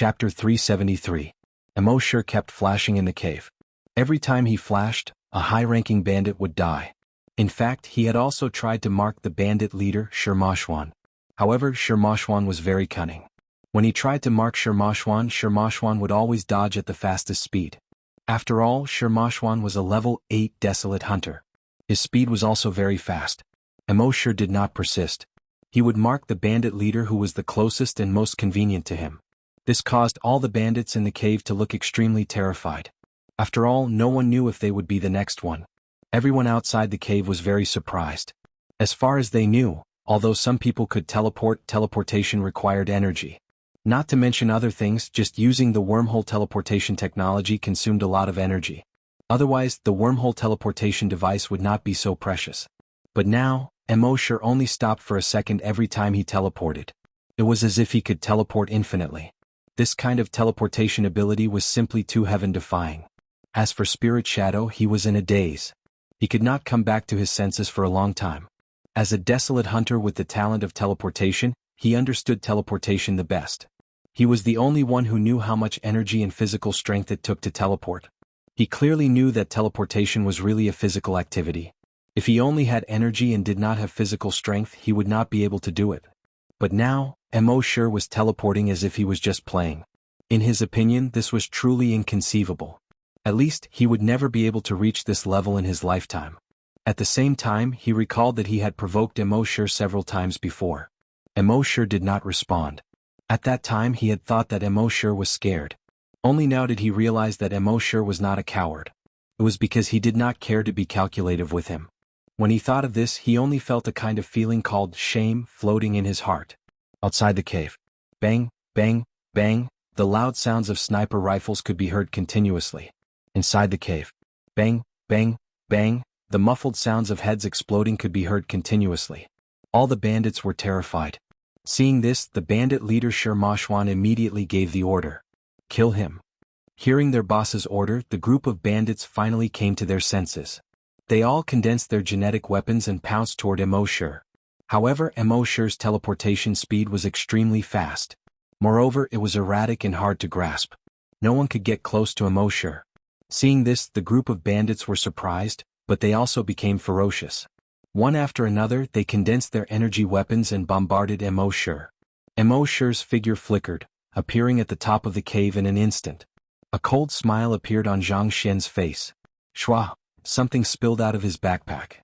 Chapter 373. Emosure kept flashing in the cave. Every time he flashed, a high-ranking bandit would die. In fact, he had also tried to mark the bandit leader, Shirmashwan. However, Shirmashwan was very cunning. When he tried to mark Shirmashwan would always dodge at the fastest speed. After all, Shirmashwan was a level 8 desolate hunter. His speed was also very fast. Emosure did not persist. He would mark the bandit leader who was the closest and most convenient to him. This caused all the bandits in the cave to look extremely terrified. After all, no one knew if they would be the next one. Everyone outside the cave was very surprised. As far as they knew, although some people could teleport, teleportation required energy. Not to mention other things, just using the wormhole teleportation technology consumed a lot of energy. Otherwise, the wormhole teleportation device would not be so precious. But now, Emosure only stopped for a second every time he teleported. It was as if he could teleport infinitely. This kind of teleportation ability was simply too heaven-defying. As for Spirit Shadow, he was in a daze. He could not come back to his senses for a long time. As a desolate hunter with the talent of teleportation, he understood teleportation the best. He was the only one who knew how much energy and physical strength it took to teleport. He clearly knew that teleportation was really a physical activity. If he only had energy and did not have physical strength, he would not be able to do it. But now, Emosure was teleporting as if he was just playing. In his opinion, this was truly inconceivable. At least, he would never be able to reach this level in his lifetime. At the same time, he recalled that he had provoked Emosure several times before. Emosure did not respond. At that time he had thought that Emosure was scared. Only now did he realize that Emosure was not a coward. It was because he did not care to be calculative with him. When he thought of this, he only felt a kind of feeling called shame floating in his heart. Outside the cave. Bang, bang, bang, the loud sounds of sniper rifles could be heard continuously. Inside the cave. Bang, bang, bang, the muffled sounds of heads exploding could be heard continuously. All the bandits were terrified. Seeing this, the bandit leader Shirmashwan immediately gave the order. Kill him. Hearing their boss's order, the group of bandits finally came to their senses. They all condensed their genetic weapons and pounced toward Emosure. However, Emosure's teleportation speed was extremely fast. Moreover, it was erratic and hard to grasp. No one could get close to Emosure. Seeing this, the group of bandits were surprised, but they also became ferocious. One after another, they condensed their energy weapons and bombarded Emosure. Emosure's figure flickered, appearing at the top of the cave in an instant. A cold smile appeared on Zhang Xian's face. Shua, something spilled out of his backpack.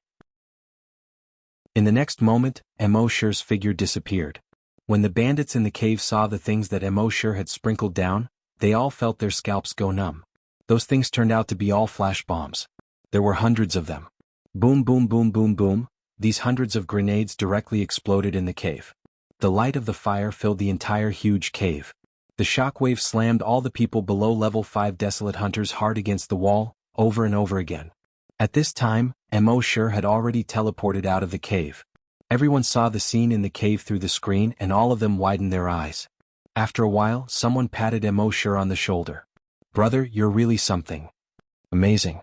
In the next moment, Emosure's figure disappeared. When the bandits in the cave saw the things that Emosure had sprinkled down, they all felt their scalps go numb. Those things turned out to be all flash bombs. There were hundreds of them. Boom, boom, boom, boom, boom, these hundreds of grenades directly exploded in the cave. The light of the fire filled the entire huge cave. The shockwave slammed all the people below level 5 desolate hunters hard against the wall, over and over again. At this time, Emosure had already teleported out of the cave. Everyone saw the scene in the cave through the screen and all of them widened their eyes. After a while, someone patted Emosure on the shoulder. Brother, you're really something. Amazing.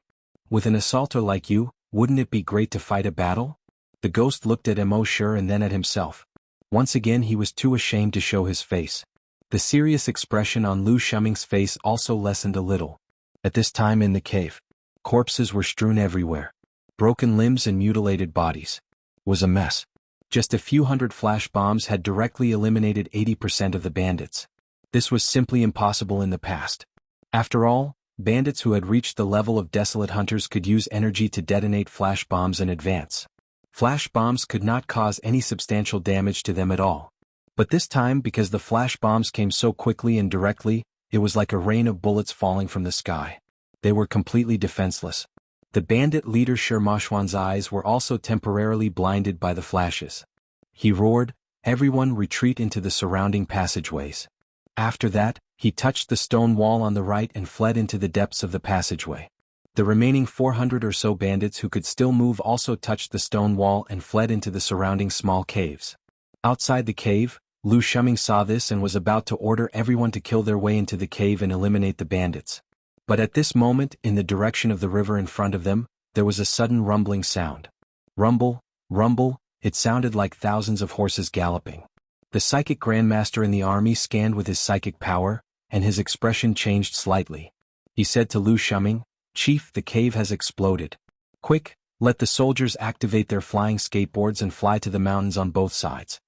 With an assaulter like you, wouldn't it be great to fight a battle? The ghost looked at Emosure and then at himself. Once again he was too ashamed to show his face. The serious expression on Lu Shuming's face also lessened a little. At this time in the cave, corpses were strewn everywhere. Broken limbs and mutilated bodies. It was a mess. Just a few hundred flash bombs had directly eliminated 80% of the bandits. This was simply impossible in the past. After all, bandits who had reached the level of desolate hunters could use energy to detonate flash bombs in advance. Flash bombs could not cause any substantial damage to them at all. But this time, because the flash bombs came so quickly and directly, it was like a rain of bullets falling from the sky. They were completely defenseless. The bandit leader Shirmashwan's eyes were also temporarily blinded by the flashes. He roared, "Everyone retreat into the surrounding passageways." After that, he touched the stone wall on the right and fled into the depths of the passageway. The remaining 400 or so bandits who could still move also touched the stone wall and fled into the surrounding small caves. Outside the cave, Lu Shuming saw this and was about to order everyone to kill their way into the cave and eliminate the bandits. But at this moment, in the direction of the river in front of them, there was a sudden rumbling sound. Rumble, rumble, it sounded like thousands of horses galloping. The psychic grandmaster in the army scanned with his psychic power, and his expression changed slightly. He said to Lu Shuming, "Chief, the cave has exploded. Quick, let the soldiers activate their flying skateboards and fly to the mountains on both sides."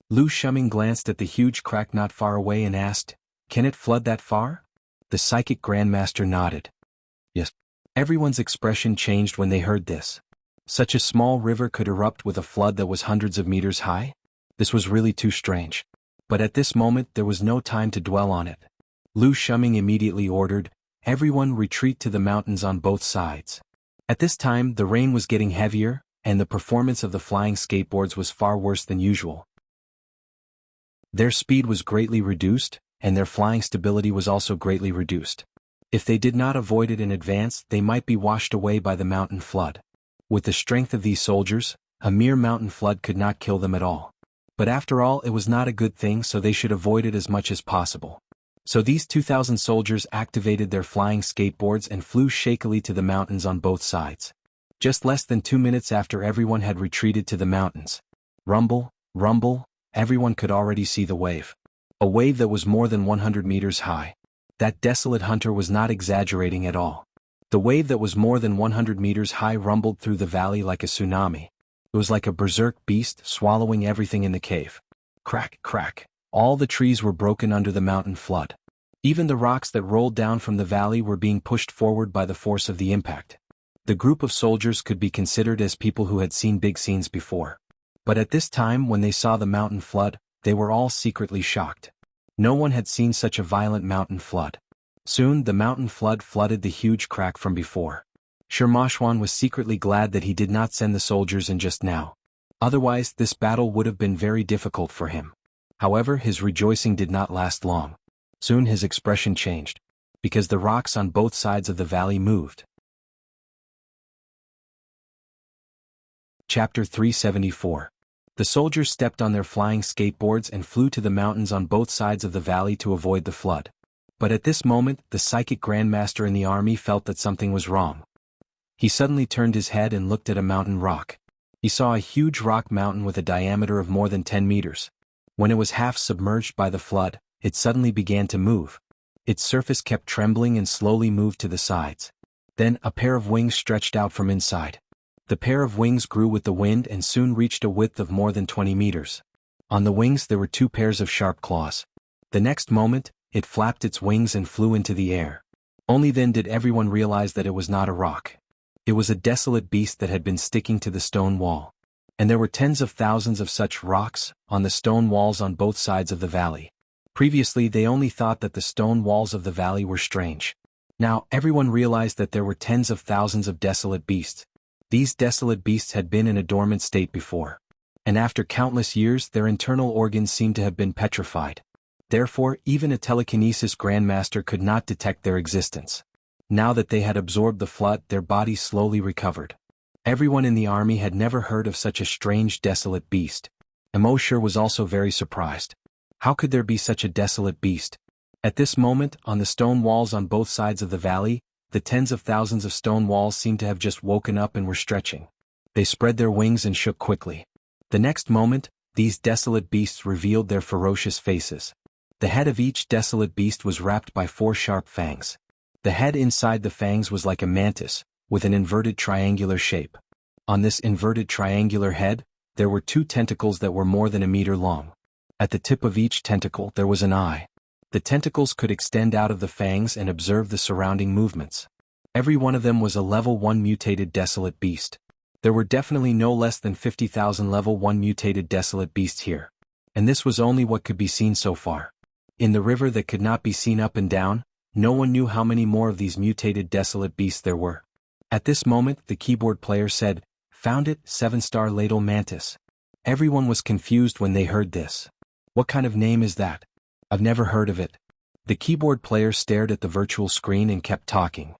Lu Shuming glanced at the huge crack not far away and asked, "Can it flood that far?" The psychic grandmaster nodded. Yes. Everyone's expression changed when they heard this. Such a small river could erupt with a flood that was hundreds of meters high? This was really too strange. But at this moment there was no time to dwell on it. Lu Shuming immediately ordered, "Everyone retreat to the mountains on both sides." At this time the rain was getting heavier, and the performance of the flying skateboards was far worse than usual. Their speed was greatly reduced, and their flying stability was also greatly reduced. If they did not avoid it in advance, they might be washed away by the mountain flood. With the strength of these soldiers, a mere mountain flood could not kill them at all. But after all, it was not a good thing, so they should avoid it as much as possible. So these 2,000 soldiers activated their flying skateboards and flew shakily to the mountains on both sides. Just less than 2 minutes after everyone had retreated to the mountains. Rumble, rumble, everyone could already see the wave. A wave that was more than 100 meters high. That desolate hunter was not exaggerating at all. The wave that was more than 100 meters high rumbled through the valley like a tsunami. It was like a berserk beast swallowing everything in the cave. Crack, crack. All the trees were broken under the mountain flood. Even the rocks that rolled down from the valley were being pushed forward by the force of the impact. The group of soldiers could be considered as people who had seen big scenes before. But at this time, when they saw the mountain flood, they were all secretly shocked. No one had seen such a violent mountain flood. Soon the mountain flood flooded the huge crack from before. Shirmashwan was secretly glad that he did not send the soldiers in just now. Otherwise, this battle would have been very difficult for him. However, his rejoicing did not last long. Soon his expression changed, because the rocks on both sides of the valley moved. Chapter 374. The soldiers stepped on their flying skateboards and flew to the mountains on both sides of the valley to avoid the flood. But at this moment, the psychic grandmaster in the army felt that something was wrong. He suddenly turned his head and looked at a mountain rock. He saw a huge rock mountain with a diameter of more than 10 meters. When it was half submerged by the flood, it suddenly began to move. Its surface kept trembling and slowly moved to the sides. Then a pair of wings stretched out from inside. The pair of wings grew with the wind and soon reached a width of more than 20 meters. On the wings there were 2 pairs of sharp claws. The next moment, it flapped its wings and flew into the air. Only then did everyone realize that it was not a rock. It was a desolate beast that had been sticking to the stone wall. And there were tens of thousands of such rocks on the stone walls on both sides of the valley. Previously they only thought that the stone walls of the valley were strange. Now everyone realized that there were tens of thousands of desolate beasts. These desolate beasts had been in a dormant state before. And after countless years their internal organs seemed to have been petrified. Therefore even a telekinesis grandmaster could not detect their existence. Now that they had absorbed the flood, their bodies slowly recovered. Everyone in the army had never heard of such a strange desolate beast. Emoshir was also very surprised. How could there be such a desolate beast? At this moment, on the stone walls on both sides of the valley, the tens of thousands of stone walls seemed to have just woken up and were stretching. They spread their wings and shook quickly. The next moment, these desolate beasts revealed their ferocious faces. The head of each desolate beast was wrapped by 4 sharp fangs. The head inside the fangs was like a mantis, with an inverted triangular shape. On this inverted triangular head, there were 2 tentacles that were more than a meter long. At the tip of each tentacle there was an eye. The tentacles could extend out of the fangs and observe the surrounding movements. Every one of them was a level 1 mutated desolate beast. There were definitely no less than 50,000 level 1 mutated desolate beasts here. And this was only what could be seen so far. In the river that could not be seen up and down, no one knew how many more of these mutated desolate beasts there were. At this moment the keyboard player said, "Found it, 7-star ladle mantis." Everyone was confused when they heard this. What kind of name is that? I've never heard of it. The keyboard player stared at the virtual screen and kept talking.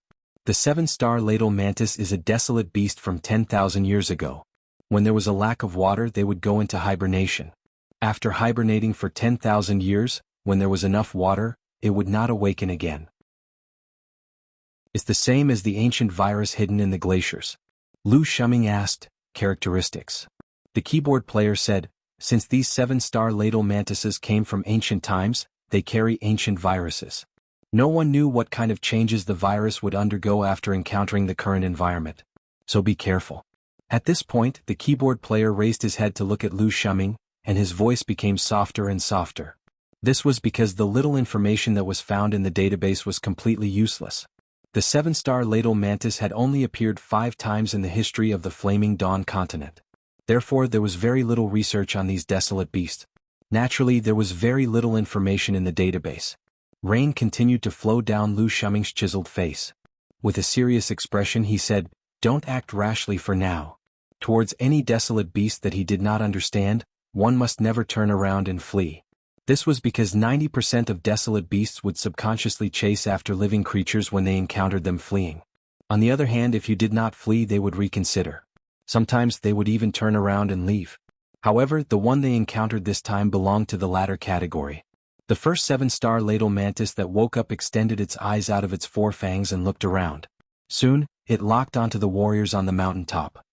The 7-star ladle mantis is a desolate beast from 10,000 years ago. When there was a lack of water they would go into hibernation. After hibernating for 10,000 years, when there was enough water, it would not awaken again. It's the same as the ancient virus hidden in the glaciers. Lu Shuming asked, "Characteristics?" The keyboard player said, "Since these 7-star ladle mantises came from ancient times, they carry ancient viruses. No one knew what kind of changes the virus would undergo after encountering the current environment. So be careful. At this point, the keyboard player raised his head to look at Lu Shuming, and his voice became softer and softer. This was because the little information that was found in the database was completely useless. The 7-star ladle mantis had only appeared 5 times in the history of the Flaming Dawn continent. Therefore, there was very little research on these desolate beasts. Naturally, there was very little information in the database. Rain continued to flow down Lu Shuming's chiseled face. With a serious expression he said, "Don't act rashly for now. Towards any desolate beast that he did not understand, one must never turn around and flee." This was because 90% of desolate beasts would subconsciously chase after living creatures when they encountered them fleeing. On the other hand, if you did not flee, they would reconsider. Sometimes they would even turn around and leave. However, the one they encountered this time belonged to the latter category. The first 7-star ladle mantis that woke up extended its eyes out of its 4 fangs and looked around. Soon, it locked onto the warriors on the mountain top.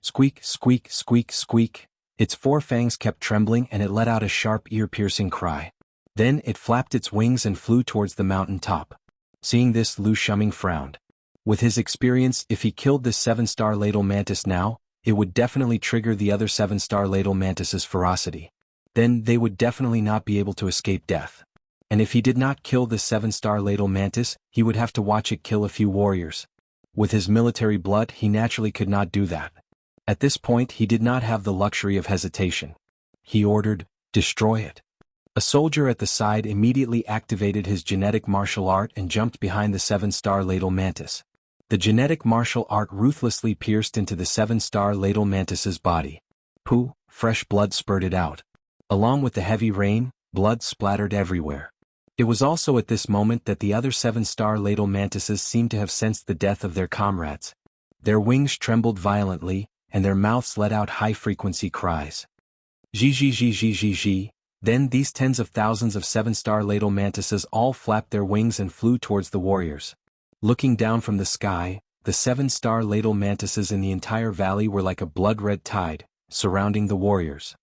Squeak, squeak, squeak, squeak. Its 4 fangs kept trembling and it let out a sharp ear-piercing cry. Then it flapped its wings and flew towards the mountain top. Seeing this, Lu Shuming frowned. With his experience, if he killed this 7-star ladle mantis now, it would definitely trigger the other 7-star ladle mantis's ferocity. Then they would definitely not be able to escape death. And if he did not kill this 7-star ladle mantis, he would have to watch it kill a few warriors. With his military blood, he naturally could not do that. At this point, he did not have the luxury of hesitation. He ordered, "Destroy it." A soldier at the side immediately activated his genetic martial art and jumped behind the 7-star ladle mantis. The genetic martial art ruthlessly pierced into the 7-star ladle mantis's body. Pooh, fresh blood spurted out. Along with the heavy rain, blood splattered everywhere. It was also at this moment that the other 7-star ladle mantises seemed to have sensed the death of their comrades. Their wings trembled violently, and their mouths let out high-frequency cries. Zhi. Then these tens of thousands of 7-star ladle mantises all flapped their wings and flew towards the warriors. Looking down from the sky, the 7-star ladle mantises in the entire valley were like a blood-red tide, surrounding the warriors.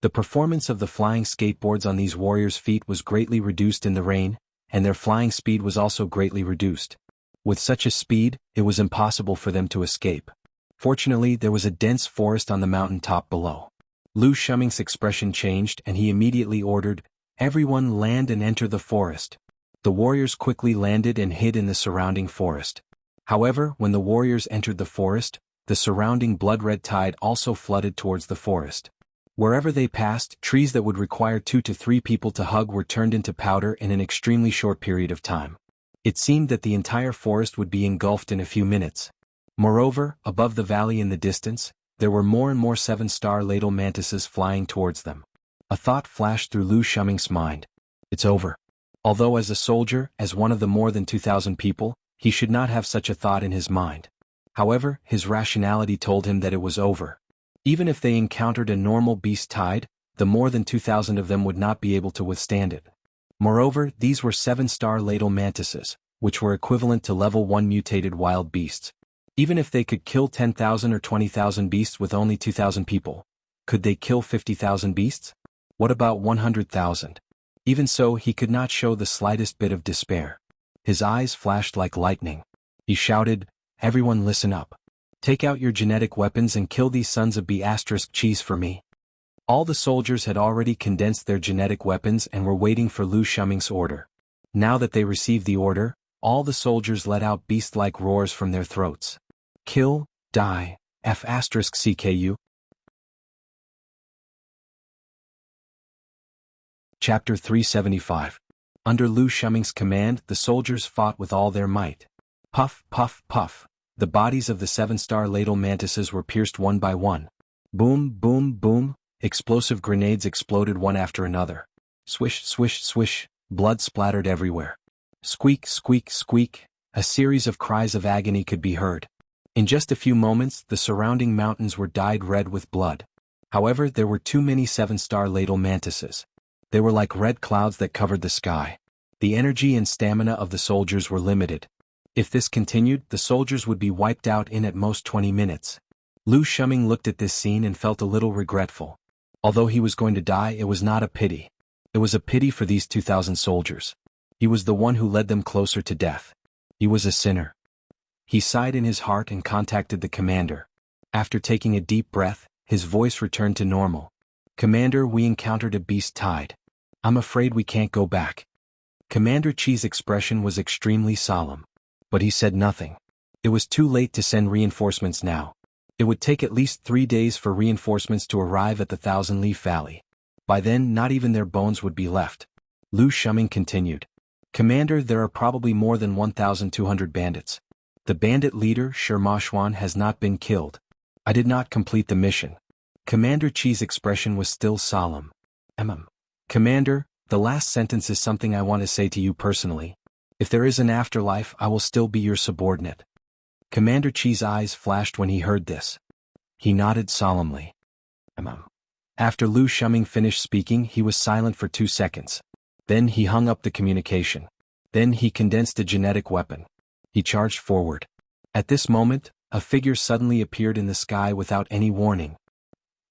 The performance of the flying skateboards on these warriors' feet was greatly reduced in the rain, and their flying speed was also greatly reduced. With such a speed, it was impossible for them to escape. Fortunately, there was a dense forest on the mountain top below. Lu Shuming's expression changed and he immediately ordered, "Everyone land and enter the forest." The warriors quickly landed and hid in the surrounding forest. However, when the warriors entered the forest, the surrounding blood-red tide also flooded towards the forest. Wherever they passed, trees that would require 2 to 3 people to hug were turned into powder in an extremely short period of time. It seemed that the entire forest would be engulfed in a few minutes. Moreover, above the valley in the distance, there were more and more 7-star ladle mantises flying towards them. A thought flashed through Lu Shuming's mind. It's over. Although as a soldier, as one of the more than 2,000 people, he should not have such a thought in his mind. However, his rationality told him that it was over. Even if they encountered a normal beast tide, the more than 2,000 of them would not be able to withstand it. Moreover, these were 7-star ladle mantises, which were equivalent to level 1 mutated wild beasts. Even if they could kill 10,000 or 20,000 beasts with only 2,000 people, could they kill 50,000 beasts? What about 100,000? Even so, he could not show the slightest bit of despair. His eyes flashed like lightning. He shouted, "Everyone listen up. Take out your genetic weapons and kill these sons of B***cheese for me." All the soldiers had already condensed their genetic weapons and were waiting for Lu Shuming's order. Now that they received the order, all the soldiers let out beast-like roars from their throats. Kill, die, F***CKU. Chapter 375. Under Lu Shuming's command, the soldiers fought with all their might. Puff, puff, puff. The bodies of the 7-star ladle mantises were pierced one by one. Boom, boom, boom. Explosive grenades exploded one after another. Swish, swish, swish. Blood splattered everywhere. Squeak, squeak, squeak. A series of cries of agony could be heard. In just a few moments, the surrounding mountains were dyed red with blood. However, there were too many 7-star ladle mantises. They were like red clouds that covered the sky. The energy and stamina of the soldiers were limited. If this continued, the soldiers would be wiped out in at most 20 minutes. Lu Shuming looked at this scene and felt a little regretful. Although he was going to die, it was not a pity. It was a pity for these 2,000 soldiers. He was the one who led them closer to death. He was a sinner. He sighed in his heart and contacted the commander. After taking a deep breath, his voice returned to normal. "Commander, we encountered a beast tide. I'm afraid we can't go back." Commander Chi's expression was extremely solemn. But he said nothing. It was too late to send reinforcements now. It would take at least 3 days for reinforcements to arrive at the Thousand Leaf Valley. By then, not even their bones would be left. Lu Shuming continued. "Commander, there are probably more than 1,200 bandits. The bandit leader, Shermashwan, has not been killed. I did not complete the mission." Commander Chi's expression was still solemn. Commander, the last sentence is something I want to say to you personally. If there is an afterlife, I will still be your subordinate." Commander Chi's eyes flashed when he heard this. He nodded solemnly. After Lu Shuming finished speaking, he was silent for 2 seconds. Then he hung up the communication. Then he condensed a genetic weapon. He charged forward. At this moment, a figure suddenly appeared in the sky without any warning.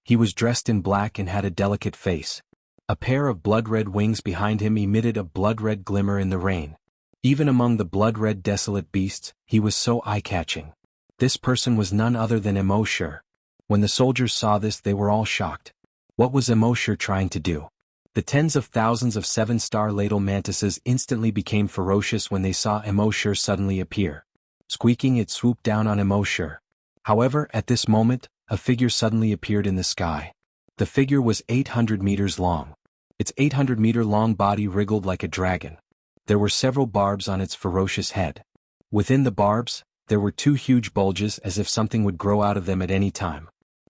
He was dressed in black and had a delicate face. A pair of blood-red wings behind him emitted a blood-red glimmer in the rain. Even among the blood-red desolate beasts, he was so eye-catching. This person was none other than Emoshur. When the soldiers saw this, they were all shocked. What was Emoshur trying to do? The tens of thousands of 7-star ladle mantises instantly became ferocious when they saw Emoshur suddenly appear. Squeaking, it swooped down on Emoshur. However, at this moment, a figure suddenly appeared in the sky. The figure was 800 meters long. Its 800-meter-long body wriggled like a dragon. There were several barbs on its ferocious head. Within the barbs, there were 2 huge bulges as if something would grow out of them at any time.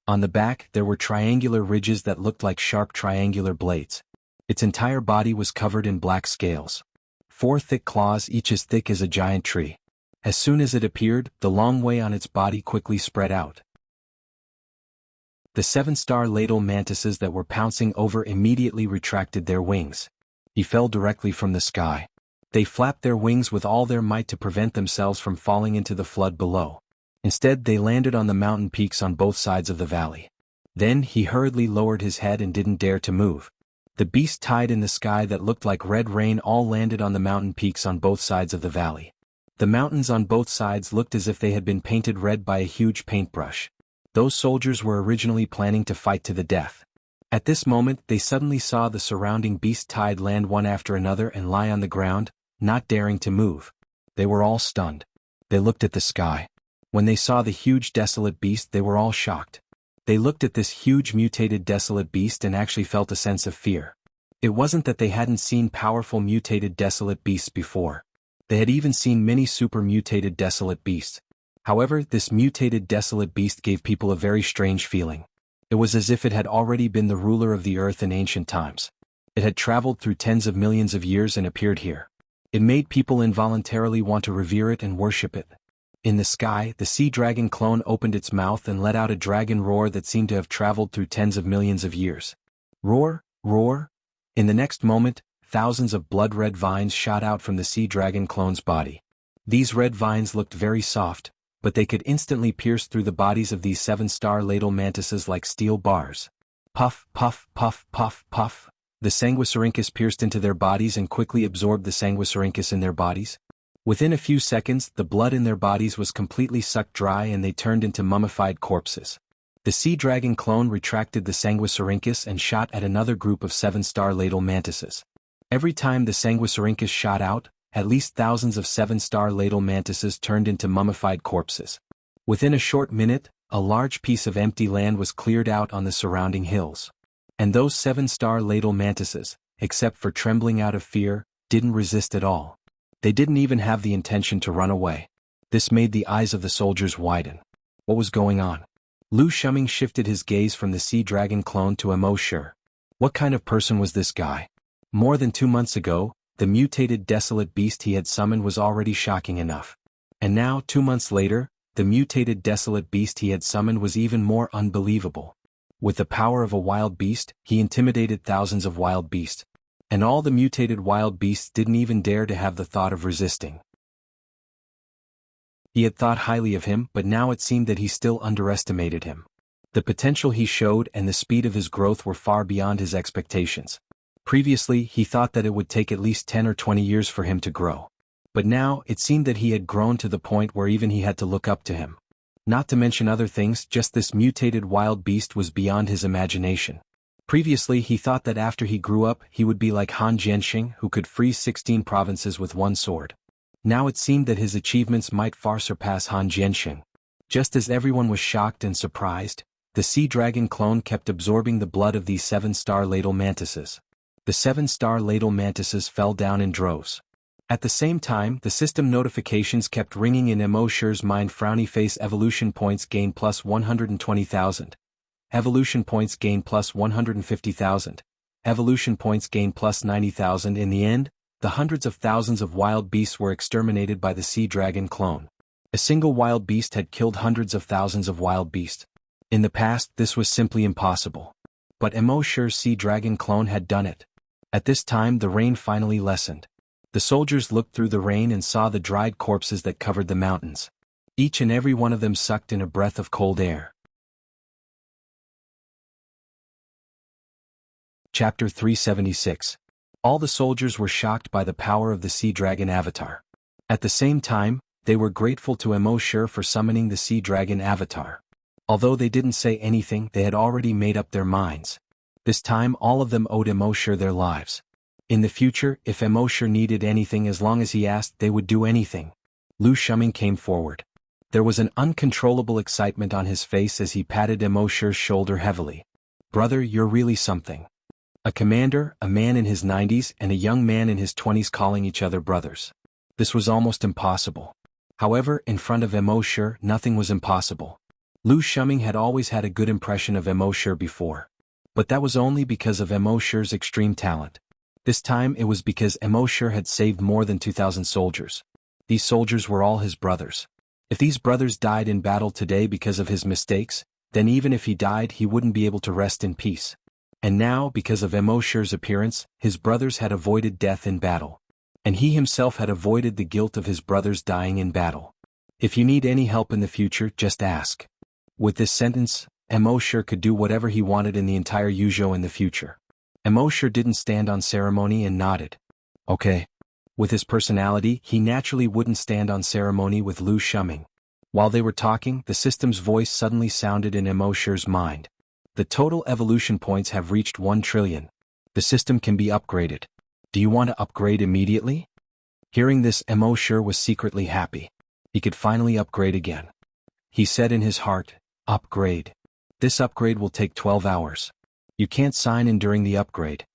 On the back, there were triangular ridges that looked like sharp triangular blades. Its entire body was covered in black scales. 4 thick claws, each as thick as a giant tree. As soon as it appeared, the long way on its body quickly spread out. The 7-star ladle mantises that were pouncing over immediately retracted their wings. He fell directly from the sky. They flapped their wings with all their might to prevent themselves from falling into the flood below. Instead, they landed on the mountain peaks on both sides of the valley. Then he hurriedly lowered his head and didn't dare to move. The beast tide in the sky that looked like red rain all landed on the mountain peaks on both sides of the valley. The mountains on both sides looked as if they had been painted red by a huge paintbrush. Those soldiers were originally planning to fight to the death. At this moment, they suddenly saw the surrounding beast tide land one after another and lie on the ground, not daring to move. They were all stunned. They looked at the sky. When they saw the huge desolate beast, they were all shocked. They looked at this huge mutated desolate beast and actually felt a sense of fear. It wasn't that they hadn't seen powerful mutated desolate beasts before. They had even seen many super mutated desolate beasts. However, this mutated desolate beast gave people a very strange feeling. It was as if it had already been the ruler of the earth in ancient times. It had traveled through tens of millions of years and appeared here. It made people involuntarily want to revere it and worship it. In the sky, the sea dragon clone opened its mouth and let out a dragon roar that seemed to have traveled through tens of millions of years. Roar, roar. In the next moment, thousands of blood-red vines shot out from the sea dragon clone's body. These red vines looked very soft, but they could instantly pierce through the bodies of these 7-star ladle mantises like steel bars. Puff, puff, puff, puff, puff. The Sanguisurincus pierced into their bodies and quickly absorbed the Sanguisurincus in their bodies. Within a few seconds, the blood in their bodies was completely sucked dry and they turned into mummified corpses. The sea dragon clone retracted the Sanguisurincus and shot at another group of 7-star ladle mantises. Every time the Sanguisurincus shot out, at least thousands of 7-star ladle mantises turned into mummified corpses. Within a short minute, a large piece of empty land was cleared out on the surrounding hills. And those 7-star ladle mantises, except for trembling out of fear, didn't resist at all. They didn't even have the intention to run away. This made the eyes of the soldiers widen. What was going on? Lu Shuming shifted his gaze from the sea dragon clone to Emoshur. What kind of person was this guy? More than 2 months ago, the mutated desolate beast he had summoned was already shocking enough. And now, 2 months later, the mutated desolate beast he had summoned was even more unbelievable. With the power of a wild beast, he intimidated thousands of wild beasts. And all the mutated wild beasts didn't even dare to have the thought of resisting. He had thought highly of him, but now it seemed that he still underestimated him. The potential he showed and the speed of his growth were far beyond his expectations. Previously, he thought that it would take at least 10 or 20 years for him to grow. But now, it seemed that he had grown to the point where even he had to look up to him. Not to mention other things, just this mutated wild beast was beyond his imagination. Previously, he thought that after he grew up, he would be like Han Jianxing, who could freeze 16 provinces with one sword. Now it seemed that his achievements might far surpass Han Jianxing. Just as everyone was shocked and surprised, the sea dragon clone kept absorbing the blood of these 7-star ladle mantises. The 7-star ladle mantises fell down in droves. At the same time, the system notifications kept ringing in Emosher's mind. Frowny face. Evolution points gain plus 120,000. Evolution points gain plus 150,000. Evolution points gain plus 90,000. In the end, the hundreds of thousands of wild beasts were exterminated by the sea dragon clone. A single wild beast had killed hundreds of thousands of wild beasts. In the past, this was simply impossible. But Emosher's sea dragon clone had done it. At this time, the rain finally lessened. The soldiers looked through the rain and saw the dried corpses that covered the mountains. Each and every one of them sucked in a breath of cold air. Chapter 376. All the soldiers were shocked by the power of the sea dragon avatar. At the same time, they were grateful to Emosher for summoning the sea dragon avatar. Although they didn't say anything, they had already made up their minds. This time all of them owed Emosher their lives. In the future, if Emosher needed anything, as long as he asked, they would do anything. Lu Shuming came forward. There was an uncontrollable excitement on his face as he patted Emosher's shoulder heavily. "Brother, you're really something." A commander, a man in his 90s, and a young man in his 20s calling each other brothers. This was almost impossible. However, in front of Emosher, nothing was impossible. Lu Shuming had always had a good impression of Emosher before. But that was only because of Emosher's extreme talent. This time it was because Emosher had saved more than 2,000 soldiers. These soldiers were all his brothers. If these brothers died in battle today because of his mistakes, then even if he died he wouldn't be able to rest in peace. And now, because of Emosher's appearance, his brothers had avoided death in battle. And he himself had avoided the guilt of his brothers dying in battle. "If you need any help in the future, just ask." With this sentence, Emosher could do whatever he wanted in the entire Yuzhou in the future. Emosher didn't stand on ceremony and nodded. Okay. With his personality, he naturally wouldn't stand on ceremony with Lu Shuming. While they were talking, the system's voice suddenly sounded in Emosher's mind. "The total evolution points have reached 1 trillion. The system can be upgraded. Do you want to upgrade immediately?" Hearing this, Emosher was secretly happy. He could finally upgrade again. He said in his heart, "Upgrade. This upgrade will take 12 hours. You can't sign in during the upgrade."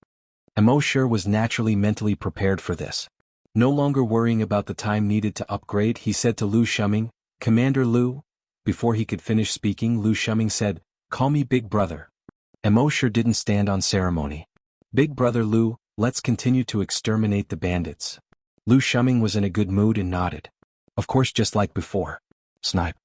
Emosher was naturally mentally prepared for this. No longer worrying about the time needed to upgrade, he said to Lu Shuming, "Commander Lu." Before he could finish speaking, Lu Shuming said, "Call me Big Brother." Emosher didn't stand on ceremony. "Big Brother Lu, let's continue to exterminate the bandits." Lu Shuming was in a good mood and nodded. "Of course, just like before." "Snipe."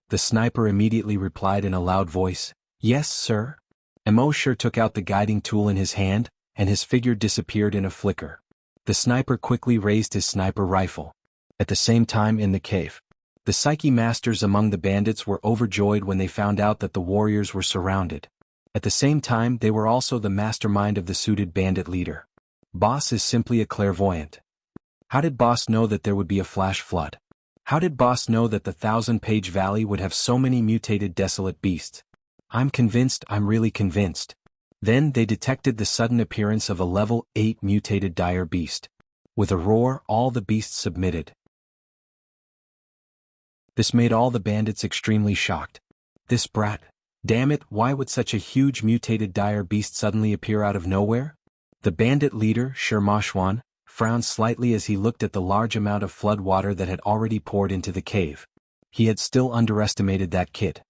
The sniper immediately replied in a loud voice, "Yes, sir." Emosher took out the guiding tool in his hand, and his figure disappeared in a flicker. The sniper quickly raised his sniper rifle. At the same time, in the cave, the Psyche masters among the bandits were overjoyed when they found out that the warriors were surrounded. At the same time, they were also the mastermind of the suited bandit leader. Boss is simply a clairvoyant. How did Boss know that there would be a flash flood? How did Boss know that the 1,000-page valley would have so many mutated desolate beasts? I'm convinced, I'm really convinced. Then they detected the sudden appearance of a level 8 mutated dire beast. With a roar, all the beasts submitted. This made all the bandits extremely shocked. This brat. Damn it, why would such a huge mutated dire beast suddenly appear out of nowhere? The bandit leader, Shirmashwan, frowned slightly as he looked at the large amount of flood water that had already poured into the cave. He had still underestimated that kid.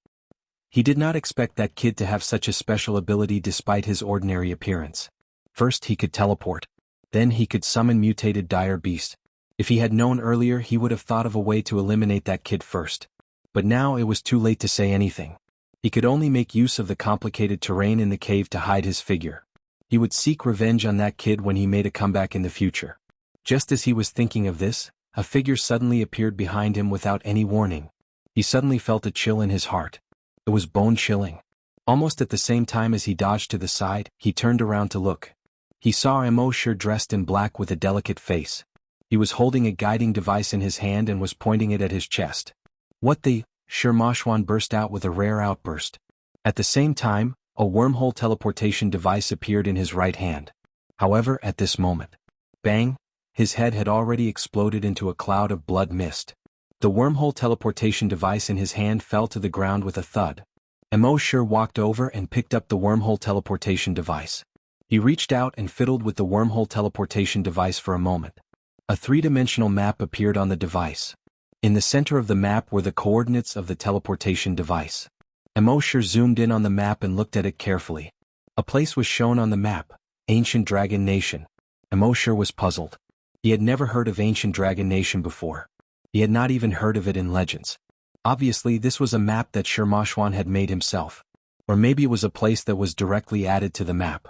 He did not expect that kid to have such a special ability despite his ordinary appearance. First he could teleport. Then he could summon mutated dire beasts. If he had known earlier, he would have thought of a way to eliminate that kid first. But now it was too late to say anything. He could only make use of the complicated terrain in the cave to hide his figure. He would seek revenge on that kid when he made a comeback in the future. Just as he was thinking of this, a figure suddenly appeared behind him without any warning. He suddenly felt a chill in his heart. It was bone-chilling. Almost at the same time as he dodged to the side, he turned around to look. He saw Emosher dressed in black with a delicate face. He was holding a guiding device in his hand and was pointing it at his chest. "What the?" Shirmashwan burst out with a rare outburst. At the same time, a wormhole teleportation device appeared in his right hand. However, at this moment, bang, his head had already exploded into a cloud of blood mist. The wormhole teleportation device in his hand fell to the ground with a thud. Emosher walked over and picked up the wormhole teleportation device. He reached out and fiddled with the wormhole teleportation device for a moment. A three-dimensional map appeared on the device. In the center of the map were the coordinates of the teleportation device. Emosher zoomed in on the map and looked at it carefully. A place was shown on the map: Ancient Dragon Nation. Emosher was puzzled. He had never heard of Ancient Dragon Nation before. He had not even heard of it in legends. Obviously, this was a map that Shirmashwan had made himself. Or maybe it was a place that was directly added to the map.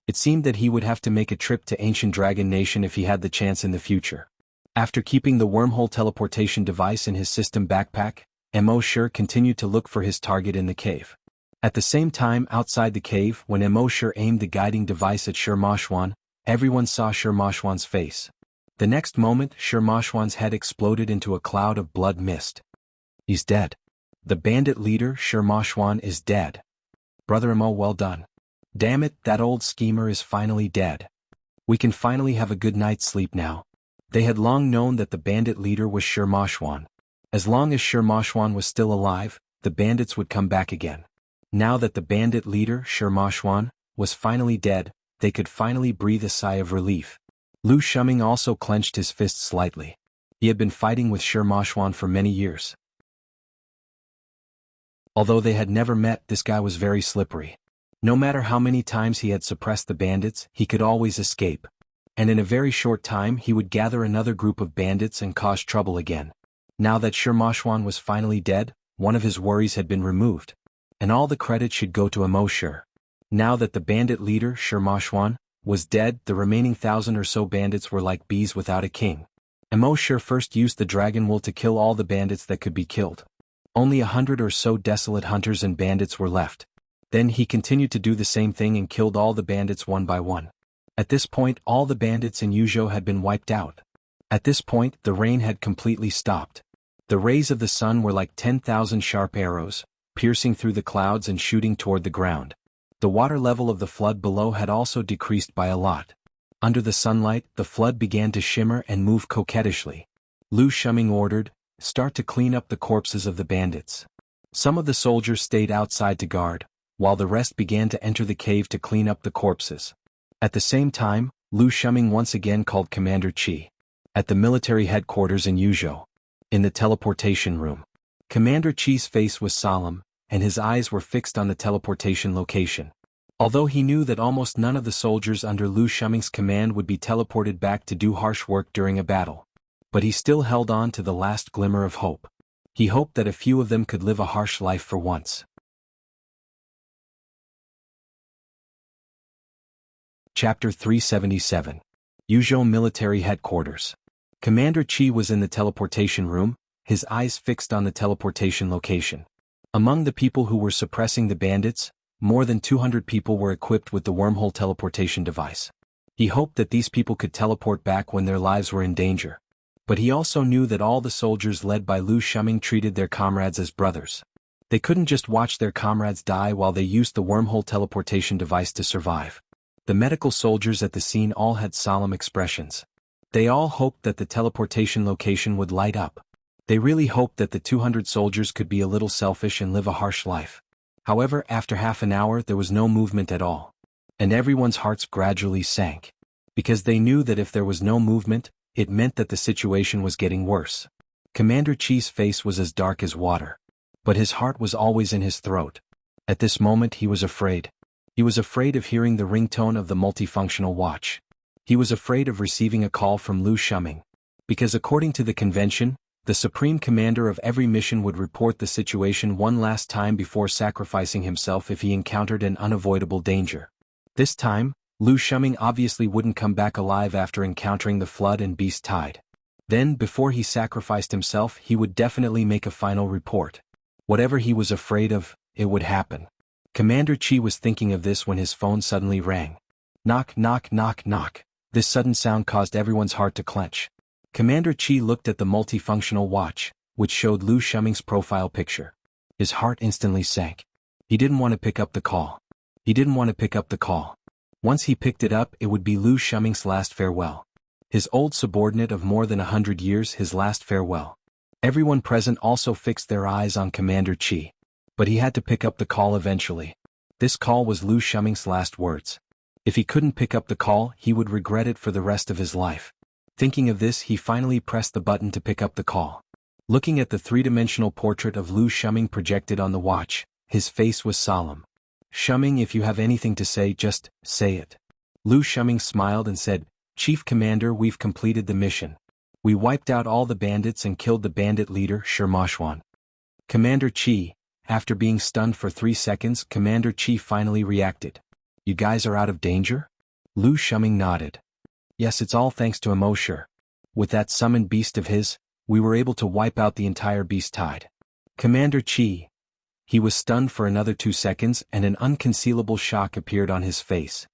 It seemed that he would have to make a trip to Ancient Dragon Nation if he had the chance in the future. After keeping the wormhole teleportation device in his system backpack, Emosher continued to look for his target in the cave. At the same time, outside the cave, when Emosher aimed the guiding device at Shirmashwan, everyone saw Shirmashwan's face. The next moment, Shirmashwan's head exploded into a cloud of blood mist. "He's dead. The bandit leader, Shirmashwan, is dead. Brother Emo, well done. Damn it, that old schemer is finally dead. We can finally have a good night's sleep now." They had long known that the bandit leader was Shirmashwan. As long as Shirmashwan was still alive, the bandits would come back again. Now that the bandit leader, Shirmashwan, was finally dead, they could finally breathe a sigh of relief. Lu Shuming also clenched his fists slightly. He had been fighting with Shirmashwan for many years. Although they had never met, this guy was very slippery. No matter how many times he had suppressed the bandits, he could always escape. And in a very short time he would gather another group of bandits and cause trouble again. Now that Shirmashwan was finally dead, one of his worries had been removed. And all the credit should go to Emosher. Now that the bandit leader, Shirmashwan, was dead, the remaining 1,000 or so bandits were like bees without a king. Emosher first used the dragon wool to kill all the bandits that could be killed. Only 100 or so desolate hunters and bandits were left. Then he continued to do the same thing and killed all the bandits one by one. At this point, all the bandits in Yuzhou had been wiped out. At this point, the rain had completely stopped. The rays of the sun were like 10,000 sharp arrows, piercing through the clouds and shooting toward the ground. The water level of the flood below had also decreased by a lot. Under the sunlight, the flood began to shimmer and move coquettishly. Lu Shuming ordered, "Start to clean up the corpses of the bandits." Some of the soldiers stayed outside to guard, while the rest began to enter the cave to clean up the corpses. At the same time, Lu Shuming once again called Commander Qi. At the military headquarters in Yuzhou. In the teleportation room. Commander Qi's face was solemn, and his eyes were fixed on the teleportation location. Although he knew that almost none of the soldiers under Lu Shuming's command would be teleported back to do harsh work during a battle. But he still held on to the last glimmer of hope. He hoped that a few of them could live a harsh life for once. Chapter 377. Yuzhou Military Headquarters. Commander Qi was in the teleportation room, his eyes fixed on the teleportation location. Among the people who were suppressing the bandits, more than 200 people were equipped with the wormhole teleportation device. He hoped that these people could teleport back when their lives were in danger. But he also knew that all the soldiers led by Lu Shuming treated their comrades as brothers. They couldn't just watch their comrades die while they used the wormhole teleportation device to survive. The medical soldiers at the scene all had solemn expressions. They all hoped that the teleportation location would light up. They really hoped that the 200 soldiers could be a little selfish and live a harsh life. However, after half an hour there was no movement at all. And everyone's hearts gradually sank. Because they knew that if there was no movement, it meant that the situation was getting worse. Commander Qi's face was as dark as water. But his heart was always in his throat. At this moment he was afraid. He was afraid of hearing the ringtone of the multifunctional watch. He was afraid of receiving a call from Lu Shuming. Because according to the convention, the supreme commander of every mission would report the situation one last time before sacrificing himself if he encountered an unavoidable danger. This time, Lu Shuming obviously wouldn't come back alive after encountering the flood and beast tide. Then, before he sacrificed himself, he would definitely make a final report. Whatever he was afraid of, it would happen. Commander Qi was thinking of this when his phone suddenly rang. Knock, knock, knock, knock. This sudden sound caused everyone's heart to clench. Commander Chi looked at the multifunctional watch, which showed Lu Shuming's profile picture. His heart instantly sank. He didn't want to pick up the call. He didn't want to pick up the call. Once he picked it up, it would be Lu Shuming's last farewell. His old subordinate of more than 100 years, his last farewell. Everyone present also fixed their eyes on Commander Chi. But he had to pick up the call eventually. This call was Lu Shuming's last words. If he couldn't pick up the call, he would regret it for the rest of his life. Thinking of this, he finally pressed the button to pick up the call. Looking at the three-dimensional portrait of Lu Shuming projected on the watch, his face was solemn. Shuming, if you have anything to say, just say it. Lu Shuming smiled and said, Chief Commander, we've completed the mission. We wiped out all the bandits and killed the bandit leader, Shirmashwan. Commander Chi, after being stunned for 3 seconds, Commander Chi finally reacted. You guys are out of danger? Lu Shuming nodded. Yes, it's all thanks to Emoshur. With that summoned beast of his, we were able to wipe out the entire beast tide. Commander Chi. He was stunned for another 2 seconds and an unconcealable shock appeared on his face.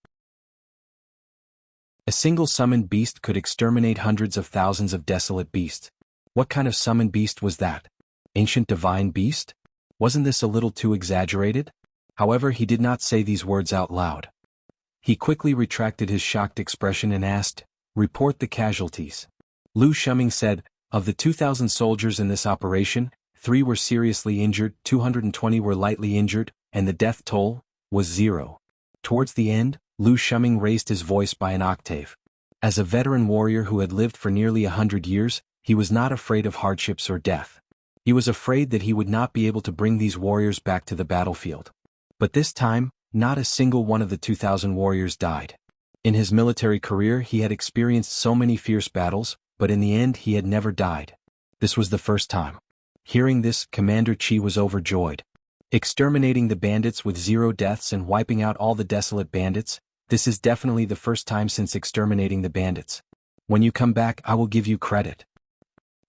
A single summoned beast could exterminate hundreds of thousands of desolate beasts. What kind of summoned beast was that? Ancient divine beast? Wasn't this a little too exaggerated? However, he did not say these words out loud. He quickly retracted his shocked expression and asked, Report the casualties. Lu Shuming said, Of the 2,000 soldiers in this operation, 3 were seriously injured, 220 were lightly injured, and the death toll was 0. Towards the end, Lu Shuming raised his voice by an octave. As a veteran warrior who had lived for nearly 100 years, he was not afraid of hardships or death. He was afraid that he would not be able to bring these warriors back to the battlefield. But this time, not a single one of the 2,000 warriors died. In his military career, he had experienced so many fierce battles, but in the end he had never died. This was the first time. Hearing this, Commander Chi was overjoyed. Exterminating the bandits with 0 deaths and wiping out all the desolate bandits, this is definitely the first time since exterminating the bandits. When you come back, I will give you credit.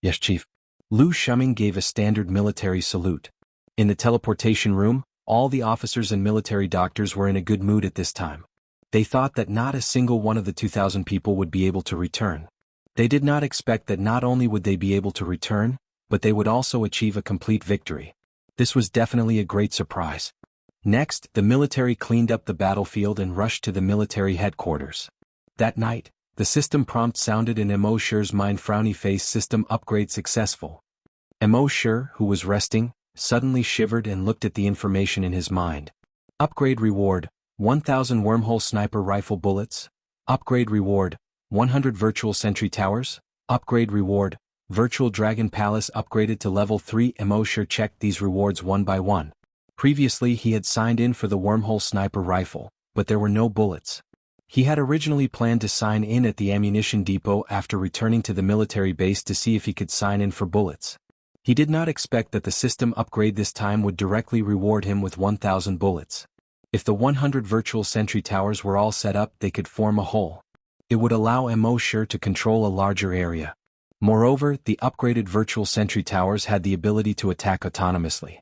Yes, Chief. Lu Shuming gave a standard military salute. In the teleportation room, all the officers and military doctors were in a good mood at this time. They thought that not a single one of the 2,000 people would be able to return. They did not expect that not only would they be able to return, but they would also achieve a complete victory. This was definitely a great surprise. Next, the military cleaned up the battlefield and rushed to the military headquarters. That night, the system prompt sounded in Emoshur's mind. Frowny face, system upgrade successful. Emoshur, who was resting, suddenly shivered and looked at the information in his mind. Upgrade reward, 1,000 wormhole sniper rifle bullets. Upgrade reward, 100 virtual sentry towers. Upgrade reward, virtual dragon palace upgraded to level 3. Emoshur checked these rewards one by one. Previously he had signed in for the wormhole sniper rifle, but there were no bullets. He had originally planned to sign in at the ammunition depot after returning to the military base to see if he could sign in for bullets. He did not expect that the system upgrade this time would directly reward him with 1,000 bullets. If the 100 virtual sentry towers were all set up, they could form a whole. It would allow Emoshur to control a larger area. Moreover, the upgraded virtual sentry towers had the ability to attack autonomously.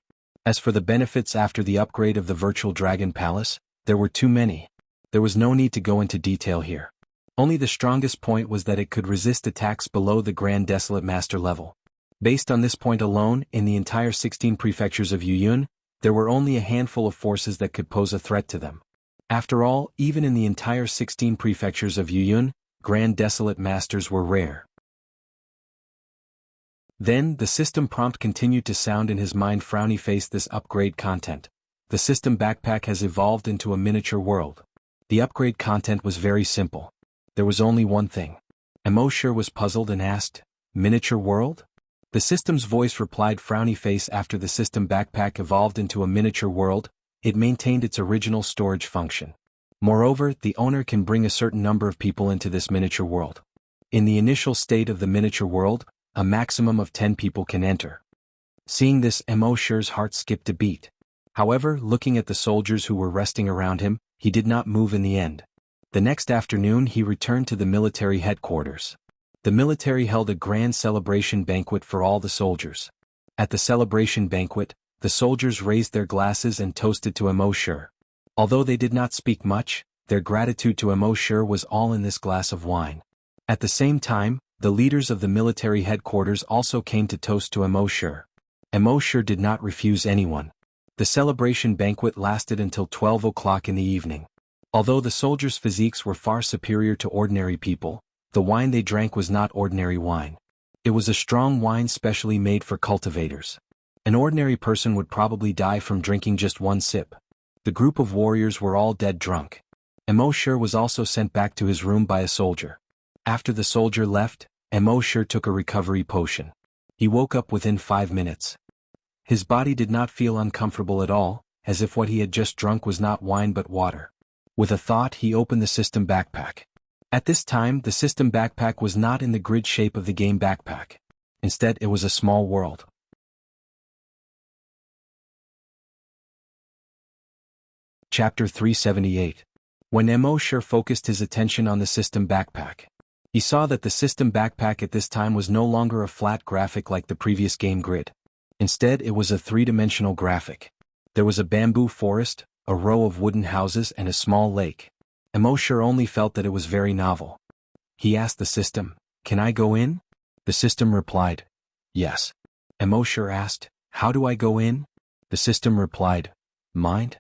As for the benefits after the upgrade of the virtual dragon palace, there were too many. There was no need to go into detail here. Only the strongest point was that it could resist attacks below the Grand Desolate Master level. Based on this point alone, in the entire 16 prefectures of Yuyun, there were only a handful of forces that could pose a threat to them. After all, even in the entire 16 prefectures of Yuyun, Grand Desolate Masters were rare. Then, the system prompt continued to sound in his mind. Frowny face, this upgrade content. The system backpack has evolved into a miniature world. The upgrade content was very simple. There was only one thing. Emoshur was puzzled and asked, Miniature world? The system's voice replied. Frowny face, after the system backpack evolved into a miniature world, it maintained its original storage function. Moreover, the owner can bring a certain number of people into this miniature world. In the initial state of the miniature world, a maximum of 10 people can enter. Seeing this, Emoshur's heart skipped a beat. However, looking at the soldiers who were resting around him, he did not move in the end. The next afternoon he returned to the military headquarters. The military held a grand celebration banquet for all the soldiers. At the celebration banquet, the soldiers raised their glasses and toasted to Emoshur. Although they did not speak much, their gratitude to Emosher was all in this glass of wine. At the same time, the leaders of the military headquarters also came to toast to Emosher. Emosher did not refuse anyone. The celebration banquet lasted until 12 o'clock in the evening. Although the soldiers' physiques were far superior to ordinary people, the wine they drank was not ordinary wine. It was a strong wine specially made for cultivators. An ordinary person would probably die from drinking just one sip. The group of warriors were all dead drunk. Emosher was also sent back to his room by a soldier. After the soldier left, Emosher took a recovery potion. He woke up within 5 minutes. His body did not feel uncomfortable at all, as if what he had just drunk was not wine but water. With a thought, he opened the system backpack. At this time, the system backpack was not in the grid shape of the game backpack. Instead, it was a small world. Chapter 378. When Emosher focused his attention on the system backpack, he saw that the system backpack at this time was no longer a flat graphic like the previous game grid. Instead, it was a three-dimensional graphic. There was a bamboo forest, a row of wooden houses and a small lake. Emosher only felt that it was very novel. He asked the system, "Can I go in?" The system replied, "Yes." Emosher asked, "How do I go in?" The system replied, "Mind?"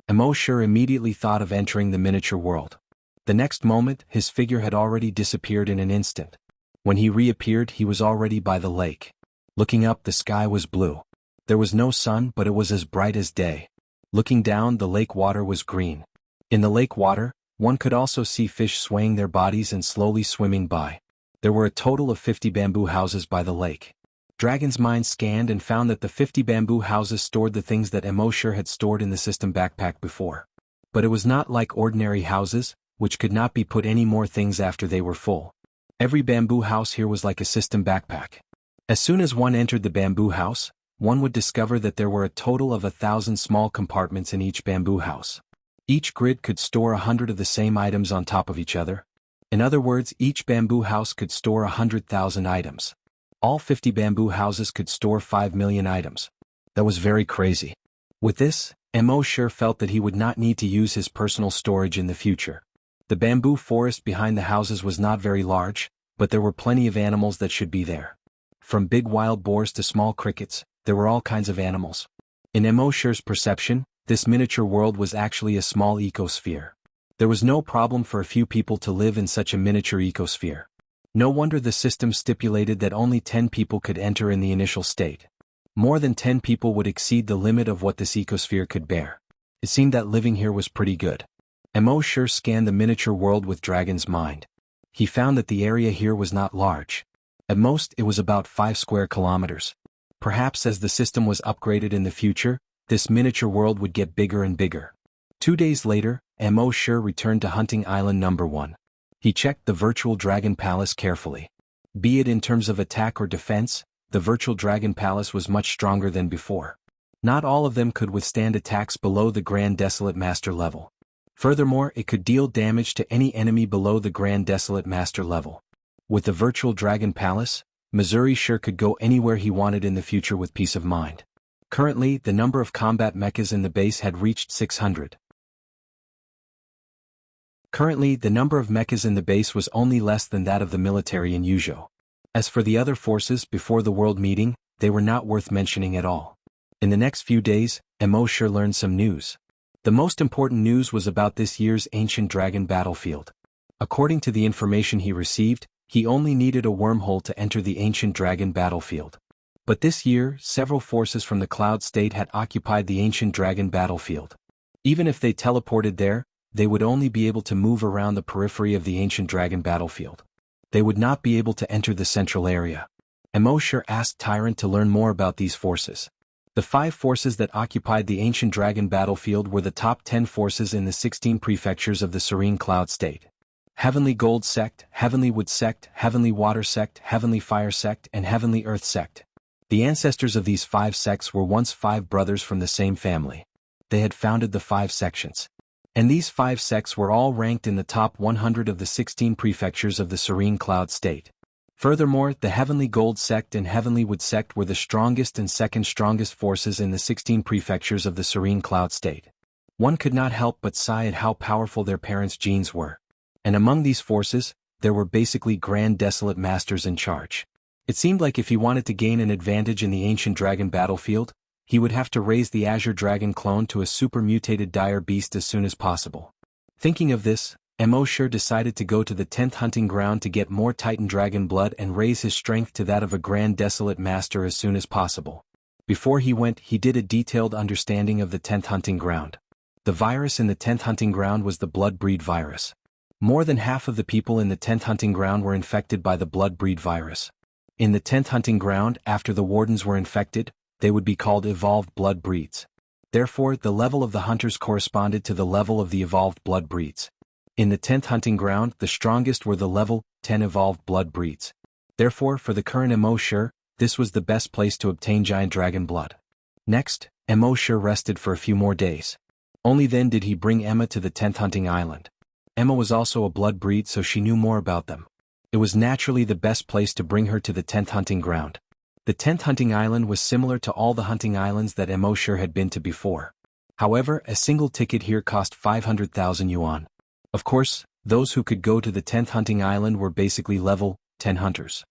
Emosher immediately thought of entering the miniature world. The next moment, his figure had already disappeared in an instant. When he reappeared, he was already by the lake. Looking up, the sky was blue. There was no sun, but it was as bright as day. Looking down, the lake water was green. In the lake water, one could also see fish swaying their bodies and slowly swimming by. There were a total of 50 bamboo houses by the lake. Dragon's mind scanned and found that the 50 bamboo houses stored the things that Emosher had stored in the system backpack before. But it was not like ordinary houses, which could not be put any more things after they were full. Every bamboo house here was like a system backpack. As soon as one entered the bamboo house, one would discover that there were a total of 1,000 small compartments in each bamboo house. Each grid could store 100 of the same items on top of each other. In other words, each bamboo house could store 100,000 items. All 50 bamboo houses could store 5 million items. That was very crazy. With this, Emosher felt that he would not need to use his personal storage in the future. The bamboo forest behind the houses was not very large, but there were plenty of animals that should be there. From big wild boars to small crickets, there were all kinds of animals. In Emosher's perception, this miniature world was actually a small ecosphere. There was no problem for a few people to live in such a miniature ecosphere. No wonder the system stipulated that only 10 people could enter in the initial state. More than 10 people would exceed the limit of what this ecosphere could bear. It seemed that living here was pretty good. Emosher scanned the miniature world with Dragon's mind. He found that the area here was not large. At most, it was about 5 square kilometers. Perhaps as the system was upgraded in the future, this miniature world would get bigger and bigger. 2 days later, Emosher returned to Hunting Island number 1. He checked the virtual dragon palace carefully. Be it in terms of attack or defense, the virtual dragon palace was much stronger than before. Not all of them could withstand attacks below the Grand Desolate Master level. Furthermore, it could deal damage to any enemy below the Grand Desolate Master level. With the virtual dragon palace, Missouri sure could go anywhere he wanted in the future with peace of mind. Currently, the number of combat mechas in the base had reached 600. Currently, the number of mechas in the base was only less than that of the military in Yuuzhou. As for the other forces before the world meeting, they were not worth mentioning at all. In the next few days, Emosher learned some news. The most important news was about this year's Ancient Dragon battlefield. According to the information he received, he only needed a wormhole to enter the Ancient Dragon battlefield. But this year, several forces from the Cloud State had occupied the Ancient Dragon battlefield. Even if they teleported there, they would only be able to move around the periphery of the Ancient Dragon battlefield. They would not be able to enter the central area. Emosher asked Tyrant to learn more about these forces. The 5 forces that occupied the Ancient Dragon battlefield were the top 10 forces in the 16 prefectures of the Serene Cloud State. Heavenly Gold Sect, Heavenly Wood Sect, Heavenly Water Sect, Heavenly Fire Sect, and Heavenly Earth Sect. The ancestors of these 5 sects were once 5 brothers from the same family. They had founded the 5 sections. And these 5 sects were all ranked in the top 100 of the 16 prefectures of the Serene Cloud State. Furthermore, the Heavenly Gold Sect and Heavenly Wood Sect were the strongest and second strongest forces in the 16 prefectures of the Serene Cloud State. One could not help but sigh at how powerful their parents' genes were. And among these forces, there were basically grand desolate masters in charge. It seemed like if he wanted to gain an advantage in the ancient dragon battlefield, he would have to raise the Azure Dragon clone to a super mutated dire beast as soon as possible. Thinking of this, Emosher decided to go to the 10th hunting ground to get more Titan dragon blood and raise his strength to that of a grand desolate master as soon as possible. Before he went, he did a detailed understanding of the 10th hunting ground. The virus in the 10th hunting ground was the blood breed virus. More than half of the people in the 10th hunting ground were infected by the blood breed virus. In the 10th hunting ground, after the wardens were infected, they would be called evolved blood breeds. Therefore, the level of the hunters corresponded to the level of the evolved blood breeds. In the 10th hunting ground, the strongest were the level 10 evolved blood breeds. Therefore, for the current Emosher, this was the best place to obtain giant dragon blood. Next, Emosher rested for a few more days. Only then did he bring Emma to the 10th hunting island. Emma was also a blood breed, so she knew more about them. It was naturally the best place to bring her to the 10th hunting ground. The 10th hunting island was similar to all the hunting islands that Emosher had been to before. However, a single ticket here cost 500,000 yuan. Of course, those who could go to the 10th hunting island were basically level 10 hunters.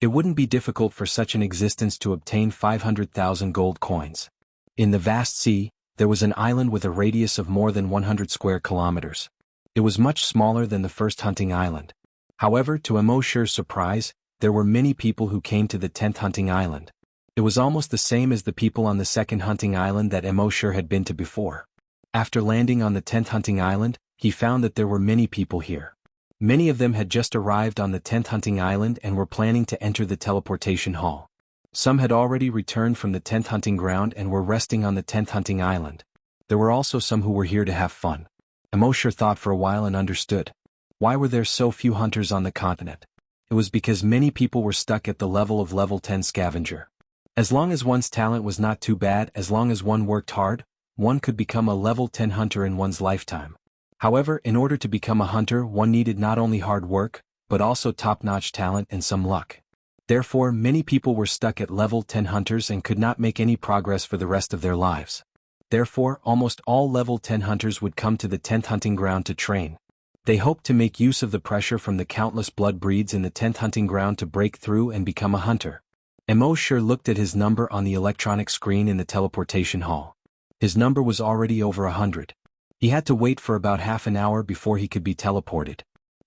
It wouldn't be difficult for such an existence to obtain 500,000 gold coins. In the vast sea, there was an island with a radius of more than 100 square kilometers. It was much smaller than the first hunting island. However, to Emosher's surprise, there were many people who came to the 10th hunting island. It was almost the same as the people on the second hunting island that Emosher had been to before. After landing on the 10th hunting island, he found that there were many people here. Many of them had just arrived on the 10th hunting island and were planning to enter the teleportation hall. Some had already returned from the 10th hunting ground and were resting on the 10th hunting island. There were also some who were here to have fun. Emosher thought for a while and understood. Why were there so few hunters on the continent? It was because many people were stuck at the level of level 10 scavenger. As long as one's talent was not too bad, as long as one worked hard, one could become a level 10 hunter in one's lifetime. However, in order to become a hunter, one needed not only hard work, but also top-notch talent and some luck. Therefore, many people were stuck at level 10 hunters and could not make any progress for the rest of their lives. Therefore, almost all level 10 hunters would come to the 10th hunting ground to train. They hoped to make use of the pressure from the countless blood breeds in the 10th hunting ground to break through and become a hunter. Emosher looked at his number on the electronic screen in the teleportation hall. His number was already over 100. He had to wait for about half an hour before he could be teleported.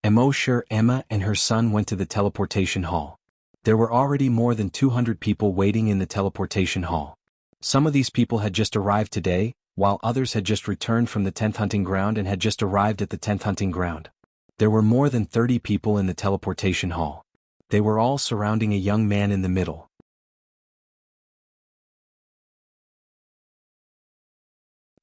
Emosher, Emma, and her son went to the teleportation hall. There were already more than 200 people waiting in the teleportation hall. Some of these people had just arrived today, while others had just returned from the 10th hunting ground and had just arrived at the 10th hunting ground. There were more than 30 people in the teleportation hall. They were all surrounding a young man in the middle.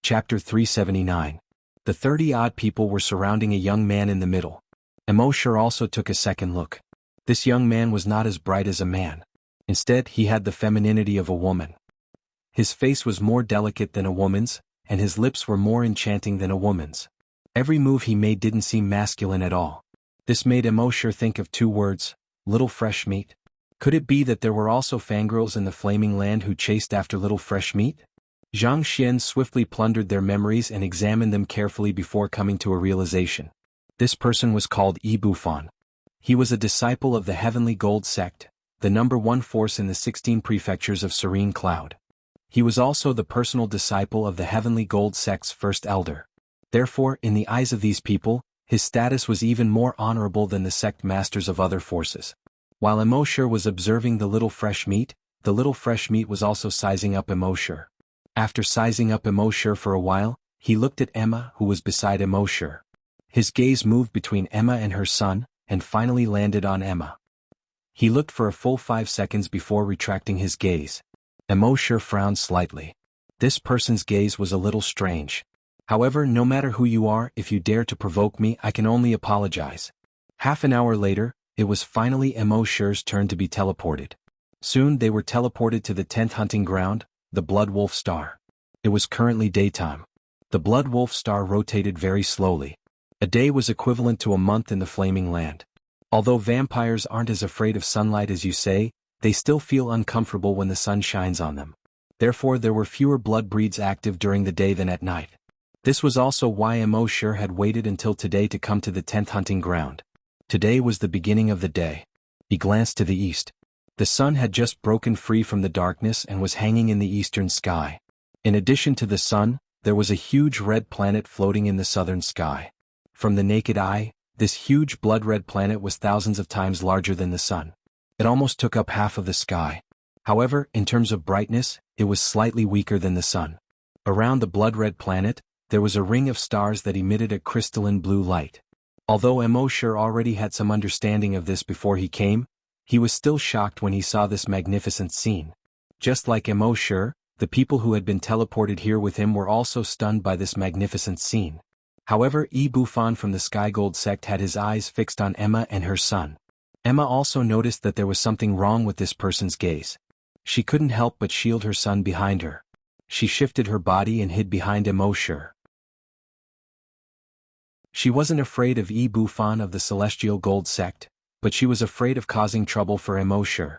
Chapter 379. The 30-odd people were surrounding a young man in the middle. Emosher also took a second look. This young man was not as bright as a man. Instead, he had the femininity of a woman. His face was more delicate than a woman's, and his lips were more enchanting than a woman's. Every move he made didn't seem masculine at all. This made Emosher think of two words: little fresh meat. Could it be that there were also fangirls in the flaming land who chased after little fresh meat? Zhang Xian swiftly plundered their memories and examined them carefully before coming to a realization. This person was called Yi Bufan. He was a disciple of the Heavenly Gold Sect, the #1 force in the 16 prefectures of Serene Cloud. He was also the personal disciple of the Heavenly Gold Sect's first elder. Therefore, in the eyes of these people, his status was even more honorable than the sect masters of other forces. While Emosher was observing the little fresh meat was also sizing up Emosher. After sizing up Emosher for a while, he looked at Emma, who was beside Emosher. His gaze moved between Emma and her son, and finally landed on Emma. He looked for a full 5 seconds before retracting his gaze. Emosher frowned slightly. This person's gaze was a little strange. However, no matter who you are, if you dare to provoke me, I can only apologize. Half an hour later, it was finally Emosher's turn to be teleported. Soon they were teleported to the 10th hunting ground, the Blood Wolf Star. It was currently daytime. The Blood Wolf Star rotated very slowly. A day was equivalent to a month in the Flaming Land. Although vampires aren't as afraid of sunlight as you say, they still feel uncomfortable when the sun shines on them. Therefore there were fewer blood breeds active during the day than at night. This was also why Emosher had waited until today to come to the 10th hunting ground. Today was the beginning of the day. He glanced to the east. The sun had just broken free from the darkness and was hanging in the eastern sky. In addition to the sun, there was a huge red planet floating in the southern sky. From the naked eye, this huge blood-red planet was thousands of times larger than the sun. It almost took up half of the sky. However, in terms of brightness, it was slightly weaker than the sun. Around the blood-red planet, there was a ring of stars that emitted a crystalline blue light. Although Emosher already had some understanding of this before he came, he was still shocked when he saw this magnificent scene. Just like Emosher, the people who had been teleported here with him were also stunned by this magnificent scene. However, Bufan from the Sky Gold sect had his eyes fixed on Emma and her son. Emma also noticed that there was something wrong with this person's gaze. She couldn't help but shield her son behind her. She shifted her body and hid behind Emosher. She wasn't afraid of Bufan of the Celestial Gold sect, but she was afraid of causing trouble for Emosher.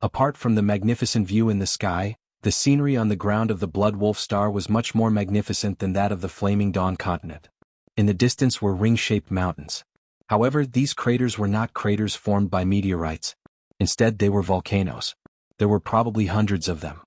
Apart from the magnificent view in the sky, the scenery on the ground of the Blood Wolf Star was much more magnificent than that of the Flaming Dawn continent. In the distance were ring-shaped mountains. However, these craters were not craters formed by meteorites. Instead, they were volcanoes. There were probably hundreds of them.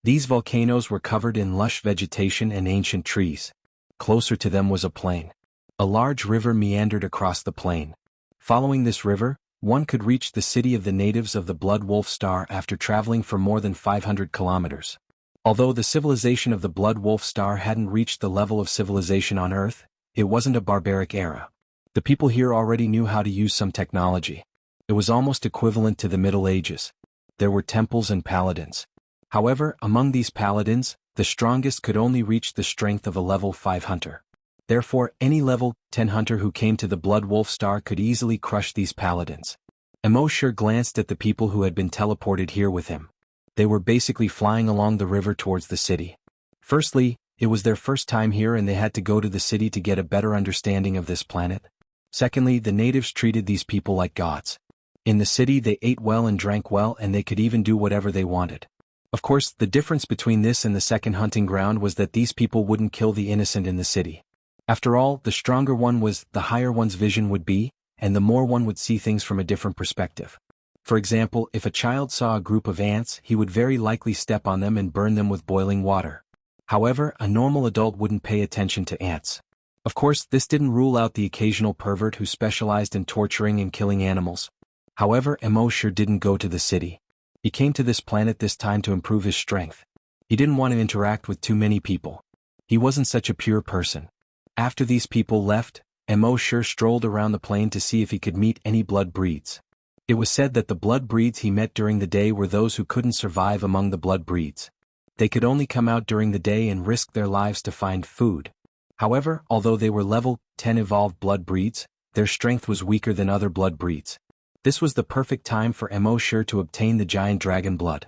These volcanoes were covered in lush vegetation and ancient trees. Closer to them was a plain. A large river meandered across the plain. Following this river, one could reach the city of the natives of the Blood Wolf Star after traveling for more than 500 kilometers. Although the civilization of the Blood Wolf Star hadn't reached the level of civilization on Earth, it wasn't a barbaric era. The people here already knew how to use some technology. It was almost equivalent to the Middle Ages. There were temples and paladins. However, among these paladins, the strongest could only reach the strength of a level 5 hunter. Therefore, any level 10 hunter who came to the Blood Wolf Star could easily crush these paladins. Emosher glanced at the people who had been teleported here with him. They were basically flying along the river towards the city. Firstly, it was their first time here and they had to go to the city to get a better understanding of this planet. Secondly, the natives treated these people like gods. In the city they ate well and drank well and they could even do whatever they wanted. Of course, the difference between this and the second hunting ground was that these people wouldn't kill the innocent in the city. After all, the stronger one was, the higher one's vision would be, and the more one would see things from a different perspective. For example, if a child saw a group of ants, he would very likely step on them and burn them with boiling water. However, a normal adult wouldn't pay attention to ants. Of course, this didn't rule out the occasional pervert who specialized in torturing and killing animals. However, Emosher didn't go to the city. He came to this planet this time to improve his strength. He didn't want to interact with too many people. He wasn't such a pure person. After these people left, Emosher strolled around the plain to see if he could meet any blood breeds. It was said that the blood breeds he met during the day were those who couldn't survive among the blood breeds. They could only come out during the day and risk their lives to find food. However, although they were level 10 evolved blood breeds, their strength was weaker than other blood breeds. This was the perfect time for Emosher to obtain the giant dragon blood.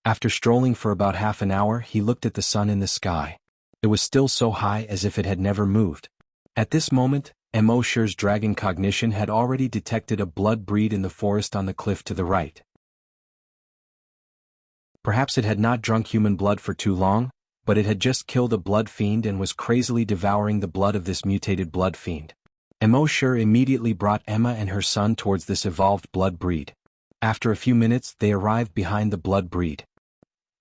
After strolling for about half an hour, he looked at the sun in the sky. It was still so high as if it had never moved. At this moment, Emosher's dragon cognition had already detected a blood breed in the forest on the cliff to the right. Perhaps it had not drunk human blood for too long, but it had just killed a blood fiend and was crazily devouring the blood of this mutated blood fiend. Emosher immediately brought Emma and her son towards this evolved blood breed. After a few minutes, they arrived behind the blood breed.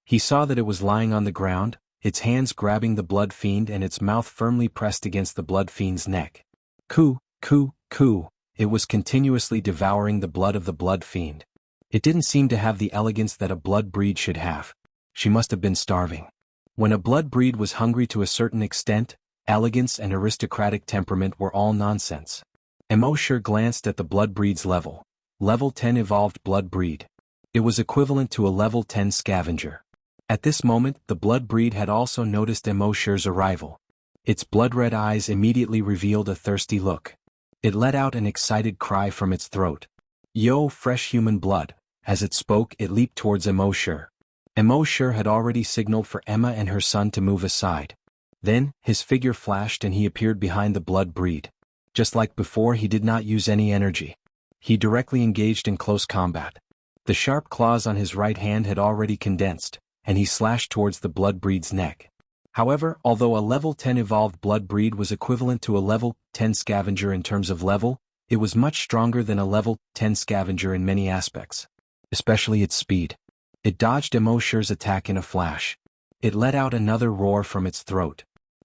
He saw that it was lying on the ground, its hands grabbing the blood fiend and its mouth firmly pressed against the blood fiend's neck. Coo, coo, coo, it was continuously devouring the blood of the blood fiend. It didn't seem to have the elegance that a blood breed should have. She must have been starving. When a blood breed was hungry to a certain extent, elegance and aristocratic temperament were all nonsense. Emosher glanced at the blood breed's level. Level 10 evolved blood breed. It was equivalent to a level 10 scavenger. At this moment, the blood breed had also noticed Emosher's arrival. Its blood-red eyes immediately revealed a thirsty look. It let out an excited cry from its throat. Yo, fresh human blood. As it spoke, it leaped towards Emosher. Emosher had already signaled for Emma and her son to move aside. Then, his figure flashed and he appeared behind the blood breed. Just like before, he did not use any energy. He directly engaged in close combat. The sharp claws on his right hand had already condensed, and he slashed towards the blood breed's neck. However, although a level 10 evolved blood breed was equivalent to a level 10 scavenger in terms of level, it was much stronger than a level 10 scavenger in many aspects, especially its speed. It dodged Emosher's attack in a flash. It let out another roar from its throat.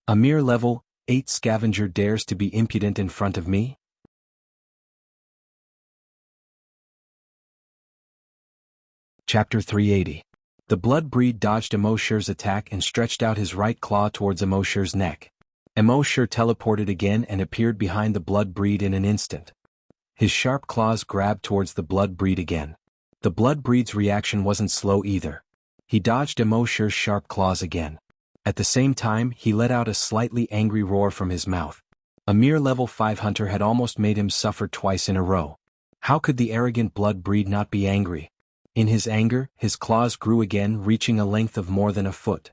A mere level 8 scavenger dares to be impudent in front of me? Chapter 380. The blood breed dodged Emosher's attack and stretched out his right claw towards Emosher's neck. Emosher teleported again and appeared behind the blood breed in an instant. His sharp claws grabbed towards the blood breed again. The blood breed's reaction wasn't slow either. He dodged Emosher's sharp claws again. At the same time, he let out a slightly angry roar from his mouth. A mere level 5 hunter had almost made him suffer twice in a row. How could the arrogant blood breed not be angry? In his anger, his claws grew again, reaching a length of more than a foot.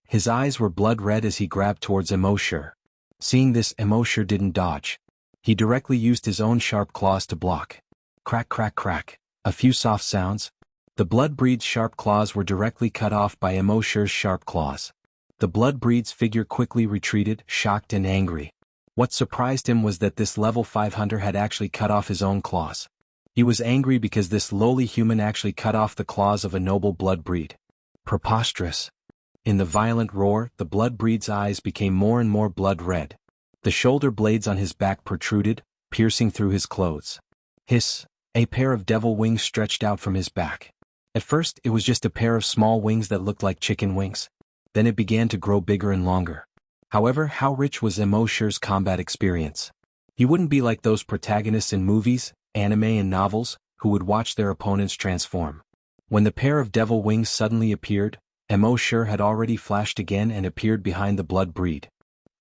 His eyes were blood red as he grabbed towards Emosher. Seeing this, Emosher didn't dodge. He directly used his own sharp claws to block. Crack, crack, crack. A few soft sounds. The blood breed's sharp claws were directly cut off by Emosher's sharp claws. The blood breed's figure quickly retreated, shocked and angry. What surprised him was that this level 5 hunter had actually cut off his own claws. He was angry because this lowly human actually cut off the claws of a noble blood breed. Preposterous. In the violent roar, the blood breed's eyes became more and more blood red. The shoulder blades on his back protruded, piercing through his clothes. Hiss! A pair of devil wings stretched out from his back. At first, it was just a pair of small wings that looked like chicken wings. Then it began to grow bigger and longer. However, how rich was Emosher's combat experience? He wouldn't be like those protagonists in movies, anime and novels, who would watch their opponents transform. When the pair of devil wings suddenly appeared, Emosher had already flashed again and appeared behind the blood breed.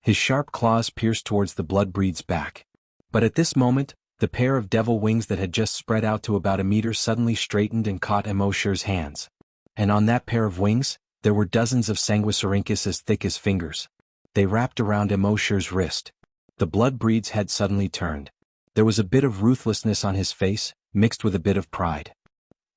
His sharp claws pierced towards the blood breed's back. But at this moment, the pair of devil wings that had just spread out to about a meter suddenly straightened and caught Emosher's hands. And on that pair of wings, there were dozens of Sanguisurincus as thick as fingers. They wrapped around Emosher's wrist. The blood breed's head suddenly turned. There was a bit of ruthlessness on his face, mixed with a bit of pride.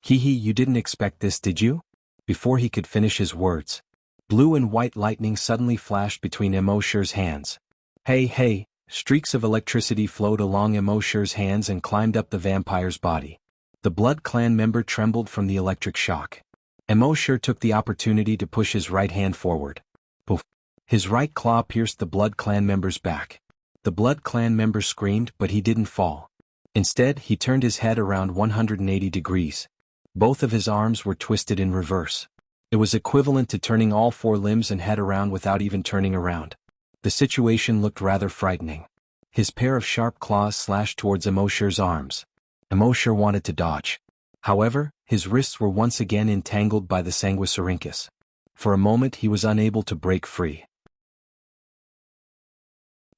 Hee, you didn't expect this, did you? Before he could finish his words, blue and white lightning suddenly flashed between Emosher's hands. Hey, streaks of electricity flowed along Emosher's hands and climbed up the vampire's body. The Blood Clan member trembled from the electric shock. Emosher took the opportunity to push his right hand forward. Poof! His right claw pierced the Blood Clan member's back. The Blood Clan member screamed, but he didn't fall. Instead, he turned his head around 180 degrees. Both of his arms were twisted in reverse. It was equivalent to turning all 4 limbs and head around without even turning around. The situation looked rather frightening. His pair of sharp claws slashed towards Emosher's arms. Emosher wanted to dodge. However, his wrists were once again entangled by the Sanguisurincus. For a moment he was unable to break free.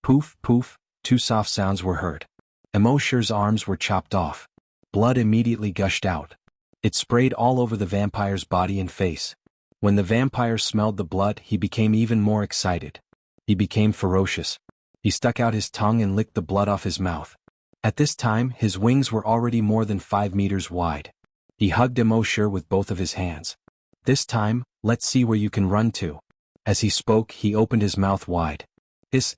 Poof, poof, 2 soft sounds were heard. Emosher's arms were chopped off. Blood immediately gushed out. It sprayed all over the vampire's body and face. When the vampire smelled the blood, he became even more excited. He became ferocious. He stuck out his tongue and licked the blood off his mouth. At this time, his wings were already more than 5 meters wide. He hugged Emosher with both of his hands. This time, let's see where you can run to. As he spoke, he opened his mouth wide.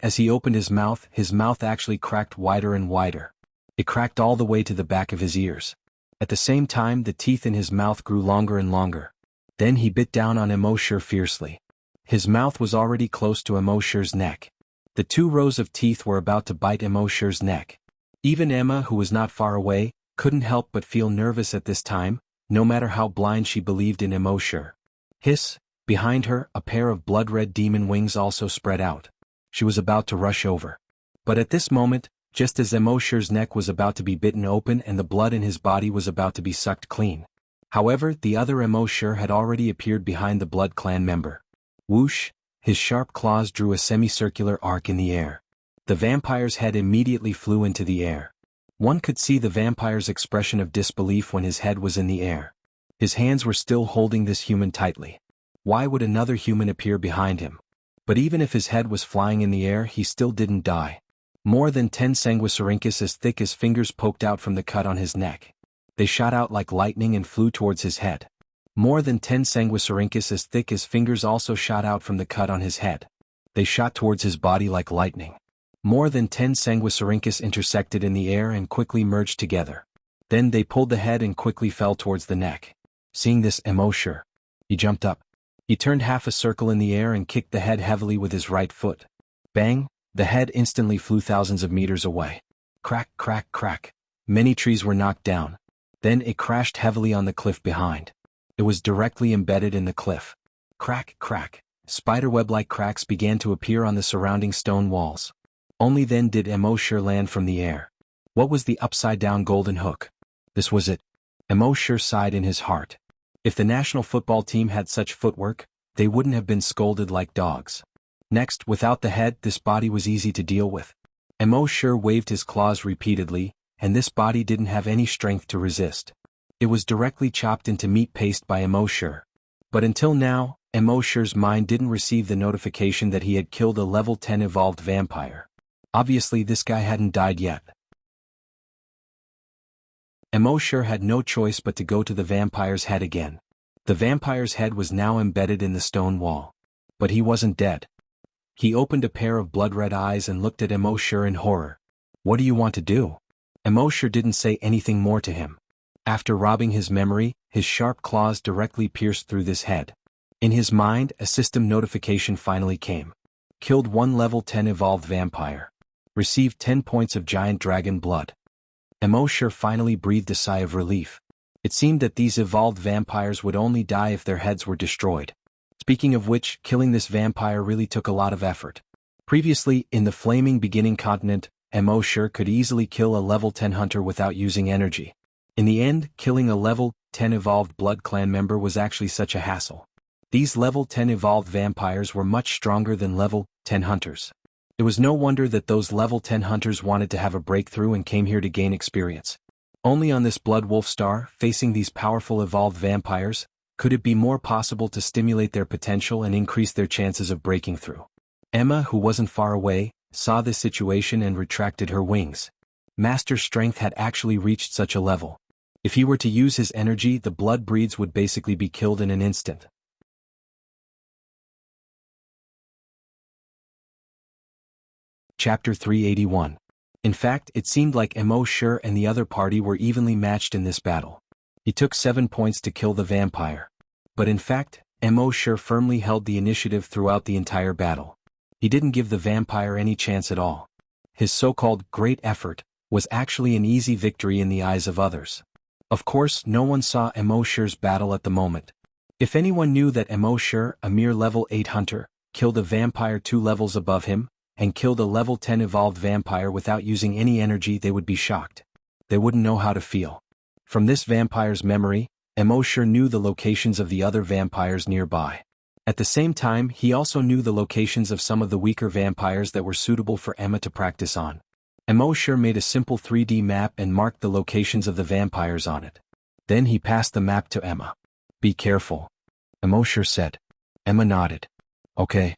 As he opened his mouth actually cracked wider and wider. It cracked all the way to the back of his ears. At the same time, the teeth in his mouth grew longer and longer. Then he bit down on Emosher fiercely. His mouth was already close to Emosher's neck. The 2 rows of teeth were about to bite Emosher's neck. Even Emma, who was not far away, couldn't help but feel nervous at this time, no matter how blind she believed in Emosher. Hiss! Behind her, a pair of blood-red demon wings also spread out. She was about to rush over. But at this moment, just as Emosher's neck was about to be bitten open and the blood in his body was about to be sucked clean. However, the other Emosher had already appeared behind the Blood Clan member. Whoosh! His sharp claws drew a semicircular arc in the air. The vampire's head immediately flew into the air. One could see the vampire's expression of disbelief when his head was in the air. His hands were still holding this human tightly. Why would another human appear behind him? But even if his head was flying in the air, he still didn't die. More than 10 Sanguisurincus as thick as fingers poked out from the cut on his neck. They shot out like lightning and flew towards his head. More than 10 sanguisurincus as thick as fingers also shot out from the cut on his head. They shot towards his body like lightning. More than 10 sanguisurincus intersected in the air and quickly merged together. Then they pulled the head and quickly fell towards the neck. Seeing this, Emosure. He jumped up. He turned half a circle in the air and kicked the head heavily with his right foot. Bang! The head instantly flew thousands of meters away. Crack, crack, crack. Many trees were knocked down. Then it crashed heavily on the cliff behind. It was directly embedded in the cliff. Crack, crack. Spiderweb-like cracks began to appear on the surrounding stone walls. Only then did Emosure land from the air. What was the upside-down golden hook? This was it. Emosure sighed in his heart. If the national football team had such footwork, they wouldn't have been scolded like dogs. Next, without the head, this body was easy to deal with. Emosure waved his claws repeatedly, and this body didn't have any strength to resist. It was directly chopped into meat paste by Emosure. But until now, Emosure's mind didn't receive the notification that he had killed a level 10 evolved vampire. Obviously this guy hadn't died yet. Emosure had no choice but to go to the vampire's head again. The vampire's head was now embedded in the stone wall. But he wasn't dead. He opened a pair of blood-red eyes and looked at Emosure in horror. What do you want to do? Emosure didn't say anything more to him. After robbing his memory, his sharp claws directly pierced through this head. In his mind, a system notification finally came. Killed one level 10 evolved vampire. Received 10 points of giant dragon blood. Emosure finally breathed a sigh of relief. It seemed that these evolved vampires would only die if their heads were destroyed. Speaking of which, killing this vampire really took a lot of effort. Previously, in the flaming beginning continent, Emosure could easily kill a level 10 hunter without using energy. In the end, killing a level 10 evolved blood clan member was actually such a hassle. These level 10 evolved vampires were much stronger than level 10 hunters. It was no wonder that those level 10 hunters wanted to have a breakthrough and came here to gain experience. Only on this Blood Wolf star, facing these powerful evolved vampires, could it be more possible to stimulate their potential and increase their chances of breaking through. Emma, who wasn't far away, saw this situation and retracted her wings. Master's strength had actually reached such a level. If he were to use his energy, the blood breeds would basically be killed in an instant. Chapter 381. In fact, it seemed like Emosure and the other party were evenly matched in this battle. He took 7 points to kill the vampire. But in fact, Emosure firmly held the initiative throughout the entire battle. He didn't give the vampire any chance at all. His so-called great effort was actually an easy victory in the eyes of others. Of course, no one saw Emosure's battle at the moment. If anyone knew that Emosure, a mere level 8 hunter, killed a vampire 2 levels above him, and killed a level 10 evolved vampire without using any energy, they would be shocked. They wouldn't know how to feel. From this vampire's memory, Emosure knew the locations of the other vampires nearby. At the same time, he also knew the locations of some of the weaker vampires that were suitable for Emma to practice on. Emosure made a simple 3D map and marked the locations of the vampires on it. Then he passed the map to Emma. "Be careful," Emosure said. Emma nodded. "Okay."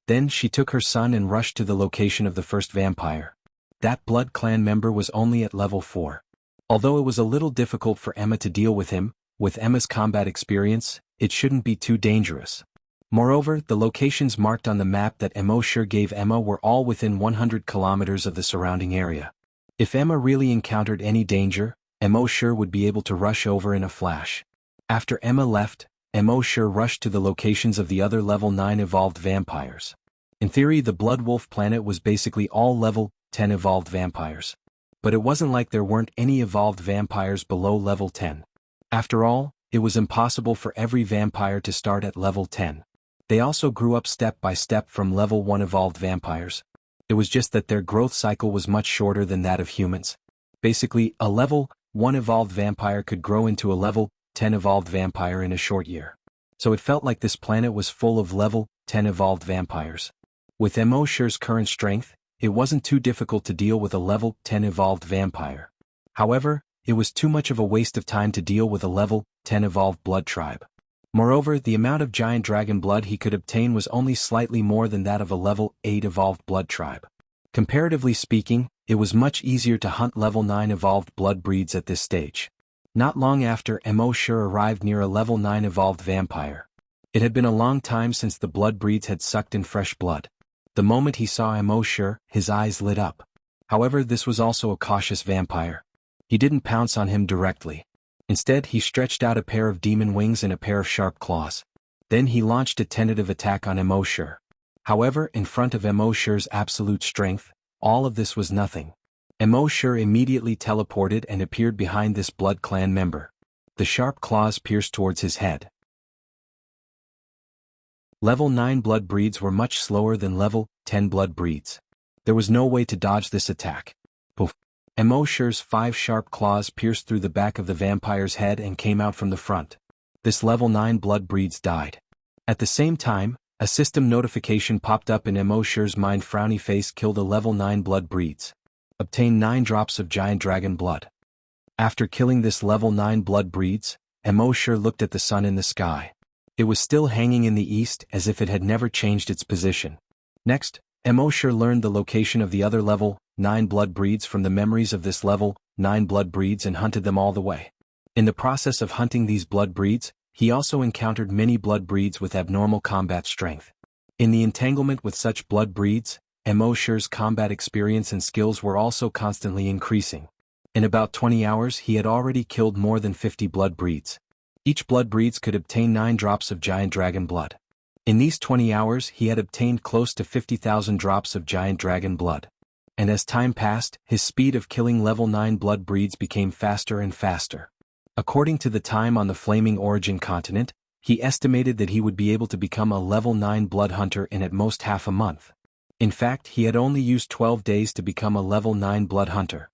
Then she took her son and rushed to the location of the first vampire. That blood clan member was only at level 4. Although it was a little difficult for Emma to deal with him, with Emma's combat experience, it shouldn't be too dangerous. Moreover, the locations marked on the map that Emosure gave Emma were all within 100 kilometers of the surrounding area. If Emma really encountered any danger, Emosure would be able to rush over in a flash. After Emma left, Emosure rushed to the locations of the other level 9 evolved vampires. In theory, the Blood Wolf planet was basically all level 10 evolved vampires. But it wasn't like there weren't any evolved vampires below level 10. After all, it was impossible for every vampire to start at level 10. They also grew up step by step from level 1 evolved vampires. It was just that their growth cycle was much shorter than that of humans. Basically, a level 1 evolved vampire could grow into a level 10 evolved vampire in a short year. So it felt like this planet was full of level 10 evolved vampires. With Emosure's current strength, it wasn't too difficult to deal with a level 10 evolved vampire. However, it was too much of a waste of time to deal with a level 10 evolved blood tribe. Moreover, the amount of giant dragon blood he could obtain was only slightly more than that of a level 8 evolved blood tribe. Comparatively speaking, it was much easier to hunt level 9 evolved blood breeds at this stage. Not long after, Mo Sure arrived near a level 9 evolved vampire. It had been a long time since the blood breeds had sucked in fresh blood. The moment he saw Mo Sure, his eyes lit up. However, this was also a cautious vampire. He didn't pounce on him directly. Instead, he stretched out a pair of demon wings and a pair of sharp claws. Then he launched a tentative attack on Mo Sure. However, in front of Mo Sure's absolute strength, all of this was nothing. Mo Sure immediately teleported and appeared behind this Blood Clan member. The sharp claws pierced towards his head. Level 9 blood breeds were much slower than level 10 blood breeds. There was no way to dodge this attack. Poof. Mo Sure's 5 sharp claws pierced through the back of the vampire's head and came out from the front. This level 9 blood breeds died. At the same time, a system notification popped up in Mo Sure's mind. Frowny face killed a level 9 blood breeds. Obtain 9 drops of giant dragon blood. After killing this level 9 blood breeds, Mo Sure looked at the sun in the sky. It was still hanging in the east as if it had never changed its position. Next, Mo Sure learned the location of the other level 9 blood breeds from the memories of this level 9 blood breeds and hunted them all the way. In the process of hunting these blood breeds, he also encountered many blood breeds with abnormal combat strength. In the entanglement with such blood breeds, Mo Sure's combat experience and skills were also constantly increasing. In about 20 hours he had already killed more than 50 blood breeds. Each blood breeds could obtain 9 drops of giant dragon blood. In these 20 hours he had obtained close to 50,000 drops of giant dragon blood. And as time passed, his speed of killing level 9 blood breeds became faster and faster. According to the time on the Flaming Origin continent, he estimated that he would be able to become a level 9 blood hunter in at most half a month. In fact, he had only used 12 days to become a level 9 blood hunter.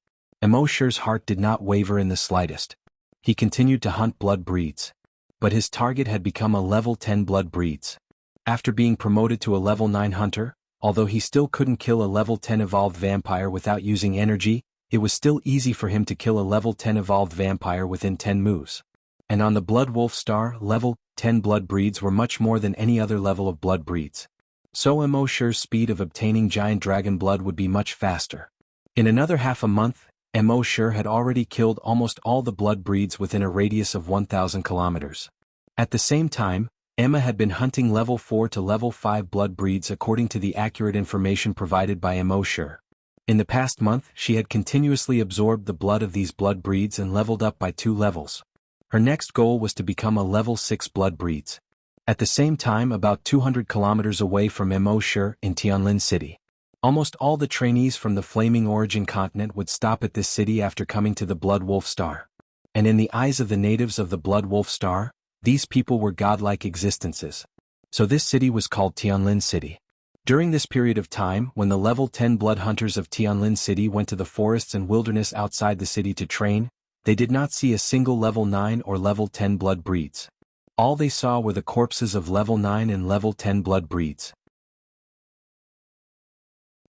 Mo Sure's heart did not waver in the slightest. He continued to hunt blood breeds. But his target had become a level 10 blood breeds. After being promoted to a level 9 hunter, although he still couldn't kill a level 10 evolved vampire without using energy, it was still easy for him to kill a level 10 evolved vampire within 10 moves. And on the Blood Wolf Star, level 10 blood breeds were much more than any other level of blood breeds. So Mo Sure's speed of obtaining giant dragon blood would be much faster. In another half a month, Mo Sure had already killed almost all the blood breeds within a radius of 1,000 kilometers. At the same time, Emma had been hunting level 4 to level 5 blood breeds according to the accurate information provided by Mo Sure. In the past month, she had continuously absorbed the blood of these blood breeds and leveled up by 2 levels. Her next goal was to become a level 6 blood breeds. At the same time, about 200 kilometers away from Mo Sure in Tianlin City, almost all the trainees from the Flaming Origin continent would stop at this city after coming to the Blood Wolf Star. And in the eyes of the natives of the Blood Wolf Star, these people were godlike existences. So this city was called Tianlin City. During this period of time, when the level 10 blood hunters of Tianlin City went to the forests and wilderness outside the city to train, they did not see a single level 9 or level 10 blood breeds. All they saw were the corpses of level 9 and level 10 blood breeds.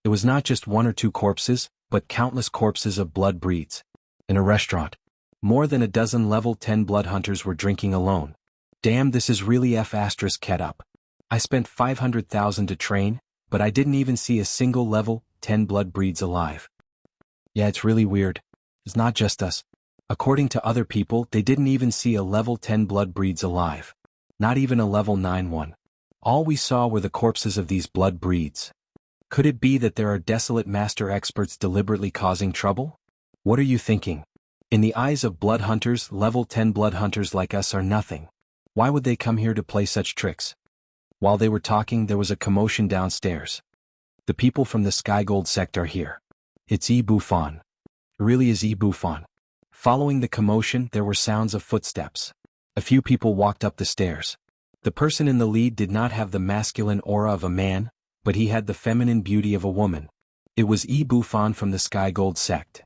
It was not just 1 or 2 corpses, but countless corpses of blood breeds. In a restaurant, more than a dozen level 10 blood hunters were drinking alone. Damn, this is really ket up. I spent 500,000 to train, but I didn't even see a single level 10 blood breeds alive. Yeah, it's really weird. It's not just us. According to other people, they didn't even see a level 10 blood breeds alive. Not even a level 9 one. All we saw were the corpses of these blood breeds. Could it be that there are desolate master experts deliberately causing trouble? What are you thinking? In the eyes of blood hunters, level 10 blood hunters like us are nothing. Why would they come here to play such tricks? While they were talking, there was a commotion downstairs. The people from the Sky Gold sect are here. It's Bufan. It really is Bufan. Following the commotion, there were sounds of footsteps. A few people walked up the stairs. The person in the lead did not have the masculine aura of a man, but he had the feminine beauty of a woman. It was Bufan from the Sky Gold sect.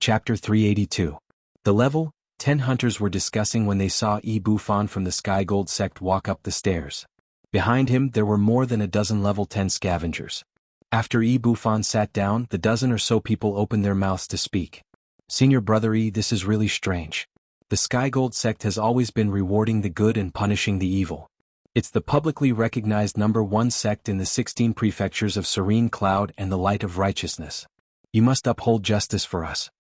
Chapter 382. The level 10 hunters were discussing when they saw Bufan from the Sky Gold sect walk up the stairs. Behind him there were more than a dozen level 10 scavengers. After Bufan sat down, the dozen or so people opened their mouths to speak. Senior Brother this is really strange. The Sky Gold sect has always been rewarding the good and punishing the evil. It's the publicly recognized #1 sect in the 16 prefectures of Serene Cloud and the Light of Righteousness. You must uphold justice for us.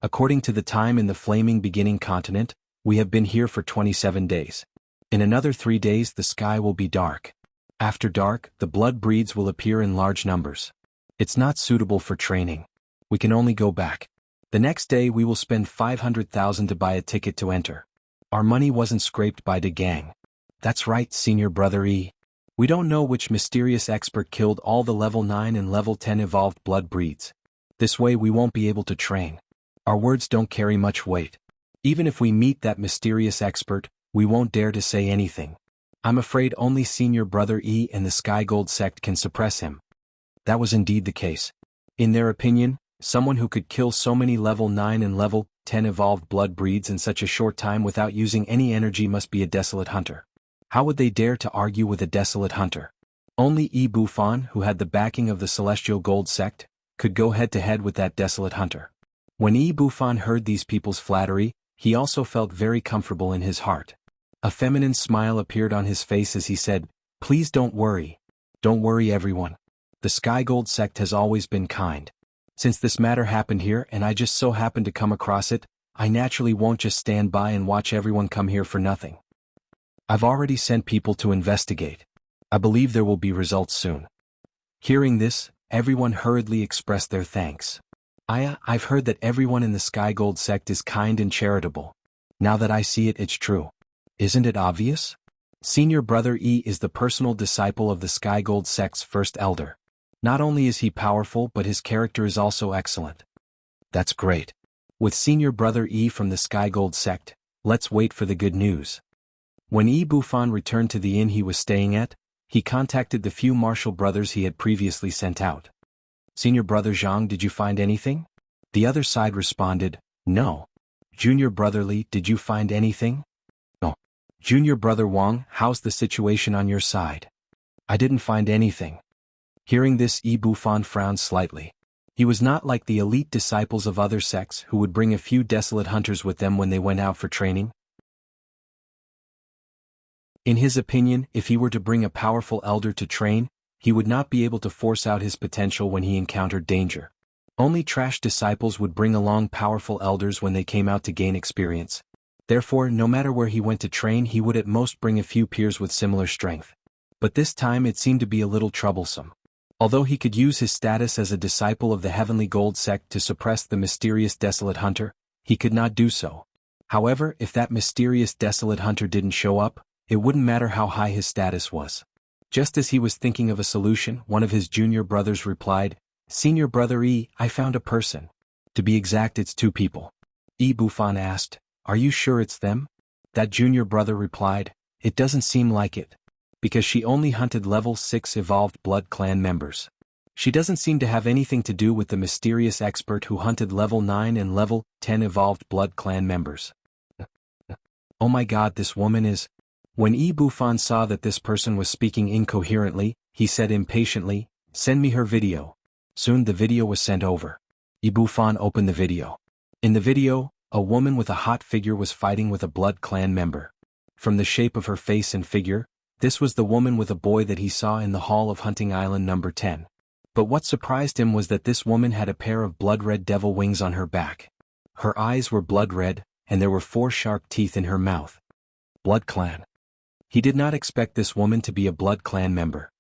According to the time in the flaming beginning continent, we have been here for 27 days. In another 3 days the sky will be dark. After dark, the blood breeds will appear in large numbers. It's not suitable for training. We can only go back. The next day we will spend 500,000 to buy a ticket to enter. Our money wasn't scraped by the gang. That's right, Senior Brother E. We don't know which mysterious expert killed all the level 9 and level 10 evolved blood breeds. This way we won't be able to train. Our words don't carry much weight. Even if we meet that mysterious expert, we won't dare to say anything. I'm afraid only Senior Brother E and the Sky Gold sect can suppress him. That was indeed the case. In their opinion, someone who could kill so many level 9 and level 10 evolved blood breeds in such a short time without using any energy must be a desolate hunter. How would they dare to argue with a desolate hunter? Only Yi Bufan, who had the backing of the Celestial Gold sect, could go head-to-head with that desolate hunter. When Yi Bufan heard these people's flattery, he also felt very comfortable in his heart. A feminine smile appeared on his face as he said, "Please don't worry. Don't worry everyone. The Sky Gold sect has always been kind. Since this matter happened here and I just so happened to come across it, I naturally won't just stand by and watch everyone come here for nothing. I've already sent people to investigate. I believe there will be results soon." Hearing this, everyone hurriedly expressed their thanks. I've heard that everyone in the Sky Gold sect is kind and charitable. Now that I see it, it's true. Isn't it obvious? Senior Brother E is the personal disciple of the Sky Gold sect's first elder. Not only is he powerful but his character is also excellent. That's great. With Senior Brother E from the Sky Gold sect, let's wait for the good news. When Yi Bufan returned to the inn he was staying at, he contacted the few martial brothers he had previously sent out. "Senior Brother Zhang, did you find anything?" The other side responded, "No." "Junior Brother Li, did you find anything?" "No." "Junior Brother Wang, how's the situation on your side?" "I didn't find anything." Hearing this, Yi Bufan frowned slightly. He was not like the elite disciples of other sects who would bring a few desolate hunters with them when they went out for training. In his opinion, if he were to bring a powerful elder to train, he would not be able to force out his potential when he encountered danger. Only trash disciples would bring along powerful elders when they came out to gain experience. Therefore, no matter where he went to train, he would at most bring a few peers with similar strength. But this time it seemed to be a little troublesome. Although he could use his status as a disciple of the Heavenly Gold sect to suppress the mysterious desolate hunter, he could not do so. However, if that mysterious desolate hunter didn't show up, it wouldn't matter how high his status was. Just as he was thinking of a solution, one of his junior brothers replied, "Senior Brother E, I found a person. To be exact, it's 2 people." Yi Bufan asked, "Are you sure it's them?" That junior brother replied, "It doesn't seem like it. Because she only hunted level 6 evolved blood clan members. She doesn't seem to have anything to do with the mysterious expert who hunted level 9 and level 10 evolved blood clan members." "Oh my god, this woman is..." When Yi Bufan saw that this person was speaking incoherently, he said impatiently, "Send me her video." Soon the video was sent over. Yi Bufan opened the video. In the video, a woman with a hot figure was fighting with a blood clan member. From the shape of her face and figure, this was the woman with a boy that he saw in the hall of Hunting Island number 10. But what surprised him was that this woman had a pair of blood-red devil wings on her back. Her eyes were blood-red, and there were 4 sharp teeth in her mouth. Blood clan. He did not expect this woman to be a blood clan member.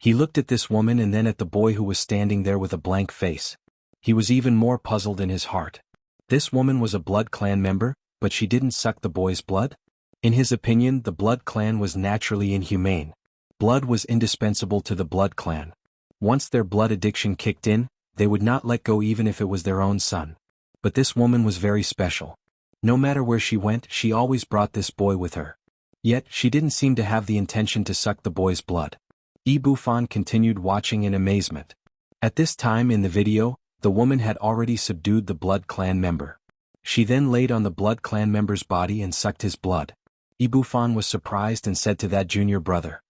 He looked at this woman and then at the boy who was standing there with a blank face. He was even more puzzled in his heart. This woman was a blood clan member, but she didn't suck the boy's blood? In his opinion, the blood clan was naturally inhumane. Blood was indispensable to the blood clan. Once their blood addiction kicked in, they would not let go even if it was their own son. But this woman was very special. No matter where she went, she always brought this boy with her. Yet, she didn't seem to have the intention to suck the boy's blood. Yi Bufan continued watching in amazement. At this time in the video, the woman had already subdued the blood clan member. She then laid on the blood clan member's body and sucked his blood. Yi Bufan was surprised and said to that junior brother,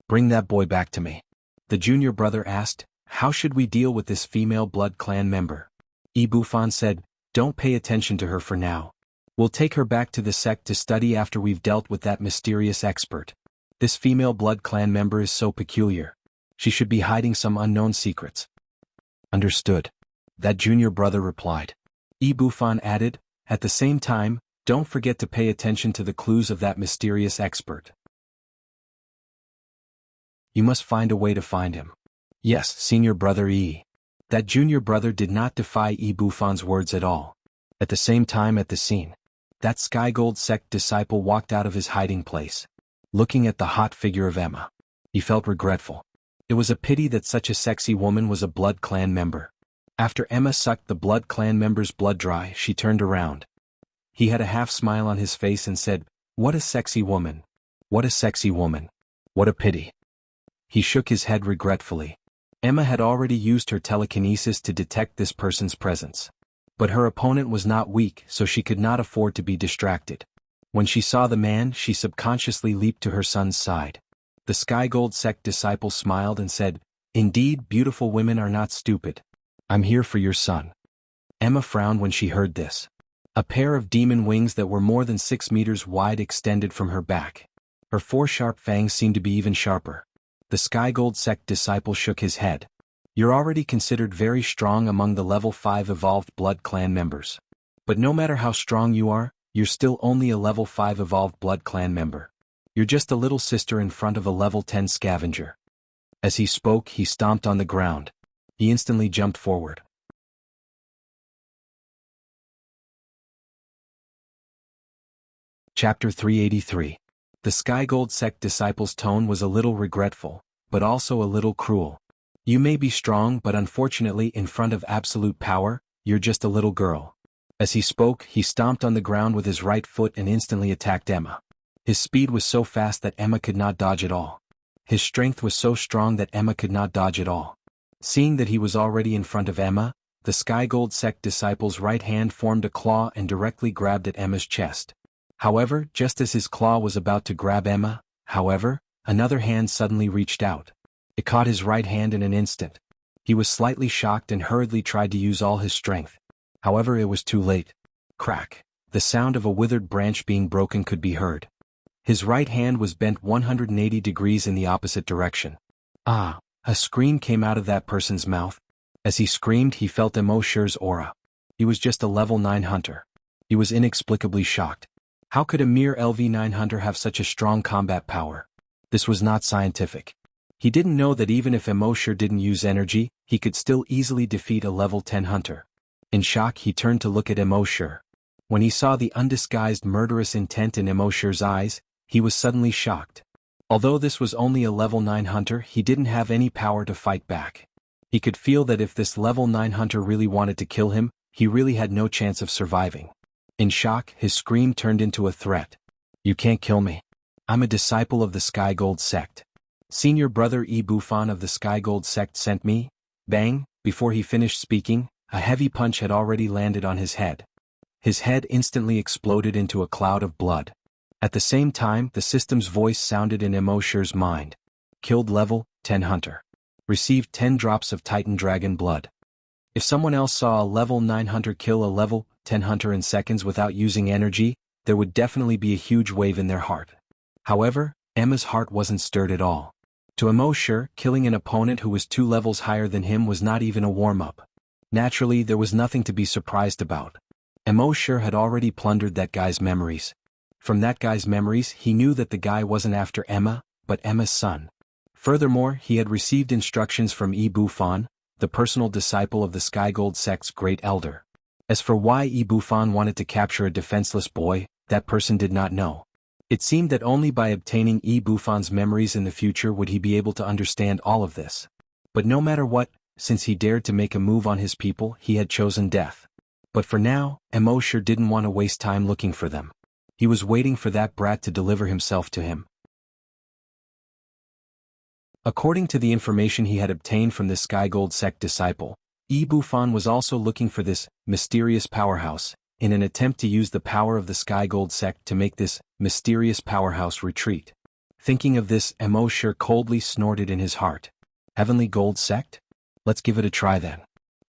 "Bring that boy back to me." The junior brother asked, "How should we deal with this female blood clan member?" Yi Bufan said, "Don't pay attention to her for now. We'll take her back to the sect to study after we've dealt with that mysterious expert. This female blood clan member is so peculiar. She should be hiding some unknown secrets." Understood. that junior brother replied. Bufan added, at the same time, don't forget to pay attention to the clues of that mysterious expert. You must find a way to find him. Yes, senior brother E. That junior brother did not defy Bufan's words at all. At the same time at the scene, that Sky Gold sect disciple walked out of his hiding place. Looking at the hot figure of Emma, he felt regretful. It was a pity that such a sexy woman was a Blood Clan member. After Emma sucked the Blood Clan member's blood dry, she turned around. He had a half smile on his face and said, "What a sexy woman. What a sexy woman. What a pity." He shook his head regretfully. Emma had already used her telekinesis to detect this person's presence. But her opponent was not weak, so she could not afford to be distracted. When she saw the man, she subconsciously leaped to her son's side. The Sky Gold sect disciple smiled and said, "Indeed, beautiful women are not stupid. I'm here for your son." Emma frowned when she heard this. A pair of demon wings that were more than 6 meters wide extended from her back. Her 4 sharp fangs seemed to be even sharper. The Sky Gold sect disciple shook his head. You're already considered very strong among the level 5 evolved Blood Clan members. But no matter how strong you are, you're still only a level 5 evolved Blood Clan member. You're just a little sister in front of a level 10 scavenger. As he spoke, he stomped on the ground. He instantly jumped forward. Chapter 383. The Sky Gold sect disciple's tone was a little regretful, but also a little cruel. You may be strong, but unfortunately in front of absolute power, you're just a little girl. As he spoke, he stomped on the ground with his right foot and instantly attacked Emma. His speed was so fast that Emma could not dodge at all. His strength was so strong that Emma could not dodge at all. Seeing that he was already in front of Emma, the Sky Gold sect disciple's right hand formed a claw and directly grabbed at Emma's chest. However, just as his claw was about to grab Emma, another hand suddenly reached out. It caught his right hand in an instant. He was slightly shocked and hurriedly tried to use all his strength. However, it was too late. Crack! The sound of a withered branch being broken could be heard. His right hand was bent 180 degrees in the opposite direction. Ah! A scream came out of that person's mouth. As he screamed, he felt Emoshir's aura. He was just a level 9 hunter. He was inexplicably shocked. How could a mere LV9 hunter have such a strong combat power? This was not scientific. He didn't know that even if Emoshir didn't use energy, he could still easily defeat a level 10 hunter. In shock, he turned to look at Emoshir. When he saw the undisguised murderous intent in Emoshir's eyes, he was suddenly shocked. Although this was only a level 9 hunter, he didn't have any power to fight back. He could feel that if this level 9 hunter really wanted to kill him, he really had no chance of surviving. In shock, his scream turned into a threat. "You can't kill me. I'm a disciple of the Sky Gold sect. Senior brother Bufan of the Sky Gold sect sent me." Bang! Before he finished speaking, a heavy punch had already landed on his head. His head instantly exploded into a cloud of blood. At the same time, the system's voice sounded in Emoshir's mind. Killed level 10 hunter. Received 10 drops of Titan Dragon blood. If someone else saw a level 9 hunter kill a level 10 hunter in seconds without using energy, there would definitely be a huge wave in their heart. However, Emma's heart wasn't stirred at all. To Emoshir, killing an opponent who was 2 levels higher than him was not even a warm-up. Naturally, there was nothing to be surprised about. Emoshir had already plundered that guy's memories. From that guy's memories, he knew that the guy wasn't after Emma, but Emma's son. Furthermore, he had received instructions from Bufan, the personal disciple of the Sky Gold sect's great elder. As for why Bufan wanted to capture a defenseless boy, that person did not know. It seemed that only by obtaining Bufan's memories in the future would he be able to understand all of this. But no matter what, since he dared to make a move on his people, he had chosen death. But for now, Emoshir didn't want to waste time looking for them. He was waiting for that brat to deliver himself to him. According to the information he had obtained from the Sky Gold sect disciple, Bufan was also looking for this mysterious powerhouse, in an attempt to use the power of the Sky Gold sect to make this mysterious powerhouse retreat. Thinking of this, Emoshir coldly snorted in his heart. Heavenly Gold sect? Let's give it a try then.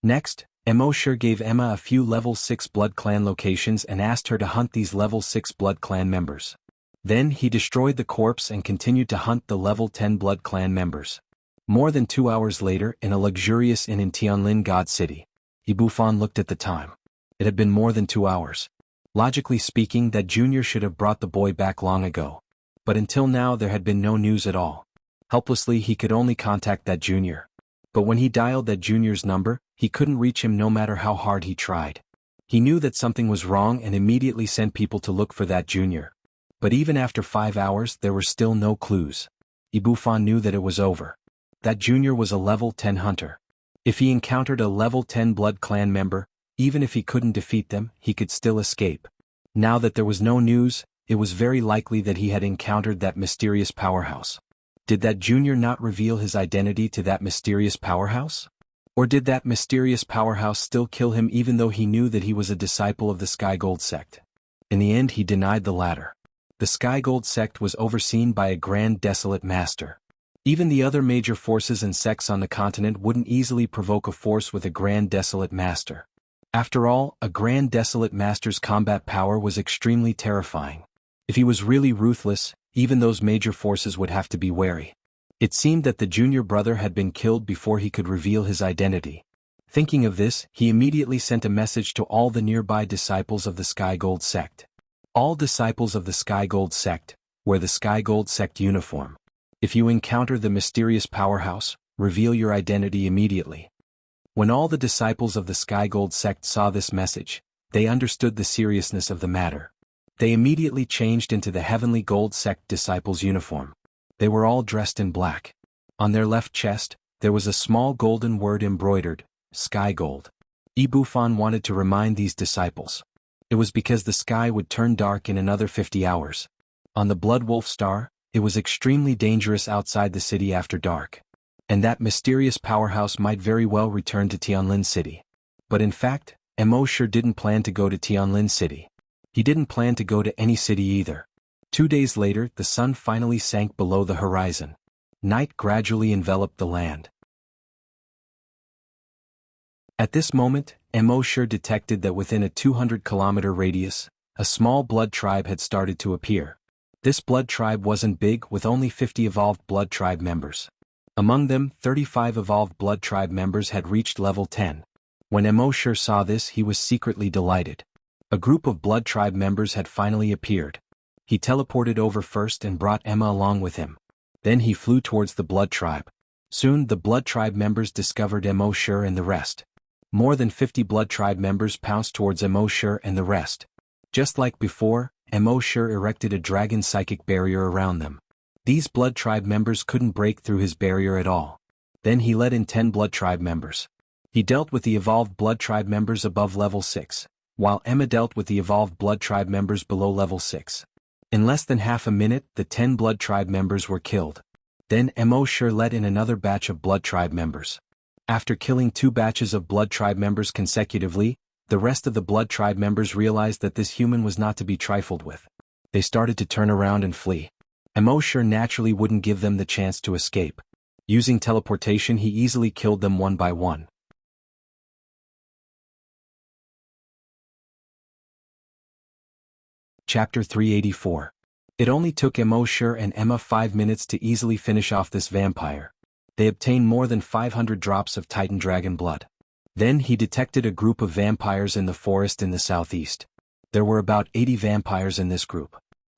Next, Emoshir gave Emma a few level 6 Blood Clan locations and asked her to hunt these level 6 Blood Clan members. Then he destroyed the corpse and continued to hunt the level 10 Blood Clan members. More than 2 hours later, in a luxurious inn in Tianlin God City, Ibufan looked at the time. It had been more than 2 hours. Logically speaking, that junior should have brought the boy back long ago. But until now there had been no news at all. Helplessly he could only contact that junior. But when he dialed that junior's number, he couldn't reach him no matter how hard he tried. He knew that something was wrong and immediately sent people to look for that junior. But even after 5 hours there were still no clues. Ibufan knew that it was over. That junior was a level 10 hunter. If he encountered a level 10 Blood Clan member, even if he couldn't defeat them, he could still escape. Now that there was no news, it was very likely that he had encountered that mysterious powerhouse. Did that junior not reveal his identity to that mysterious powerhouse? Or did that mysterious powerhouse still kill him even though he knew that he was a disciple of the Sky Gold sect? In the end he denied the latter. The Sky Gold sect was overseen by a Grand Desolate Master. Even the other major forces and sects on the continent wouldn't easily provoke a force with a Grand Desolate Master. After all, a Grand Desolate Master's combat power was extremely terrifying. If he was really ruthless, even those major forces would have to be wary. It seemed that the junior brother had been killed before he could reveal his identity. Thinking of this, he immediately sent a message to all the nearby disciples of the Sky Gold sect. All disciples of the Sky Gold sect, wear the Sky Gold sect uniform. If you encounter the mysterious powerhouse, reveal your identity immediately. When all the disciples of the Sky Gold sect saw this message, they understood the seriousness of the matter. They immediately changed into the Heavenly Gold sect disciples' uniform. They were all dressed in black. On their left chest, there was a small golden word embroidered, Sky Gold. Ibufan wanted to remind these disciples. It was because the sky would turn dark in another 50 hours. On the Blood Wolf Star, it was extremely dangerous outside the city after dark. And that mysterious powerhouse might very well return to Tianlin City. But in fact, Mo sure didn't plan to go to Tianlin City. He didn't plan to go to any city either. 2 days later, the sun finally sank below the horizon. Night gradually enveloped the land. At this moment, Mo sure detected that within a 200-kilometer radius, a small blood tribe had started to appear. This blood tribe wasn't big, with only 50 evolved blood tribe members. Among them, 35 evolved blood tribe members had reached level 10. When Mo sure saw this, he was secretly delighted. A group of blood tribe members had finally appeared. He teleported over first and brought Emma along with him. Then he flew towards the blood tribe. Soon the blood tribe members discovered Mo sure and the rest. More than 50 blood tribe members pounced towards Mo sure and the rest. Just like before, Mo sure erected a dragon psychic barrier around them. These blood tribe members couldn't break through his barrier at all. Then he let in 10 blood tribe members. He dealt with the evolved blood tribe members above level 6, while Emma dealt with the evolved blood tribe members below level 6. In less than half a minute, the 10 blood tribe members were killed. Then Mo sure let in another batch of blood tribe members. After killing 2 batches of blood tribe members consecutively, the rest of the blood tribe members realized that this human was not to be trifled with. They started to turn around and flee. Mo sure naturally wouldn't give them the chance to escape. Using teleportation, he easily killed them one by one. Chapter 384. It only took Mo sure and Emma 5 minutes to easily finish off this vampire. They obtained more than 500 drops of Titan dragon blood. Then he detected a group of vampires in the forest in the southeast. There were about 80 vampires in this group.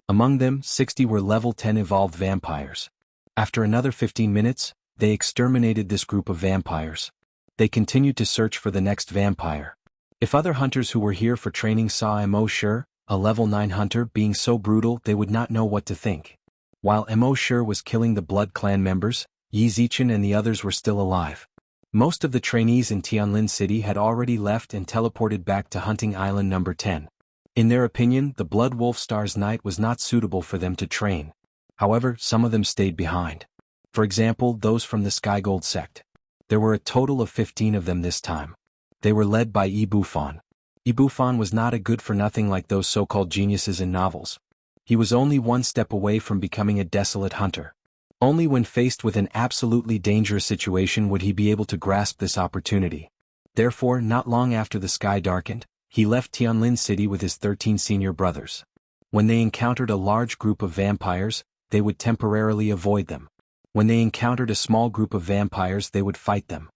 Among them, 60 were level 10 evolved vampires. After another 15 minutes, they exterminated this group of vampires. They continued to search for the next vampire. If other hunters who were here for training saw Mo sure, a level 9 hunter, being so brutal, they would not know what to think. While Mo sure was killing the Blood Clan members, Yi Zichen and the others were still alive. Most of the trainees in Tianlin City had already left and teleported back to Hunting Island number 10. In their opinion, the Blood Wolf Star's night was not suitable for them to train. However, some of them stayed behind. For example, those from the Sky Gold sect. There were a total of 15 of them this time. They were led by Ibufan. Ibufan was not a good-for-nothing like those so-called geniuses in novels. He was only one step away from becoming a desolate hunter. Only when faced with an absolutely dangerous situation would he be able to grasp this opportunity. Therefore, not long after the sky darkened, he left Tianlin City with his 13 senior brothers. When they encountered a large group of vampires, they would temporarily avoid them. When they encountered a small group of vampires, they would fight them.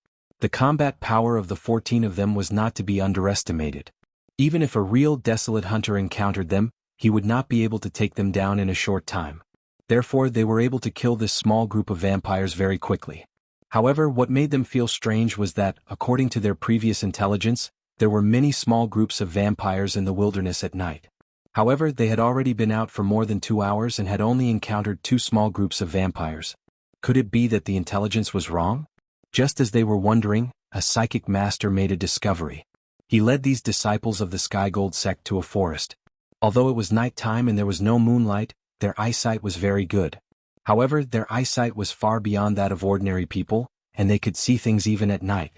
The combat power of the 14 of them was not to be underestimated. Even if a real desolate hunter encountered them, he would not be able to take them down in a short time. Therefore they were able to kill this small group of vampires very quickly. However, what made them feel strange was that, according to their previous intelligence, there were many small groups of vampires in the wilderness at night. However, they had already been out for more than 2 hours and had only encountered 2 small groups of vampires. Could it be that the intelligence was wrong? Just as they were wondering, a psychic master made a discovery. He led these disciples of the Sky Gold sect to a forest. Although it was night time and there was no moonlight, their eyesight was very good. However, their eyesight was far beyond that of ordinary people, and they could see things even at night.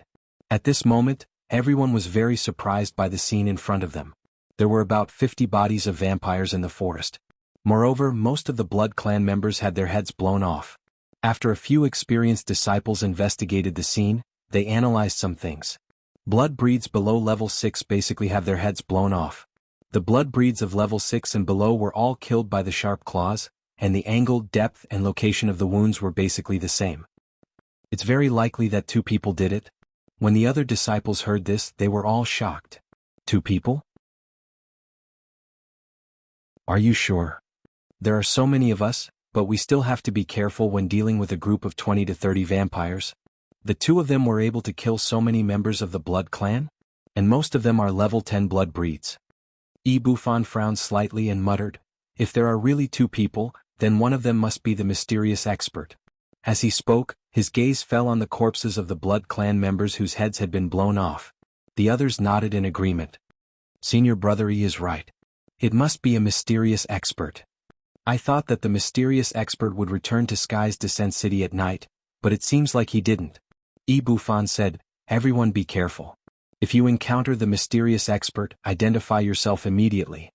At this moment, everyone was very surprised by the scene in front of them. There were about 50 bodies of vampires in the forest. Moreover, most of the Blood Clan members had their heads blown off. After a few experienced disciples investigated the scene, they analyzed some things. Blood breeds below level 6 basically have their heads blown off. The blood breeds of level 6 and below were all killed by the sharp claws, and the angle, depth, and location of the wounds were basically the same. It's very likely that 2 people did it. When the other disciples heard this, they were all shocked. 2 people? Are you sure? There are so many of us, but we still have to be careful when dealing with a group of 20 to 30 vampires. The 2 of them were able to kill so many members of the Blood Clan, and most of them are level 10 blood breeds. Buffon frowned slightly and muttered, if there are really 2 people, then one of them must be the mysterious expert. As he spoke, his gaze fell on the corpses of the Blood Clan members whose heads had been blown off. The others nodded in agreement. Senior Brother E is right. It must be a mysterious expert. I thought that the mysterious expert would return to Sky's Descent City at night, but it seems like he didn't. Buffon said, everyone be careful. If you encounter the mysterious expert, identify yourself immediately.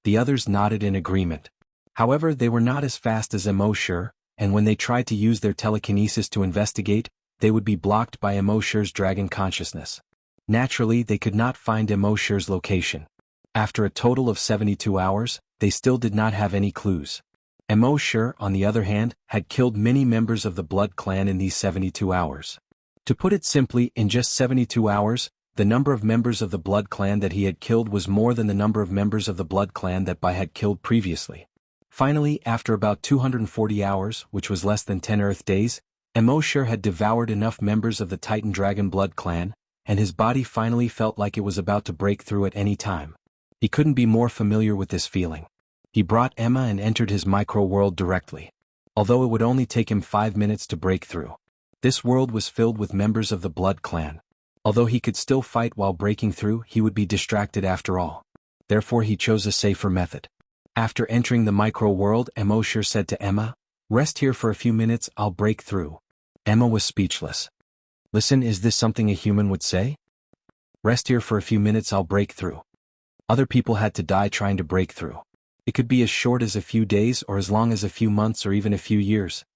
The others nodded in agreement. However, they were not as fast as Emosher, and when they tried to use their telekinesis to investigate, they would be blocked by Emosher's dragon consciousness. Naturally, they could not find Emosher's location. After a total of 72 hours, they still did not have any clues. Emosher, on the other hand, had killed many members of the Blood Clan in these 72 hours. To put it simply, in just 72 hours, the number of members of the Blood Clan that he had killed was more than the number of members of the Blood Clan that Bai had killed previously. Finally, after about 240 hours, which was less than 10 Earth days, Emosher had devoured enough members of the Titan Dragon Blood Clan, and his body finally felt like it was about to break through at any time. He couldn't be more familiar with this feeling. He brought Emma and entered his micro-world directly. Although it would only take him 5 minutes to break through. This world was filled with members of the Blood Clan. Although he could still fight while breaking through, he would be distracted after all. Therefore he chose a safer method. After entering the micro-world, Emosher said to Emma, rest here for a few minutes, I'll break through. Emma was speechless. Listen, is this something a human would say? Rest here for a few minutes, I'll break through. Other people had to die trying to break through. It could be as short as a few days or as long as a few months or even a few years.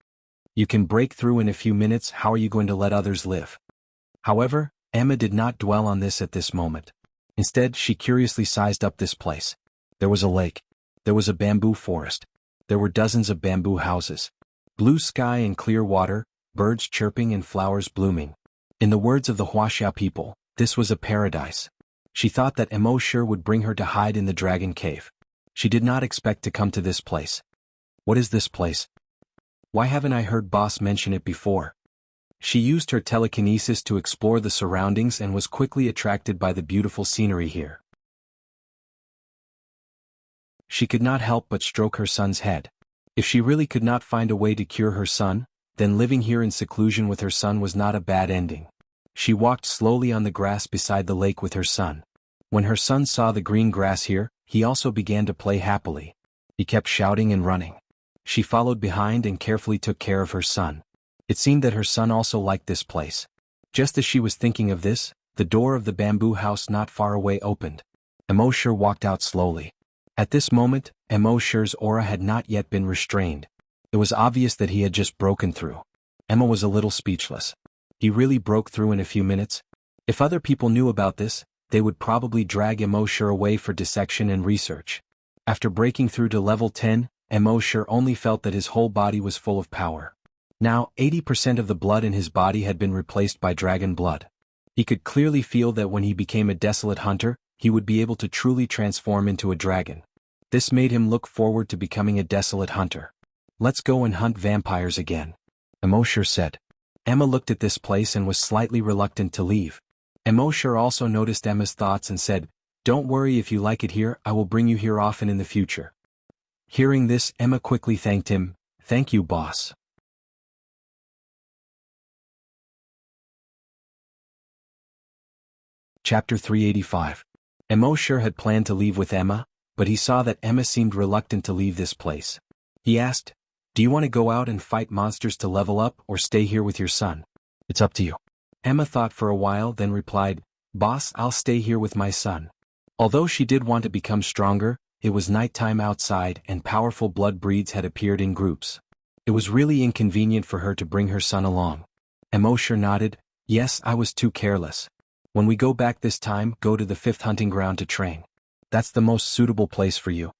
You can break through in a few minutes, how are you going to let others live? However, Emma did not dwell on this at this moment. Instead, she curiously sized up this place. There was a lake. There was a bamboo forest. There were dozens of bamboo houses. Blue sky and clear water, birds chirping and flowers blooming. In the words of the Wuxia people, this was a paradise. She thought that Emosher would bring her to hide in the dragon cave. She did not expect to come to this place. What is this place? Why haven't I heard Boss mention it before? She used her telekinesis to explore the surroundings and was quickly attracted by the beautiful scenery here. She could not help but stroke her son's head. If she really could not find a way to cure her son, then living here in seclusion with her son was not a bad ending. She walked slowly on the grass beside the lake with her son. When her son saw the green grass here, he also began to play happily. He kept shouting and running. She followed behind and carefully took care of her son. It seemed that her son also liked this place. Just as she was thinking of this, the door of the bamboo house not far away opened. Emosher walked out slowly. At this moment, Emosher's aura had not yet been restrained. It was obvious that he had just broken through. Emma was a little speechless. He really broke through in a few minutes? If other people knew about this, they would probably drag Emosher away for dissection and research. After breaking through to level 10, Emosher only felt that his whole body was full of power. Now, 80% of the blood in his body had been replaced by dragon blood. He could clearly feel that when he became a desolate hunter, he would be able to truly transform into a dragon. This made him look forward to becoming a desolate hunter. "Let's go and hunt vampires again," Emosher said. Emma looked at this place and was slightly reluctant to leave. Emosher also noticed Emma's thoughts and said, "Don't worry, if you like it here, I will bring you here often in the future." Hearing this, Emma quickly thanked him. "Thank you, boss." Chapter 385. Emosher had planned to leave with Emma, but he saw that Emma seemed reluctant to leave this place. He asked, "Do you want to go out and fight monsters to level up or stay here with your son? It's up to you." Emma thought for a while, then replied, "Boss, I'll stay here with my son." Although she did want to become stronger, it was nighttime outside and powerful blood breeds had appeared in groups. It was really inconvenient for her to bring her son along. Emosher nodded, "Yes, I was too careless. When we go back this time, go to the 5th hunting ground to train. That's the most suitable place for you."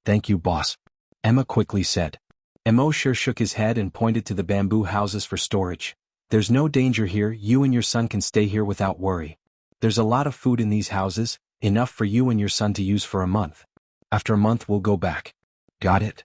"Thank you, boss," Emma quickly said. Emosher shook his head and pointed to the bamboo houses for storage. "There's no danger here, you and your son can stay here without worry. There's a lot of food in these houses, enough for you and your son to use for a month. After a month we'll go back." "Got it."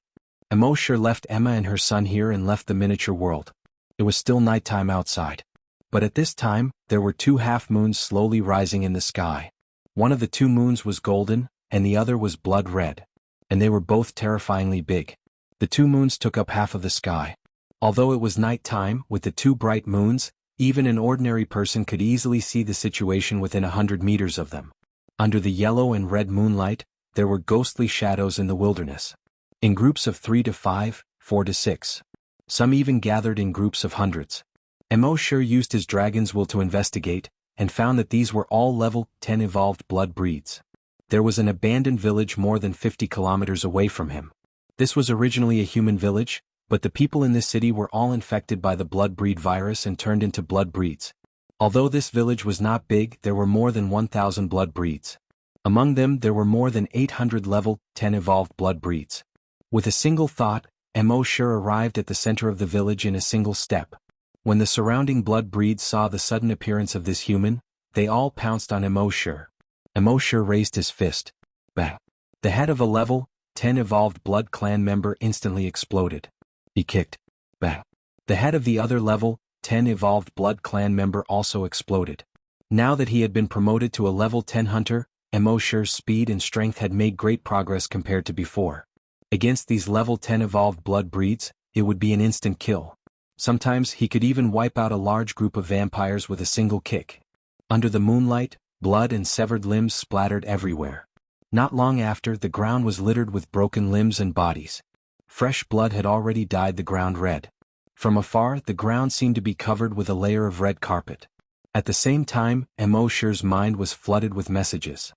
Emosher left Emma and her son here and left the miniature world. It was still nighttime outside. But at this time, there were 2 half-moons slowly rising in the sky. One of the 2 moons was golden, and the other was blood red. And they were both terrifyingly big. The 2 moons took up half of the sky. Although it was night time, with the 2 bright moons, even an ordinary person could easily see the situation within 100 meters of them. Under the yellow and red moonlight, there were ghostly shadows in the wilderness. In groups of 3 to 5, 4 to 6. Some even gathered in groups of hundreds. Emosher used his dragon's will to investigate, and found that these were all level 10 evolved blood breeds. There was an abandoned village more than 50 kilometers away from him. This was originally a human village, but the people in this city were all infected by the blood breed virus and turned into blood breeds. Although this village was not big, there were more than 1,000 blood breeds. Among them there were more than 800 level 10 evolved blood breeds. With a single thought, Emosher arrived at the center of the village in a single step. When the surrounding blood breeds saw the sudden appearance of this human, they all pounced on Emosher. Emosher raised his fist. Bang! The head of a level 10 evolved blood clan member instantly exploded. He kicked. Bang! The head of the other level 10 evolved blood clan member also exploded. Now that he had been promoted to a level 10 hunter, Emosher's speed and strength had made great progress compared to before. Against these level 10 evolved blood breeds, it would be an instant kill. Sometimes he could even wipe out a large group of vampires with a single kick. Under the moonlight, blood and severed limbs splattered everywhere. Not long after, the ground was littered with broken limbs and bodies. Fresh blood had already dyed the ground red. From afar, the ground seemed to be covered with a layer of red carpet. At the same time, Emosher's mind was flooded with messages.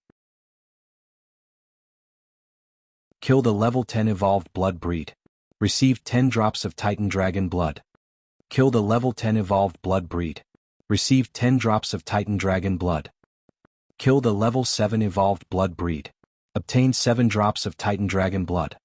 Killed a level 10 evolved blood breed. Received 10 drops of Titan Dragon blood. Killed a level 10 evolved blood breed. Received 10 drops of Titan Dragon blood. Killed a level 7 evolved blood breed. Obtained 7 drops of Titan Dragon blood.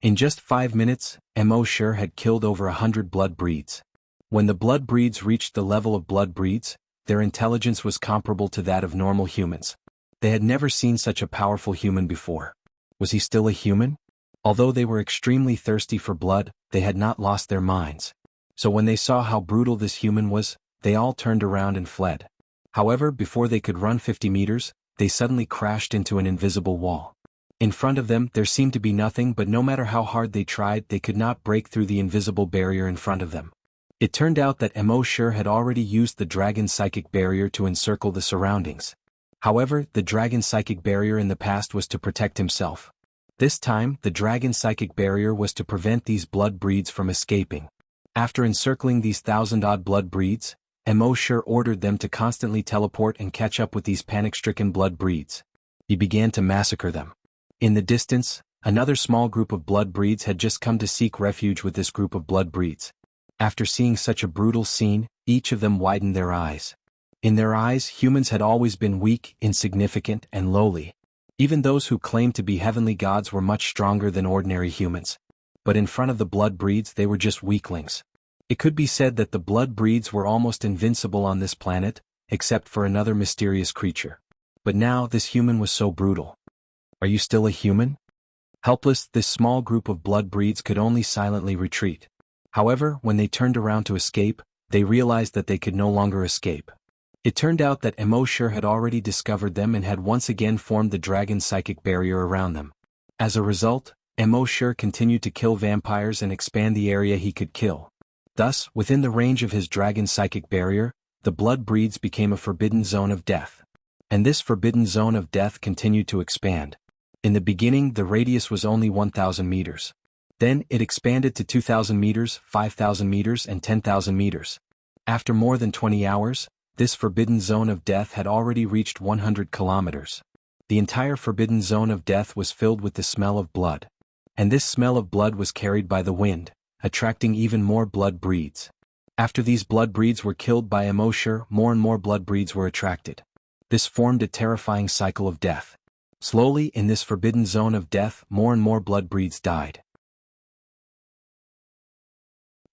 In just 5 minutes, Emosher had killed over 100 blood breeds. When the blood breeds reached the level of blood breeds, their intelligence was comparable to that of normal humans. They had never seen such a powerful human before. Was he still a human? Although they were extremely thirsty for blood, they had not lost their minds. So when they saw how brutal this human was, they all turned around and fled. However, before they could run 50 meters, they suddenly crashed into an invisible wall. In front of them there seemed to be nothing, but no matter how hard they tried, they could not break through the invisible barrier in front of them. It turned out that Emosher had already used the dragon psychic barrier to encircle the surroundings. However, the dragon psychic barrier in the past was to protect himself. This time, the dragon psychic barrier was to prevent these blood breeds from escaping. After encircling these 1,000-odd blood breeds, Emosher ordered them to constantly teleport and catch up with these panic-stricken blood breeds. He began to massacre them. In the distance, another small group of blood breeds had just come to seek refuge with this group of blood breeds. After seeing such a brutal scene, each of them widened their eyes. In their eyes, humans had always been weak, insignificant, and lowly. Even those who claimed to be heavenly gods were much stronger than ordinary humans. But in front of the blood breeds, they were just weaklings. It could be said that the blood breeds were almost invincible on this planet, except for another mysterious creature. But now this human was so brutal. Are you still a human? Helpless, this small group of blood breeds could only silently retreat. However, when they turned around to escape, they realized that they could no longer escape. It turned out that embark had already discovered them and had once again formed the dragon psychic barrier around them. As a result, embark continued to kill vampires and expand the area he could kill. Thus, within the range of his dragon psychic barrier, the blood breeds became a forbidden zone of death. And this forbidden zone of death continued to expand. In the beginning, the radius was only 1,000 meters. Then, it expanded to 2,000 meters, 5,000 meters, and 10,000 meters. After more than 20 hours, this forbidden zone of death had already reached 100 kilometers. The entire forbidden zone of death was filled with the smell of blood. And this smell of blood was carried by the wind, attracting even more blood breeds. After these blood breeds were killed by embark, more and more blood breeds were attracted. This formed a terrifying cycle of death. Slowly, in this forbidden zone of death, more and more blood breeds died.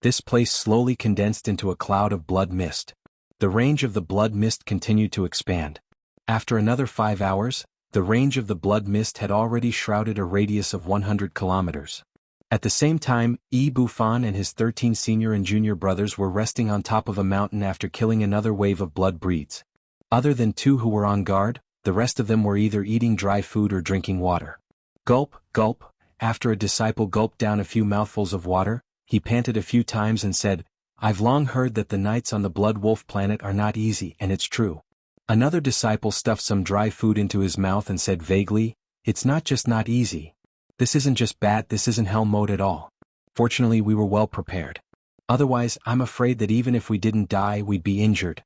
This place slowly condensed into a cloud of blood mist. The range of the blood mist continued to expand. After another 5 hours, the range of the blood mist had already shrouded a radius of 100 kilometers. At the same time, Bufan and his 13 senior and junior brothers were resting on top of a mountain after killing another wave of blood breeds. Other than 2 who were on guard, the rest of them were either eating dry food or drinking water. Gulp, gulp. After a disciple gulped down a few mouthfuls of water, he panted a few times and said, "I've long heard that the nights on the Blood Wolf planet are not easy, and it's true." Another disciple stuffed some dry food into his mouth and said vaguely, "It's not just not easy. This isn't just bad, this isn't hell mode at all. Fortunately, we were well prepared. Otherwise, I'm afraid that even if we didn't die, we'd be injured.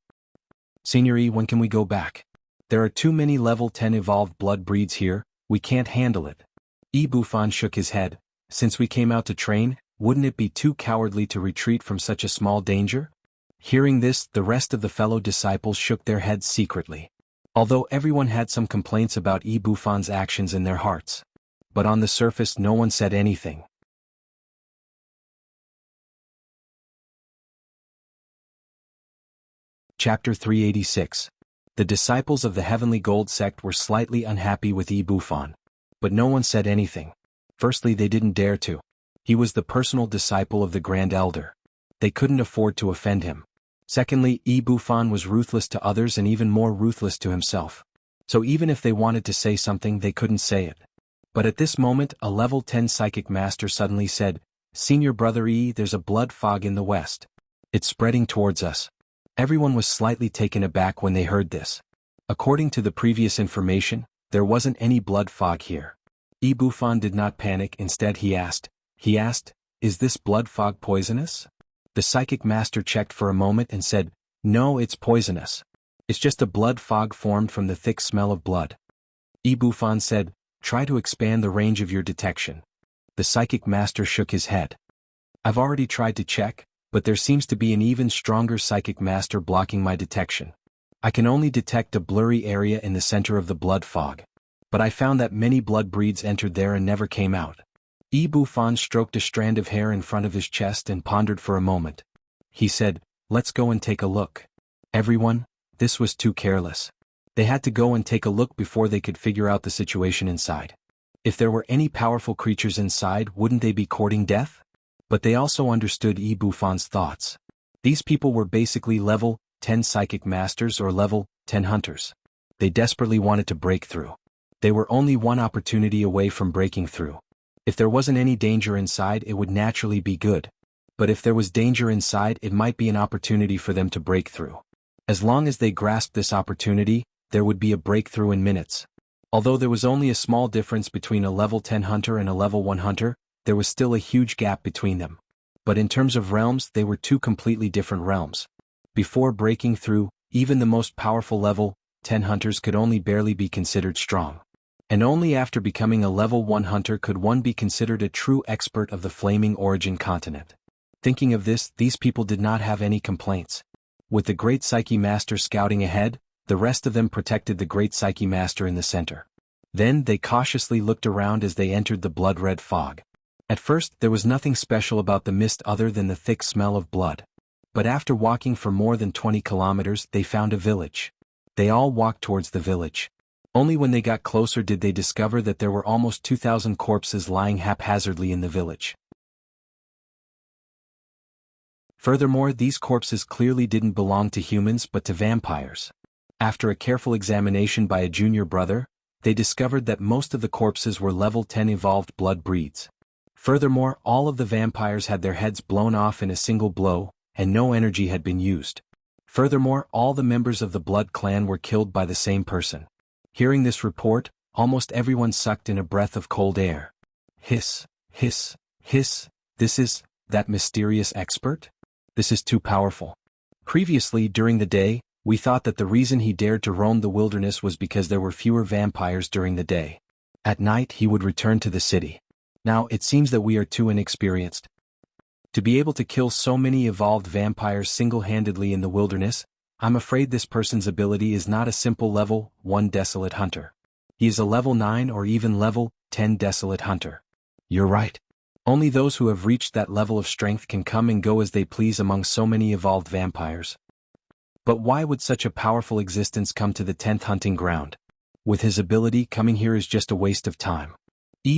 Senior E, when can we go back? There are too many level 10 evolved blood breeds here, we can't handle it." Bufan shook his head. "Since we came out to train, wouldn't it be too cowardly to retreat from such a small danger?" Hearing this, the rest of the fellow disciples shook their heads secretly. Although everyone had some complaints about Bufan's actions in their hearts. But on the surface no one said anything. Chapter 386. The disciples of the Heavenly Gold sect were slightly unhappy with Bufan. But no one said anything. Firstly, they didn't dare to. He was the personal disciple of the Grand Elder. They couldn't afford to offend him. Secondly, Bufan was ruthless to others and even more ruthless to himself. So even if they wanted to say something, they couldn't say it. But at this moment, a level 10 psychic master suddenly said, "Senior brother E, there's a blood fog in the west. It's spreading towards us." Everyone was slightly taken aback when they heard this. According to the previous information, there wasn't any blood fog here. Bufan did not panic, instead he asked, "Is this blood fog poisonous?" The psychic master checked for a moment and said, "No, it's poisonous. It's just a blood fog formed from the thick smell of blood." Bufan said, "Try to expand the range of your detection." The psychic master shook his head. "I've already tried to check, but there seems to be an even stronger psychic master blocking my detection. I can only detect a blurry area in the center of the blood fog. But I found that many blood breeds entered there and never came out." Bufan stroked a strand of hair in front of his chest and pondered for a moment. He said, "Let's go and take a look." Everyone, this was too careless. They had to go and take a look before they could figure out the situation inside. If there were any powerful creatures inside, wouldn't they be courting death? But they also understood Bufan's thoughts. These people were basically level 10 psychic masters or level 10 hunters. They desperately wanted to break through. They were only one opportunity away from breaking through. If there wasn't any danger inside, it would naturally be good. But if there was danger inside, it might be an opportunity for them to break through. As long as they grasped this opportunity, there would be a breakthrough in minutes. Although there was only a small difference between a level 10 hunter and a level 1 hunter, there was still a huge gap between them. But in terms of realms, they were 2 completely different realms. Before breaking through, even the most powerful level 10 hunters could only barely be considered strong. And only after becoming a level 1 hunter could one be considered a true expert of the Flaming Origin continent. Thinking of this, these people did not have any complaints. With the Great Psyche Master scouting ahead, the rest of them protected the Great Psyche Master in the center. Then they cautiously looked around as they entered the blood-red fog. At first there was nothing special about the mist other than the thick smell of blood. But after walking for more than 20 kilometers they found a village. They all walked towards the village. Only when they got closer did they discover that there were almost 2,000 corpses lying haphazardly in the village. Furthermore, these corpses clearly didn't belong to humans but to vampires. After a careful examination by a junior brother, they discovered that most of the corpses were level 10 evolved blood breeds. Furthermore, all of the vampires had their heads blown off in a single blow, and no energy had been used. Furthermore, all the members of the Blood clan were killed by the same person. Hearing this report, almost everyone sucked in a breath of cold air. Hiss, hiss, hiss, this is that mysterious expert? This is too powerful. Previously, during the day, we thought that the reason he dared to roam the wilderness was because there were fewer vampires during the day. At night he would return to the city. Now it seems that we are too inexperienced to be able to kill so many evolved vampires single-handedly in the wilderness. I'm afraid this person's ability is not a simple level 1 desolate hunter. He is a level 9 or even level 10 desolate hunter. You're right. Only those who have reached that level of strength can come and go as they please among so many evolved vampires. But why would such a powerful existence come to the 10th hunting ground? With his ability, coming here is just a waste of time.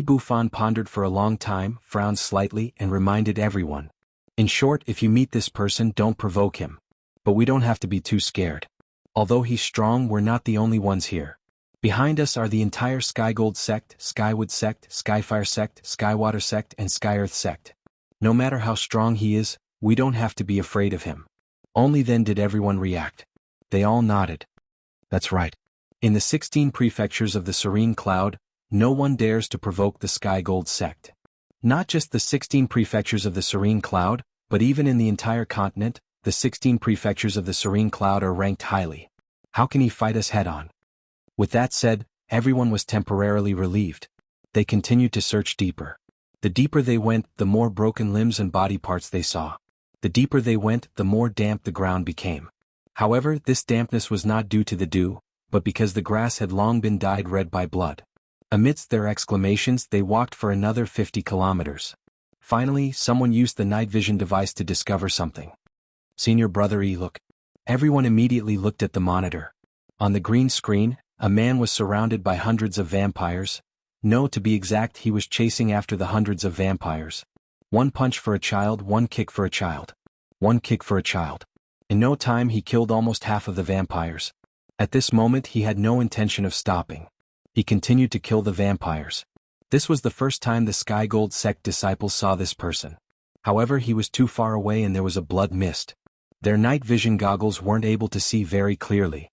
Buffon pondered for a long time, frowned slightly, and reminded everyone. In short, if you meet this person, don't provoke him. But we don't have to be too scared. Although he's strong, we're not the only ones here. Behind us are the entire Skygold sect, Skywood sect, Skyfire sect, Skywater sect, and Skyearth sect. No matter how strong he is, we don't have to be afraid of him. Only then did everyone react. They all nodded. That's right. In the 16 prefectures of the Serene Cloud, no one dares to provoke the Skygold sect. Not just the 16 prefectures of the Serene Cloud, but even in the entire continent, the 16 prefectures of the Serene Cloud are ranked highly. How can he fight us head-on? With that said, everyone was temporarily relieved. They continued to search deeper. The deeper they went, the more broken limbs and body parts they saw. The deeper they went, the more damp the ground became. However, this dampness was not due to the dew, but because the grass had long been dyed red by blood. Amidst their exclamations, they walked for another 50 kilometers. Finally, someone used the night vision device to discover something. Senior brother look. Everyone immediately looked at the monitor. On the green screen, a man was surrounded by hundreds of vampires. No, to be exact, he was chasing after the hundreds of vampires. One punch for a child, one kick for a child. One kick for a child. In no time he killed almost half of the vampires. At this moment he had no intention of stopping. He continued to kill the vampires. This was the first time the Skygold sect disciples saw this person. However, he was too far away and there was a blood mist. Their night vision goggles weren't able to see very clearly.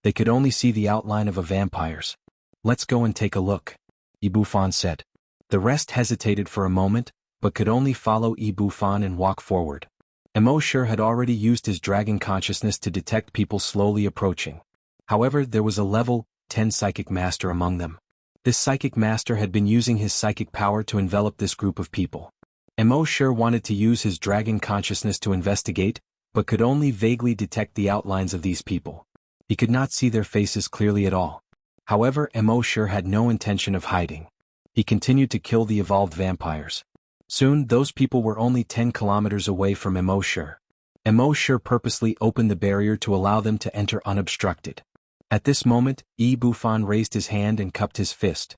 They could only see the outline of a vampire's. Let's go and take a look, Buffon said. The rest hesitated for a moment, but could only follow Buffon and walk forward. Emosure had already used his dragon consciousness to detect people slowly approaching. However, there was a level 10 psychic master among them. This psychic master had been using his psychic power to envelop this group of people. Emosure wanted to use his dragon consciousness to investigate, but could only vaguely detect the outlines of these people. He could not see their faces clearly at all. However, Emosure had no intention of hiding. He continued to kill the evolved vampires. Soon, those people were only 10 kilometers away from Emosure. Emosure purposely opened the barrier to allow them to enter unobstructed. At this moment, Buffon raised his hand and cupped his fist.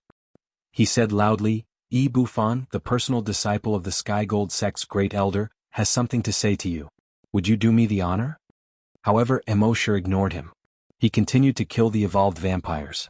He said loudly, Buffon, the personal disciple of the Skygold sect's great elder, has something to say to you. Would you do me the honor? However, Emosure ignored him. He continued to kill the evolved vampires.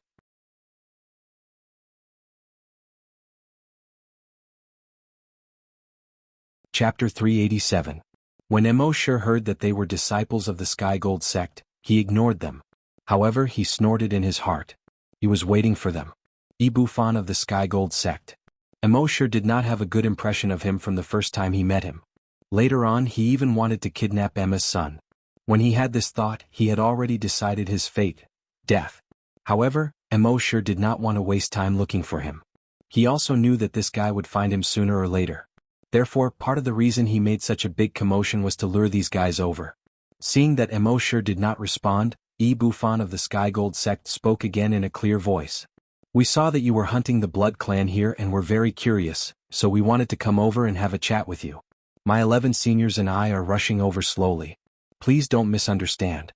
Chapter 387. When Emosure heard that they were disciples of the Skygold sect, he ignored them. However, he snorted in his heart. He was waiting for them. Buffon of the Skygold sect. Emosure did not have a good impression of him from the first time he met him. Later on, he even wanted to kidnap Emma's son. When he had this thought, he had already decided his fate, death. However, Emosure did not want to waste time looking for him. He also knew that this guy would find him sooner or later. Therefore, part of the reason he made such a big commotion was to lure these guys over. Seeing that Emosure did not respond, Buffon of the Skygold sect spoke again in a clear voice. We saw that you were hunting the Blood Clan here and were very curious, so we wanted to come over and have a chat with you. My 11 seniors and I are rushing over slowly. Please don't misunderstand.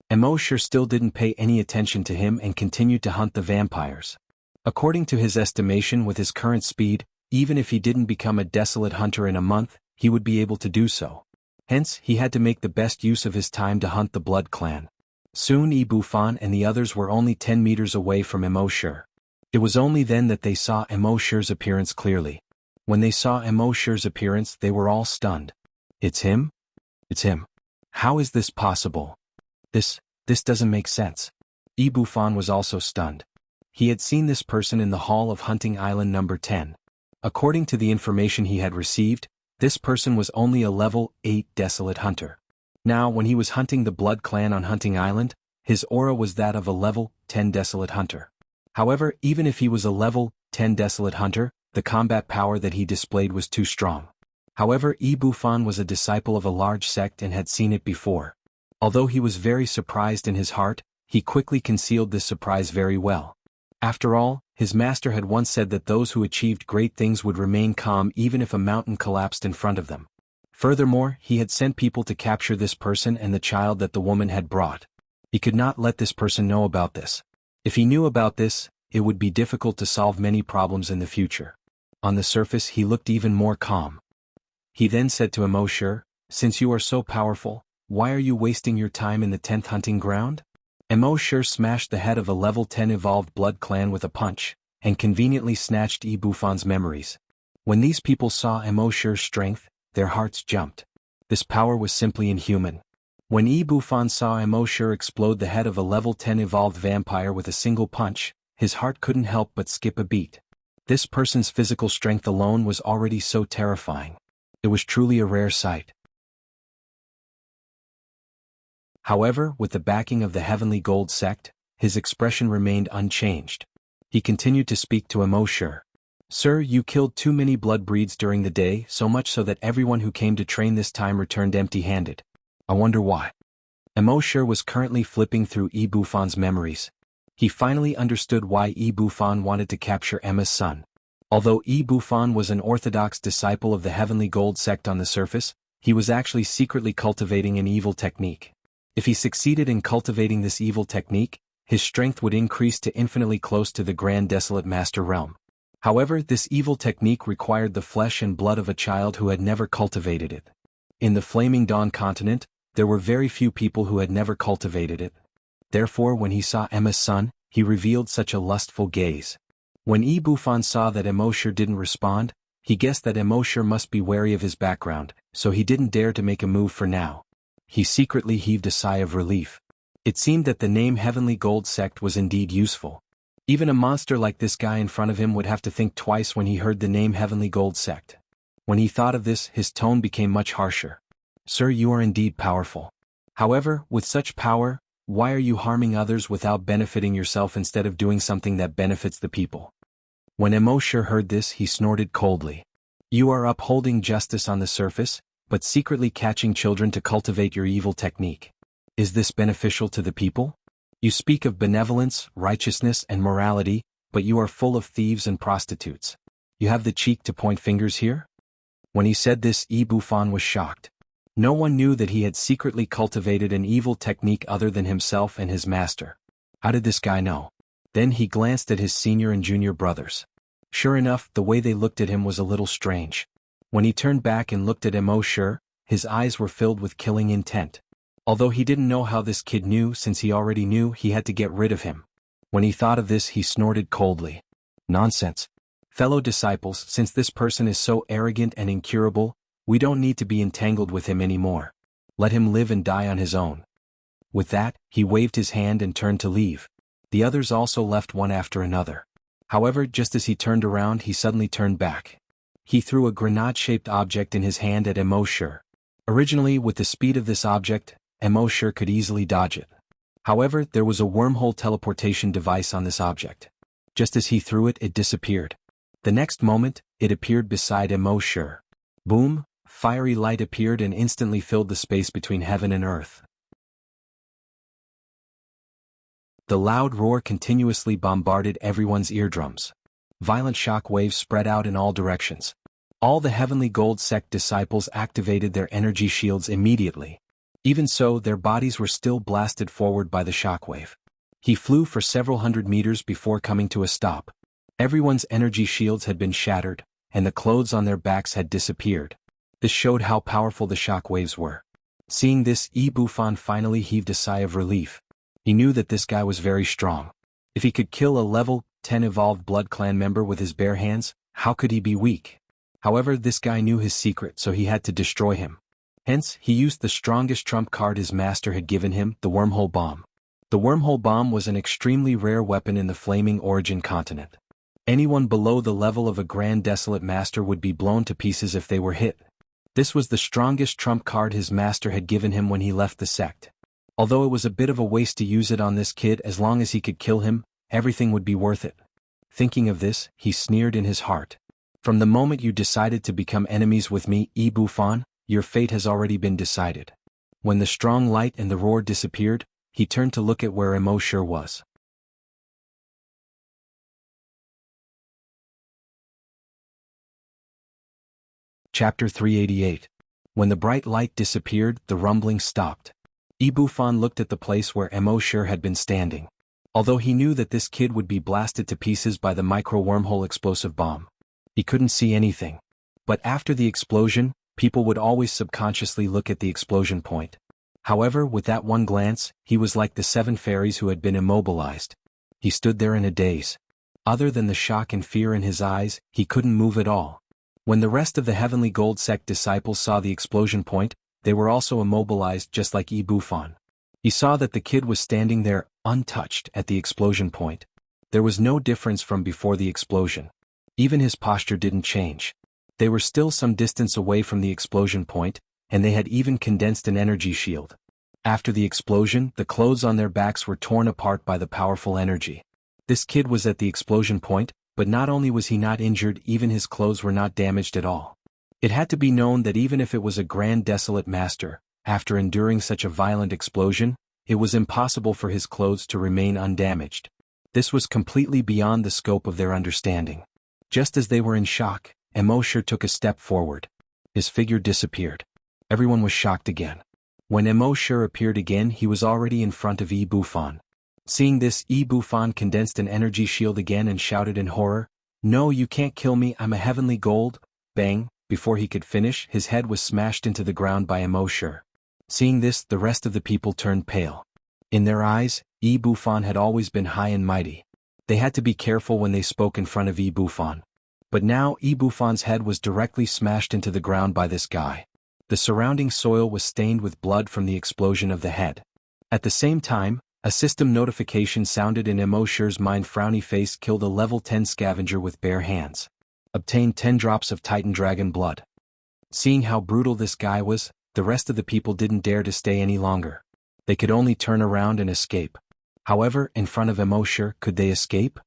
Emosure still didn't pay any attention to him and continued to hunt the vampires. According to his estimation, with his current speed, even if he didn't become a desolate hunter in a month, he would be able to do so. Hence, he had to make the best use of his time to hunt the Blood Clan. Soon Bufan and the others were only 10 meters away from Emosure. It was only then that they saw Emosure's appearance clearly. When they saw Emosure's appearance, they were all stunned. It's him? It's him. How is this possible? This doesn't make sense. Bufan was also stunned. He had seen this person in the hall of Hunting Island number 10. According to the information he had received, this person was only a level 8 desolate hunter. Now, when he was hunting the Blood Clan on Hunting Island, his aura was that of a level 10 desolate hunter. However, even if he was a level 10 desolate hunter, the combat power that he displayed was too strong. However, Bufan was a disciple of a large sect and had seen it before. Although he was very surprised in his heart, he quickly concealed this surprise very well. After all, his master had once said that those who achieved great things would remain calm even if a mountain collapsed in front of them. Furthermore, he had sent people to capture this person and the child that the woman had brought. He could not let this person know about this. If he knew about this, it would be difficult to solve many problems in the future. On the surface, he looked even more calm. He then said to Emosure, "Since you are so powerful, why are you wasting your time in the 10th hunting ground?" Emosure smashed the head of a level 10 evolved Blood Clan with a punch, and conveniently snatched Bufan's memories. When these people saw Emosure's strength, their hearts jumped. This power was simply inhuman. When Bufan saw Emosure explode the head of a level 10 evolved vampire with a single punch, his heart couldn't help but skip a beat. This person's physical strength alone was already so terrifying. It was truly a rare sight. However, with the backing of the Heavenly Gold sect, his expression remained unchanged. He continued to speak to Emosure. "Sir, you killed too many blood breeds during the day, so much so that everyone who came to train this time returned empty-handed. I wonder why." Emosure was currently flipping through Bufan's memories. He finally understood why Bufan wanted to capture Emma's son. Although Bufan was an orthodox disciple of the Heavenly Gold sect on the surface, he was actually secretly cultivating an evil technique. If he succeeded in cultivating this evil technique, his strength would increase to infinitely close to the Grand Desolate Master realm. However, this evil technique required the flesh and blood of a child who had never cultivated it. In the Flaming Dawn continent, there were very few people who had never cultivated it. Therefore, when he saw Emma's son, he revealed such a lustful gaze. When Bufan saw that Emosure didn't respond, he guessed that Emosure must be wary of his background, so he didn't dare to make a move for now. He secretly heaved a sigh of relief. It seemed that the name Heavenly Gold sect was indeed useful. Even a monster like this guy in front of him would have to think twice when he heard the name Heavenly Gold sect. When he thought of this, his tone became much harsher. "Sir, you are indeed powerful. However, with such power, why are you harming others without benefiting yourself instead of doing something that benefits the people?" When Emosure heard this, he snorted coldly. "You are upholding justice on the surface, but secretly catching children to cultivate your evil technique. Is this beneficial to the people? You speak of benevolence, righteousness, and morality, but you are full of thieves and prostitutes. You have the cheek to point fingers here?" When he said this, Bufan was shocked. No one knew that he had secretly cultivated an evil technique other than himself and his master. How did this guy know? Then he glanced at his senior and junior brothers. Sure enough, the way they looked at him was a little strange. When he turned back and looked at Emosure, his eyes were filled with killing intent. Although he didn't know how this kid knew, since he already knew he had to get rid of him. When he thought of this, he snorted coldly. "Nonsense. Fellow disciples, since this person is so arrogant and incurable, we don't need to be entangled with him anymore. Let him live and die on his own." With that, he waved his hand and turned to leave. The others also left one after another. However, just as he turned around, he suddenly turned back. He threw a grenade-shaped object in his hand at Emosure. Originally, with the speed of this object, Emosure could easily dodge it. However, there was a wormhole teleportation device on this object. Just as he threw it, it disappeared. The next moment, it appeared beside Emosure. Boom! Fiery light appeared and instantly filled the space between heaven and earth. The loud roar continuously bombarded everyone's eardrums. Violent shock waves spread out in all directions. All the Heavenly Gold sect disciples activated their energy shields immediately. Even so, their bodies were still blasted forward by the shockwave. He flew for several hundred meters before coming to a stop. Everyone's energy shields had been shattered, and the clothes on their backs had disappeared. This showed how powerful the shockwaves were. Seeing this, Bufan finally heaved a sigh of relief. He knew that this guy was very strong. If he could kill a level 10 evolved Blood Clan member with his bare hands, how could he be weak? However, this guy knew his secret, so he had to destroy him. Hence, he used the strongest trump card his master had given him, the Wormhole Bomb. The Wormhole Bomb was an extremely rare weapon in the Flaming Origin continent. Anyone below the level of a Grand Desolate Master would be blown to pieces if they were hit. This was the strongest trump card his master had given him when he left the sect. Although it was a bit of a waste to use it on this kid, as long as he could kill him, everything would be worth it. Thinking of this, he sneered in his heart. From the moment you decided to become enemies with me, Bufan, your fate has already been decided. When the strong light and the roar disappeared, he turned to look at where Emoshur was. Chapter 388. When the bright light disappeared, the rumbling stopped. Bufan looked at the place where Emoshur had been standing. Although he knew that this kid would be blasted to pieces by the micro-wormhole explosive bomb, he couldn't see anything. But after the explosion, people would always subconsciously look at the explosion point. However, with that one glance, he was like the 7 fairies who had been immobilized. He stood there in a daze. Other than the shock and fear in his eyes, he couldn't move at all. When the rest of the Heavenly Gold sect disciples saw the explosion point, they were also immobilized just like Bufan. He saw that the kid was standing there, untouched, at the explosion point. There was no difference from before the explosion. Even his posture didn't change. They were still some distance away from the explosion point, and they had even condensed an energy shield. After the explosion, the clothes on their backs were torn apart by the powerful energy. This kid was at the explosion point, but not only was he not injured, even his clothes were not damaged at all. It had to be known that even if it was a Grand Desolate Master, after enduring such a violent explosion, it was impossible for his clothes to remain undamaged. This was completely beyond the scope of their understanding. Just as they were in shock, Emoshur took a step forward. His figure disappeared. Everyone was shocked again. When Emoshur appeared again, he was already in front of Bufan. Seeing this, Bufan condensed an energy shield again and shouted in horror, "No, you can't kill me, I'm a Heavenly Gold." Bang! Before he could finish, his head was smashed into the ground by Emoshur. Seeing this, the rest of the people turned pale. In their eyes, Bufan had always been high and mighty. They had to be careful when they spoke in front of Bufan. But now Bufan's head was directly smashed into the ground by this guy. The surrounding soil was stained with blood from the explosion of the head. At the same time, a system notification sounded in Emoshur's mind. Frowny face killed a level 10 scavenger with bare hands. Obtained 10 drops of Titan Dragon blood. Seeing how brutal this guy was, the rest of the people didn't dare to stay any longer. They could only turn around and escape. However, in front of Emoshur, could they escape?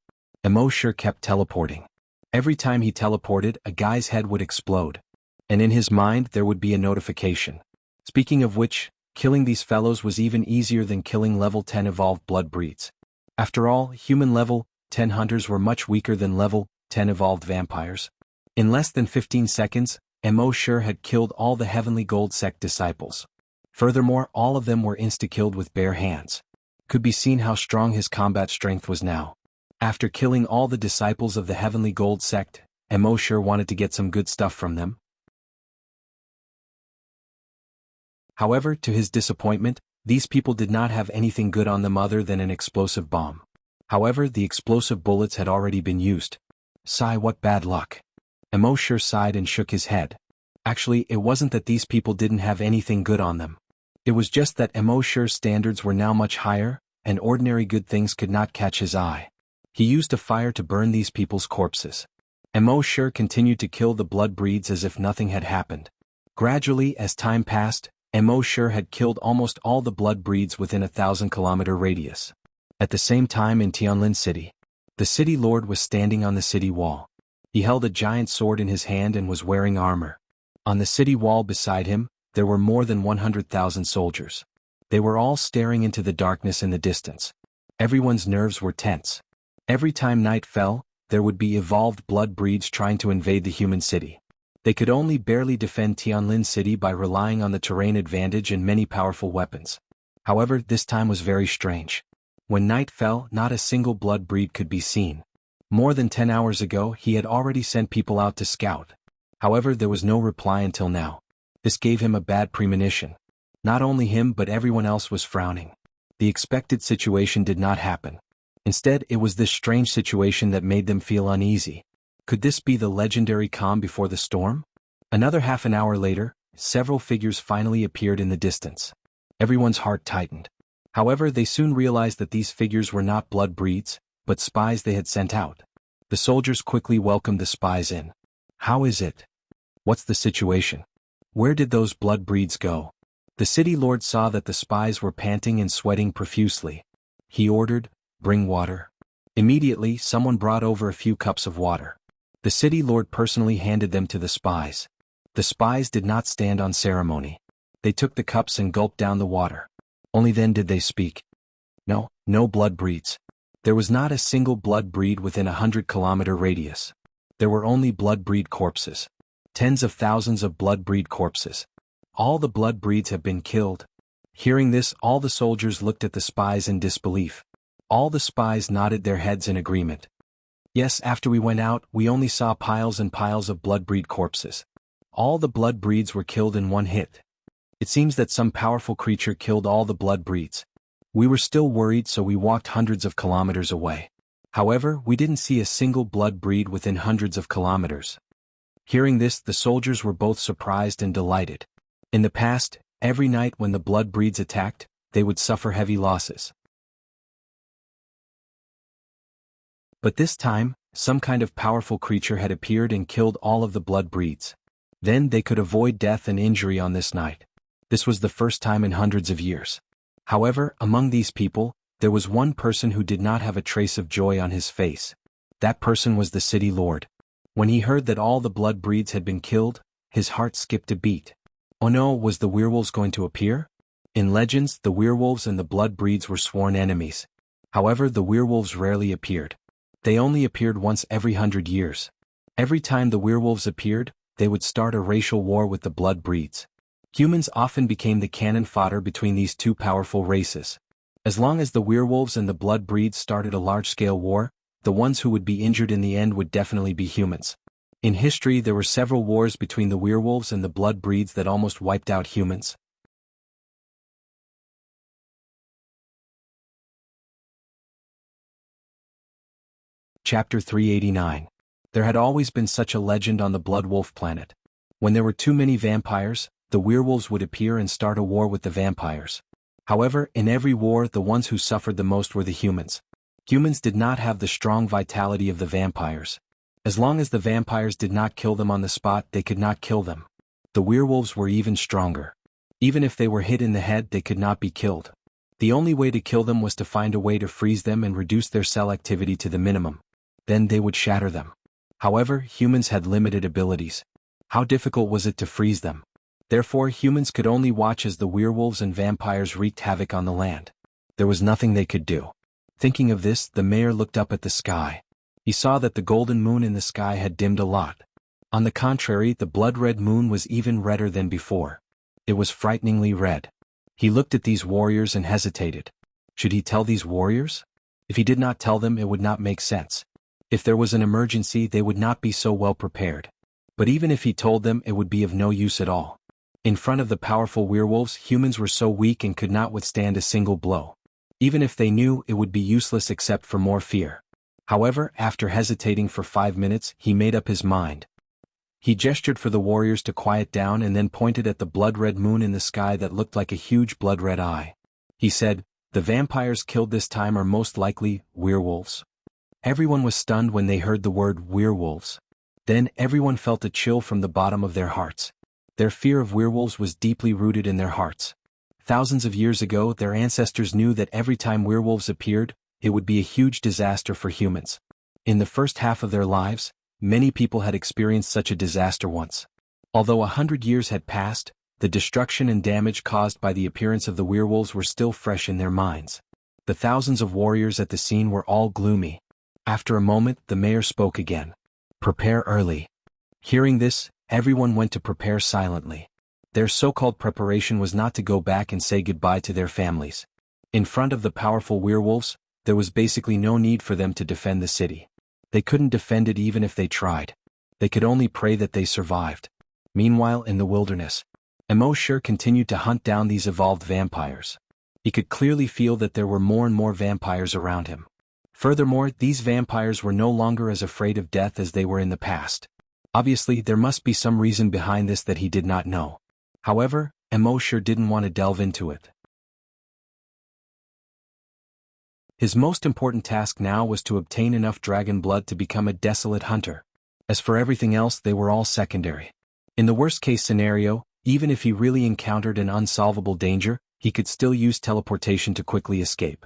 Emoshur kept teleporting. Every time he teleported, a guy's head would explode. And in his mind there would be a notification. Speaking of which, killing these fellows was even easier than killing level 10 evolved blood breeds. After all, human level 10 hunters were much weaker than level 10 evolved vampires. In less than 15 seconds, Emoshur had killed all the Heavenly Gold sect disciples. Furthermore, all of them were insta-killed with bare hands. Could be seen how strong his combat strength was now. After killing all the disciples of the Heavenly Gold sect, Emoshur wanted to get some good stuff from them. However, to his disappointment, these people did not have anything good on them other than an explosive bomb. However, the explosive bullets had already been used. Sigh, what bad luck. Emoshur sighed and shook his head. Actually, it wasn't that these people didn't have anything good on them. It was just that Emoshur's standards were now much higher, and ordinary good things could not catch his eye. He used a fire to burn these people's corpses. Emoshur continued to kill the blood breeds as if nothing had happened. Gradually, as time passed, Emoshur had killed almost all the blood breeds within a 1,000-kilometer radius. At the same time in Tianlin City, the city lord was standing on the city wall. He held a giant sword in his hand and was wearing armor. On the city wall beside him, there were more than 100,000 soldiers. They were all staring into the darkness in the distance. Everyone's nerves were tense. Every time night fell, there would be evolved blood breeds trying to invade the human city. They could only barely defend Tianlin City by relying on the terrain advantage and many powerful weapons. However, this time was very strange. When night fell, not a single blood breed could be seen. More than 10 hours ago, he had already sent people out to scout. However, there was no reply until now. This gave him a bad premonition. Not only him but everyone else was frowning. The expected situation did not happen. Instead, it was this strange situation that made them feel uneasy. Could this be the legendary calm before the storm? Another half an hour later, several figures finally appeared in the distance. Everyone's heart tightened. However, they soon realized that these figures were not blood breeds, but spies they had sent out. The soldiers quickly welcomed the spies in. How is it? What's the situation? Where did those blood breeds go? The city lord saw that the spies were panting and sweating profusely. He ordered, "Bring water." Immediately, someone brought over a few cups of water. The city lord personally handed them to the spies. The spies did not stand on ceremony. They took the cups and gulped down the water. Only then did they speak. No blood breeds. There was not a single blood breed within a 100-kilometer radius. There were only blood breed corpses. Tens of thousands of blood breed corpses. All the blood breeds have been killed. Hearing this, all the soldiers looked at the spies in disbelief. All the spies nodded their heads in agreement. Yes, after we went out, we only saw piles and piles of blood breed corpses. All the blood breeds were killed in one hit. It seems that some powerful creature killed all the blood breeds. We were still worried, so we walked hundreds of kilometers away. However, we didn't see a single blood breed within hundreds of kilometers. Hearing this, the soldiers were both surprised and delighted. In the past, every night when the blood breeds attacked, they would suffer heavy losses. But this time, some kind of powerful creature had appeared and killed all of the blood breeds. Then they could avoid death and injury on this night. This was the first time in hundreds of years. However, among these people, there was one person who did not have a trace of joy on his face. That person was the city lord. When he heard that all the blood breeds had been killed, his heart skipped a beat. Oh no, was the werewolves going to appear? In legends, the werewolves and the blood breeds were sworn enemies. However, the werewolves rarely appeared. They only appeared once every 100 years. Every time the werewolves appeared, they would start a racial war with the blood breeds. Humans often became the cannon fodder between these two powerful races. As long as the werewolves and the blood breeds started a large-scale war, the ones who would be injured in the end would definitely be humans. In history, there were several wars between the werewolves and the blood breeds that almost wiped out humans. Chapter 389. There had always been such a legend on the Blood Wolf planet. When there were too many vampires, the werewolves would appear and start a war with the vampires. However, in every war, the ones who suffered the most were the humans. Humans did not have the strong vitality of the vampires. As long as the vampires did not kill them on the spot, they could not kill them. The werewolves were even stronger. Even if they were hit in the head, they could not be killed. The only way to kill them was to find a way to freeze them and reduce their cell activity to the minimum. Then they would shatter them. However, humans had limited abilities. How difficult was it to freeze them? Therefore, humans could only watch as the werewolves and vampires wreaked havoc on the land. There was nothing they could do. Thinking of this, the mayor looked up at the sky. He saw that the golden moon in the sky had dimmed a lot. On the contrary, the blood-red moon was even redder than before. It was frighteningly red. He looked at these warriors and hesitated. Should he tell these warriors? If he did not tell them, it would not make sense. If there was an emergency, they would not be so well prepared. But even if he told them, it would be of no use at all. In front of the powerful werewolves, humans were so weak and could not withstand a single blow. Even if they knew, it would be useless except for more fear. However, after hesitating for 5 minutes, he made up his mind. He gestured for the warriors to quiet down and then pointed at the blood-red moon in the sky that looked like a huge blood-red eye. He said, "The vampires killed this time are most likely werewolves." Everyone was stunned when they heard the word werewolves. Then everyone felt a chill from the bottom of their hearts. Their fear of werewolves was deeply rooted in their hearts. Thousands of years ago, their ancestors knew that every time werewolves appeared, it would be a huge disaster for humans. In the first half of their lives, many people had experienced such a disaster once. Although 100 years had passed, the destruction and damage caused by the appearance of the werewolves were still fresh in their minds. The thousands of warriors at the scene were all gloomy. After a moment, the mayor spoke again. "Prepare early." Hearing this, everyone went to prepare silently. Their so-called preparation was not to go back and say goodbye to their families. In front of the powerful werewolves, there was basically no need for them to defend the city. They couldn't defend it even if they tried. They could only pray that they survived. Meanwhile, in the wilderness, Emosher continued to hunt down these evolved vampires. He could clearly feel that there were more and more vampires around him. Furthermore, these vampires were no longer as afraid of death as they were in the past. Obviously, there must be some reason behind this that he did not know. However, Emosher didn't want to delve into it. His most important task now was to obtain enough dragon blood to become a desolate hunter. As for everything else, they were all secondary. In the worst-case scenario, even if he really encountered an unsolvable danger, he could still use teleportation to quickly escape.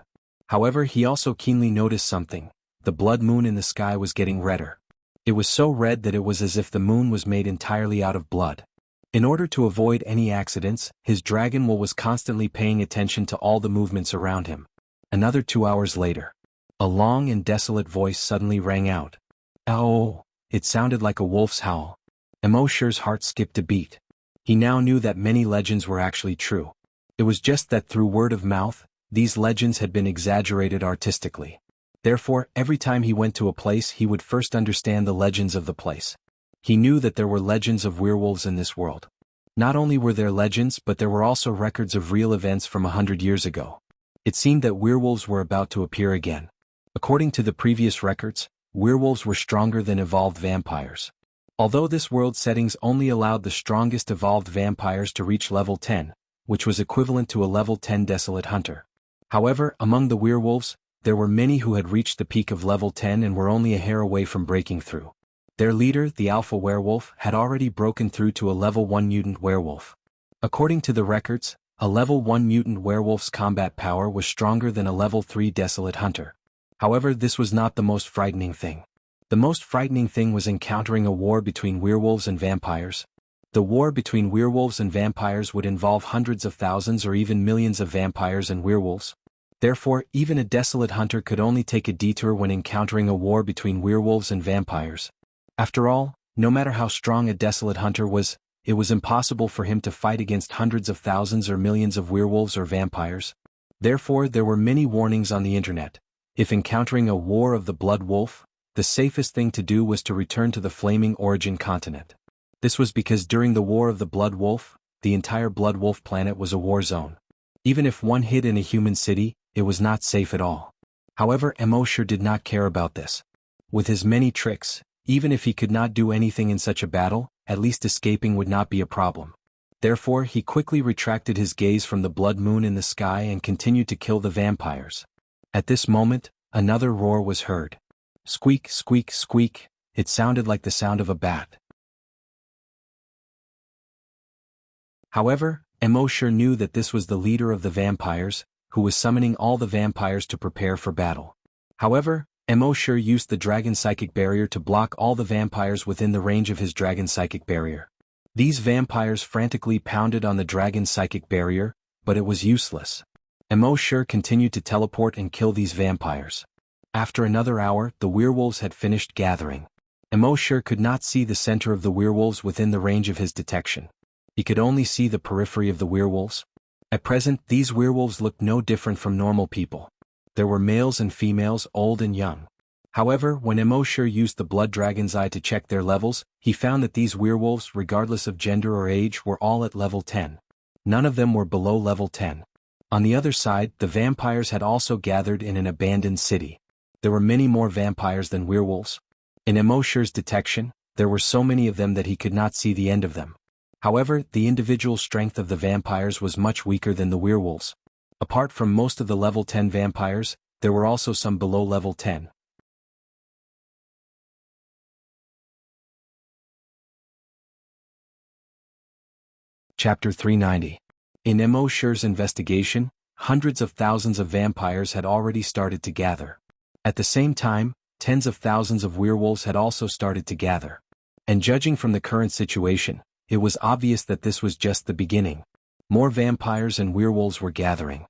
However, he also keenly noticed something. The blood moon in the sky was getting redder. It was so red that it was as if the moon was made entirely out of blood. In order to avoid any accidents, his dragon will was constantly paying attention to all the movements around him. Another 2 hours later, a long and desolate voice suddenly rang out. "Oh!" It sounded like a wolf's howl. Emosher's heart skipped a beat. He now knew that many legends were actually true. It was just that through word of mouth, these legends had been exaggerated artistically. Therefore, every time he went to a place he would first understand the legends of the place. He knew that there were legends of werewolves in this world. Not only were there legends, but there were also records of real events from 100 years ago. It seemed that werewolves were about to appear again. According to the previous records, werewolves were stronger than evolved vampires. Although this world settings only allowed the strongest evolved vampires to reach level 10, which was equivalent to a level 10 desolate hunter. However, among the werewolves, there were many who had reached the peak of level 10 and were only a hair away from breaking through. Their leader, the alpha werewolf, had already broken through to a level 1 mutant werewolf. According to the records, a level 1 mutant werewolf's combat power was stronger than a level 3 desolate hunter. However, this was not the most frightening thing. The most frightening thing was encountering a war between werewolves and vampires. The war between werewolves and vampires would involve hundreds of thousands or even millions of vampires and werewolves. Therefore, even a desolate hunter could only take a detour when encountering a war between werewolves and vampires. After all, no matter how strong a desolate hunter was, it was impossible for him to fight against hundreds of thousands or millions of werewolves or vampires. Therefore, there were many warnings on the internet. If encountering a war of the blood wolf, the safest thing to do was to return to the flaming origin continent. This was because during the war of the blood wolf, the entire blood wolf planet was a war zone. Even if one hid in a human city, it was not safe at all. However, Emosher did not care about this. With his many tricks, even if he could not do anything in such a battle, at least escaping would not be a problem. Therefore, he quickly retracted his gaze from the blood moon in the sky and continued to kill the vampires. At this moment, another roar was heard. Squeak, squeak, squeak. It sounded like the sound of a bat. However, Emosher knew that this was the leader of the vampires, who was summoning all the vampires to prepare for battle. However, Emosher used the dragon psychic barrier to block all the vampires within the range of his dragon psychic barrier. These vampires frantically pounded on the dragon psychic barrier, but it was useless. Emosher continued to teleport and kill these vampires. After another hour, the werewolves had finished gathering. Emosher could not see the center of the werewolves within the range of his detection. He could only see the periphery of the werewolves. At present, these werewolves looked no different from normal people. There were males and females, old and young. However, when Emosher used the blood dragon's eye to check their levels, he found that these werewolves, regardless of gender or age, were all at level 10. None of them were below level 10. On the other side, the vampires had also gathered in an abandoned city. There were many more vampires than werewolves. In Emosher's detection, there were so many of them that he could not see the end of them. However, the individual strength of the vampires was much weaker than the werewolves. Apart from most of the level 10 vampires, there were also some below level 10. Chapter 390. In Emosher's investigation, hundreds of thousands of vampires had already started to gather. At the same time, tens of thousands of werewolves had also started to gather. And judging from the current situation, it was obvious that this was just the beginning. More vampires and werewolves were gathering.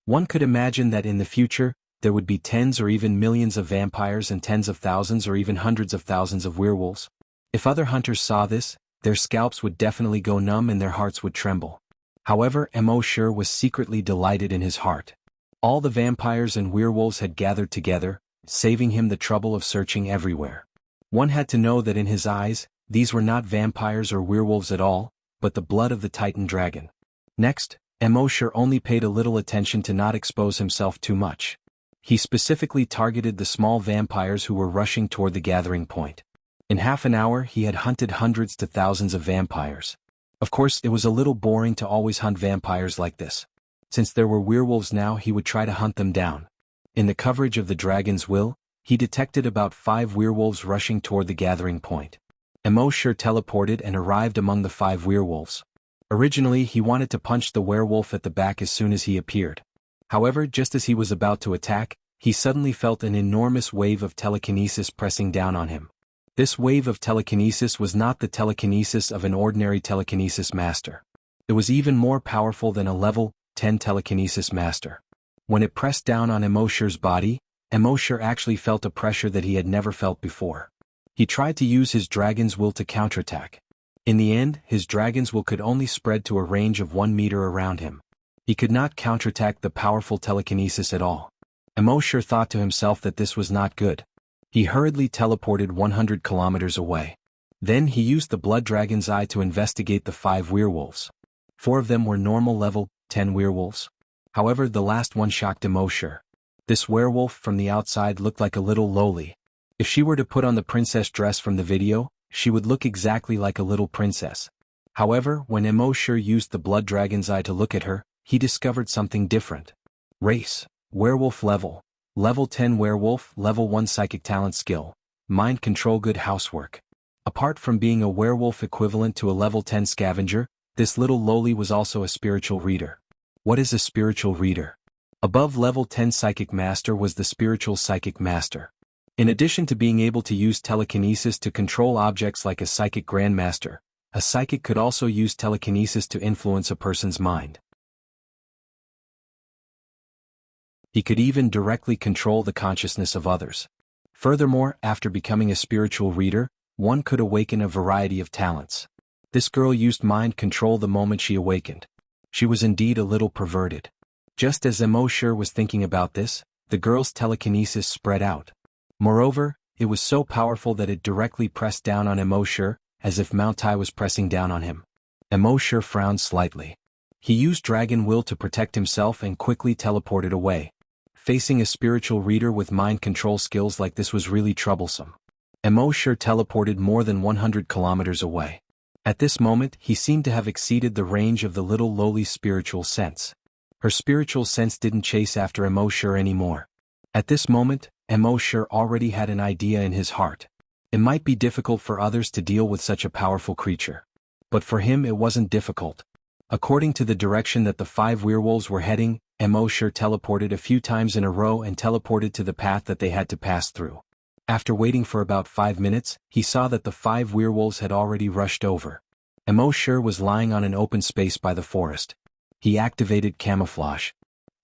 One could imagine that in the future, there would be tens or even millions of vampires and tens of thousands or even hundreds of thousands of werewolves. If other hunters saw this, their scalps would definitely go numb and their hearts would tremble. However, Mo was secretly delighted in his heart. All the vampires and werewolves had gathered together, saving him the trouble of searching everywhere. One had to know that in his eyes, these were not vampires or werewolves at all, but the blood of the Titan dragon. Next, Mo only paid a little attention to not expose himself too much. He specifically targeted the small vampires who were rushing toward the gathering point. In half an hour he had hunted hundreds to thousands of vampires. Of course, it was a little boring to always hunt vampires like this. Since there were werewolves now, he would try to hunt them down. In the coverage of the dragon's will, he detected about 5 werewolves rushing toward the gathering point. Mo teleported and arrived among the 5 werewolves. Originally he wanted to punch the werewolf at the back as soon as he appeared. However, just as he was about to attack, he suddenly felt an enormous wave of telekinesis pressing down on him. This wave of telekinesis was not the telekinesis of an ordinary telekinesis master. It was even more powerful than a level 10 telekinesis master. When it pressed down on Mo's body, Mo actually felt a pressure that he had never felt before. He tried to use his dragon's will to counterattack. In the end, his dragon's will could only spread to a range of 1 meter around him. He could not counterattack the powerful telekinesis at all. Mo thought to himself that this was not good. He hurriedly teleported 100 kilometers away. Then he used the blood dragon's eye to investigate the 5 werewolves. 4 of them were normal level 10 werewolves. However, the last one shocked Mo. This werewolf from the outside looked like a little lowly. If she were to put on the princess dress from the video, she would look exactly like a little princess. However, when Mo used the blood dragon's eye to look at her, he discovered something different. Race, werewolf level. Level 10 werewolf, level 1 psychic talent skill. Mind control, good housework. Apart from being a werewolf equivalent to a level 10 scavenger, this little lowly was also a spiritual reader. What is a spiritual reader? Above level 10 psychic master was the spiritual psychic master. In addition to being able to use telekinesis to control objects like a psychic grandmaster, a psychic could also use telekinesis to influence a person's mind. He could even directly control the consciousness of others. Furthermore, after becoming a spiritual reader, one could awaken a variety of talents. This girl used mind control the moment she awakened. She was indeed a little perverted. Just as Mo was thinking about this, the girl's telekinesis spread out. Moreover, it was so powerful that it directly pressed down on Mo, as if Mount Tai was pressing down on him. Mo frowned slightly. He used dragon will to protect himself and quickly teleported away. Facing a spiritual reader with mind control skills like this was really troublesome. Mo teleported more than 100 kilometers away. At this moment, he seemed to have exceeded the range of the little lowly's spiritual sense. Her spiritual sense didn't chase after Mo anymore. At this moment, Mo already had an idea in his heart. It might be difficult for others to deal with such a powerful creature. But for him it wasn't difficult. According to the direction that the 5 werewolves were heading, Mo teleported a few times in a row and teleported to the path that they had to pass through. After waiting for about 5 minutes, he saw that the 5 werewolves had already rushed over. Mo was lying on an open space by the forest. He activated camouflage.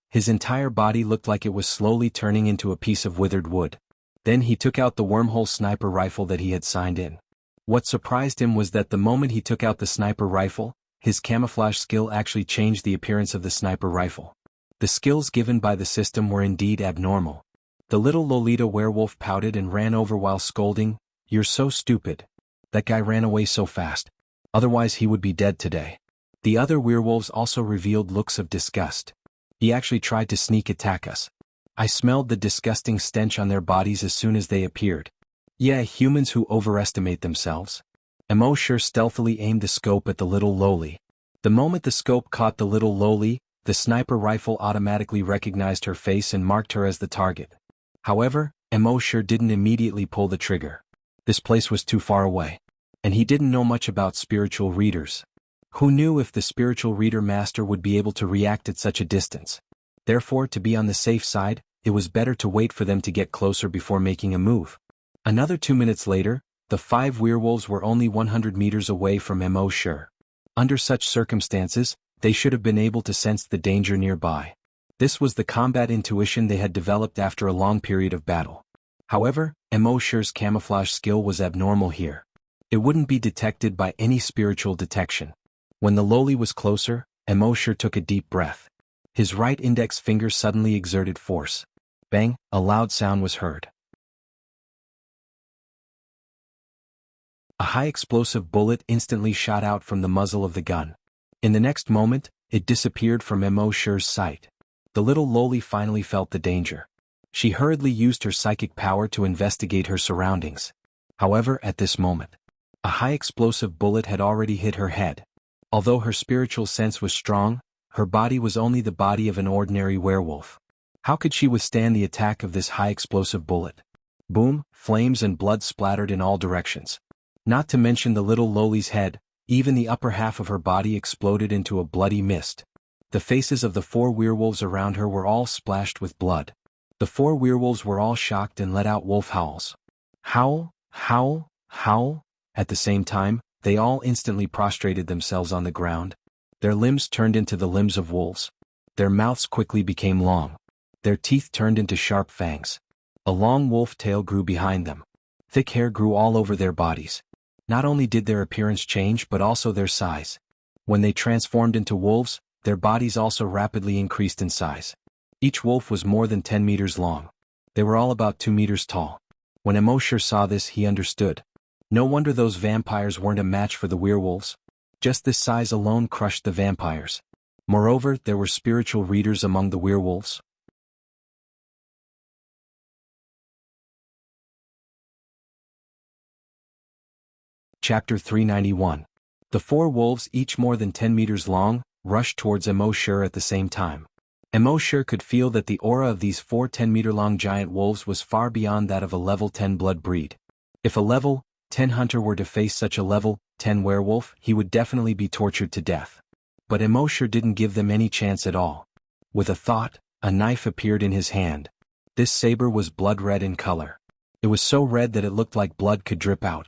His entire body looked like it was slowly turning into a piece of withered wood. Then he took out the wormhole sniper rifle that he had signed in. What surprised him was that the moment he took out the sniper rifle, his camouflage skill actually changed the appearance of the sniper rifle. The skills given by the system were indeed abnormal. The little Lolita werewolf pouted and ran over while scolding, "You're so stupid. That guy ran away so fast. Otherwise he would be dead today." The other werewolves also revealed looks of disgust. "He actually tried to sneak attack us. I smelled the disgusting stench on their bodies as soon as they appeared. Yeah, humans who overestimate themselves." Mo stealthily aimed the scope at the little lowly. The moment the scope caught the little lowly, the sniper rifle automatically recognized her face and marked her as the target. However, Mo didn't immediately pull the trigger. This place was too far away. And he didn't know much about spiritual readers. Who knew if the spiritual reader master would be able to react at such a distance? Therefore, to be on the safe side, it was better to wait for them to get closer before making a move. Another 2 minutes later, the 5 werewolves were only 100 meters away from Mo. Under such circumstances, they should have been able to sense the danger nearby. This was the combat intuition they had developed after a long period of battle. However, emosher's camouflage skill was abnormal here. It wouldn't be detected by any spiritual detection. When the loli was closer, emosher took a deep breath. His right index finger suddenly exerted force. Bang, a loud sound was heard. A high-explosive bullet instantly shot out from the muzzle of the gun. In the next moment, it disappeared from emosher's sight. The little loli finally felt the danger. She hurriedly used her psychic power to investigate her surroundings. However, at this moment, a high-explosive bullet had already hit her head. Although her spiritual sense was strong, her body was only the body of an ordinary werewolf. How could she withstand the attack of this high-explosive bullet? Boom, flames and blood splattered in all directions. Not to mention the little loli's head, even the upper half of her body exploded into a bloody mist. The faces of the 4 werewolves around her were all splashed with blood. The 4 werewolves were all shocked and let out wolf howls. Howl, howl, howl. At the same time, they all instantly prostrated themselves on the ground. Their limbs turned into the limbs of wolves. Their mouths quickly became long. Their teeth turned into sharp fangs. A long wolf tail grew behind them. Thick hair grew all over their bodies. Not only did their appearance change but also their size. When they transformed into wolves, their bodies also rapidly increased in size. Each wolf was more than 10 meters long. They were all about 2 meters tall. When emosher saw this, he understood. No wonder those vampires weren't a match for the werewolves. Just this size alone crushed the vampires. Moreover, there were spiritual readers among the werewolves. Chapter 391. The 4 wolves, each more than 10 meters long, rushed towards emosher at the same time. Emosher could feel that the aura of these 4 10-meter-long giant wolves was far beyond that of a level 10 blood breed. If a level 10 hunter were to face such a level 10 werewolf, he would definitely be tortured to death. But emosher didn't give them any chance at all. With a thought, a knife appeared in his hand. This saber was blood red in color. It was so red that it looked like blood could drip out.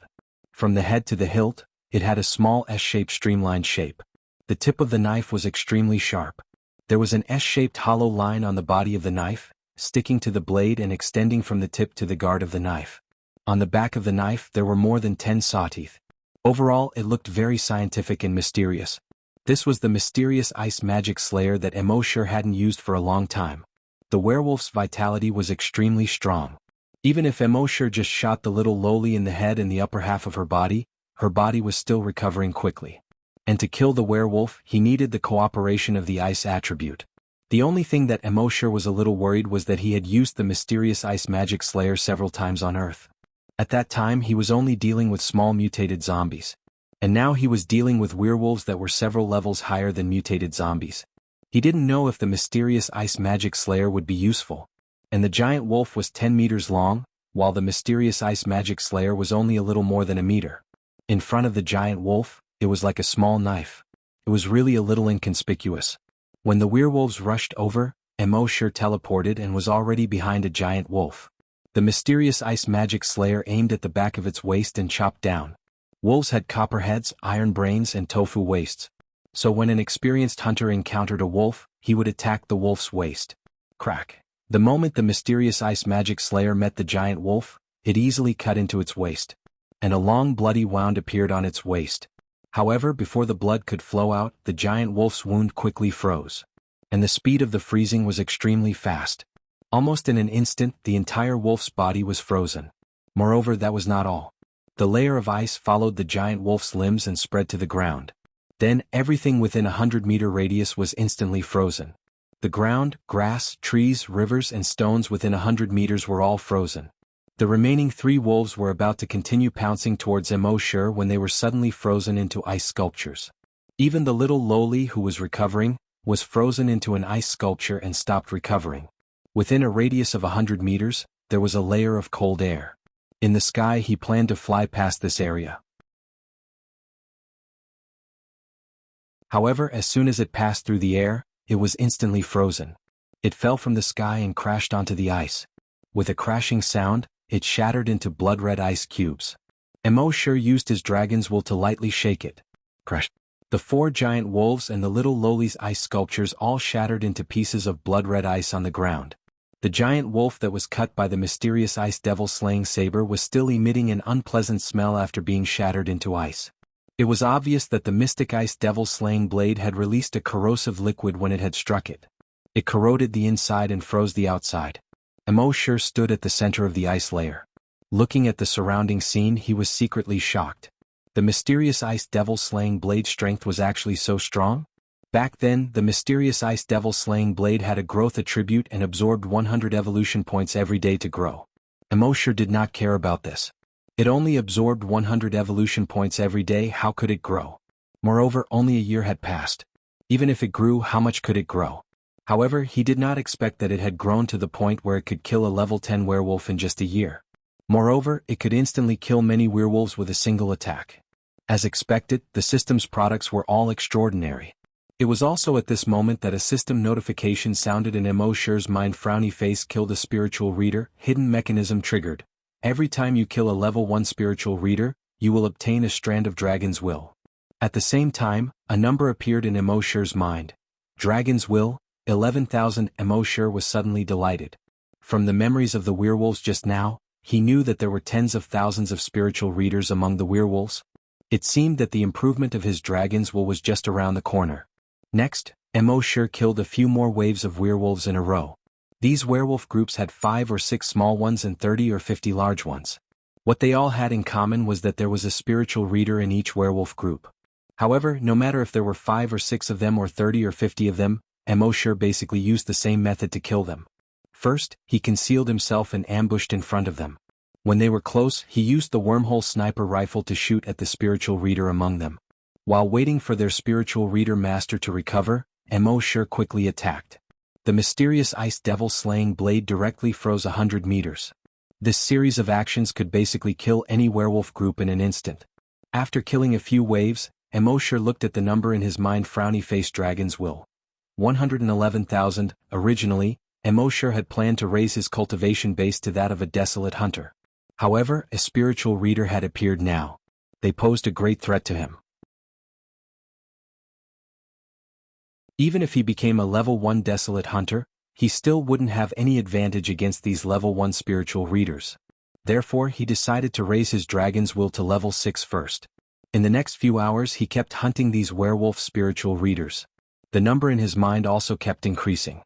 From the head to the hilt, it had a small S-shaped streamlined shape. The tip of the knife was extremely sharp. There was an S-shaped hollow line on the body of the knife, sticking to the blade and extending from the tip to the guard of the knife. On the back of the knife there were more than 10 saw teeth. Overall, it looked very scientific and mysterious. This was the mysterious ice magic slayer that emosher hadn't used for a long time. The werewolf's vitality was extremely strong. Even if emosher just shot the little loli in the head and the upper half of her body was still recovering quickly. And to kill the werewolf, he needed the cooperation of the ice attribute. The only thing that emosher was a little worried was that he had used the mysterious ice magic slayer several times on Earth. At that time he was only dealing with small mutated zombies. And now he was dealing with werewolves that were several levels higher than mutated zombies. He didn't know if the mysterious ice magic slayer would be useful. And the giant wolf was 10 meters long, while the mysterious ice magic slayer was only a little more than a meter. In front of the giant wolf, it was like a small knife. It was really a little inconspicuous. When the werewolves rushed over, emosher teleported and was already behind a giant wolf. The mysterious ice magic slayer aimed at the back of its waist and chopped down. Wolves had copper heads, iron brains and tofu waists. So when an experienced hunter encountered a wolf, he would attack the wolf's waist. Crack. The moment the mysterious ice magic slayer met the giant wolf, it easily cut into its waist. And a long bloody wound appeared on its waist. However, before the blood could flow out, the giant wolf's wound quickly froze. And the speed of the freezing was extremely fast. Almost in an instant, the entire wolf's body was frozen. Moreover, that was not all. The layer of ice followed the giant wolf's limbs and spread to the ground. Then, everything within a 100-meter radius was instantly frozen. The ground, grass, trees, rivers and stones within 100 meters were all frozen. The remaining 3 wolves were about to continue pouncing towards emosher when they were suddenly frozen into ice sculptures. Even the little loli who was recovering, was frozen into an ice sculpture and stopped recovering. Within a radius of 100 meters, there was a layer of cold air. In the sky he planned to fly past this area. However, as soon as it passed through the air, it was instantly frozen. It fell from the sky and crashed onto the ice. With a crashing sound, it shattered into blood-red ice cubes. Emosher used his dragon's will to lightly shake it. Crash. The 4 giant wolves and the little lowly's ice sculptures all shattered into pieces of blood-red ice on the ground. The giant wolf that was cut by the mysterious ice devil-slaying saber was still emitting an unpleasant smell after being shattered into ice. It was obvious that the mystic ice devil-slaying blade had released a corrosive liquid when it had struck it. It corroded the inside and froze the outside. Emosure stood at the center of the ice layer. Looking at the surrounding scene, he was secretly shocked. The mysterious ice devil-slaying blade strength was actually so strong? Back then, the mysterious ice devil-slaying blade had a growth attribute and absorbed 100 evolution points every day to grow. Emosure did not care about this. It only absorbed 100 evolution points every day. How could it grow? Moreover, only a year had passed. Even if it grew, how much could it grow? However, he did not expect that it had grown to the point where it could kill a level 10 werewolf in just a year. Moreover, it could instantly kill many werewolves with a single attack. As expected, the system's products were all extraordinary. It was also at this moment that a system notification sounded in Emosure's mind. Frowny face killed a spiritual reader, hidden mechanism triggered. Every time you kill a level 1 spiritual reader, you will obtain a strand of Dragon's Will. At the same time, a number appeared in Emosure's mind. Dragon's Will, 11,000. Emosure was suddenly delighted. From the memories of the werewolves just now, he knew that there were tens of thousands of spiritual readers among the werewolves. It seemed that the improvement of his Dragon's Will was just around the corner. Next, Emosure killed a few more waves of werewolves in a row. These werewolf groups had 5 or 6 small ones and 30 or 50 large ones. What they all had in common was that there was a spiritual reader in each werewolf group. However, no matter if there were 5 or 6 of them or 30 or 50 of them, Emosure basically used the same method to kill them. First, he concealed himself and ambushed in front of them. When they were close, he used the wormhole sniper rifle to shoot at the spiritual reader among them. While waiting for their spiritual reader master to recover, Emosure quickly attacked. The mysterious ice devil-slaying blade directly froze 100 meters. This series of actions could basically kill any werewolf group in an instant. After killing a few waves, Emosure looked at the number in his mind. Frowny face. Dragon's Will, 111,000. Originally, Emosure had planned to raise his cultivation base to that of a desolate hunter. However, a spiritual reader had appeared now. They posed a great threat to him. Even if he became a level 1 desolate hunter, he still wouldn't have any advantage against these level 1 spiritual readers. Therefore, he decided to raise his Dragon's Will to level 6 first. In the next few hours, he kept hunting these werewolf spiritual readers. The number in his mind also kept increasing.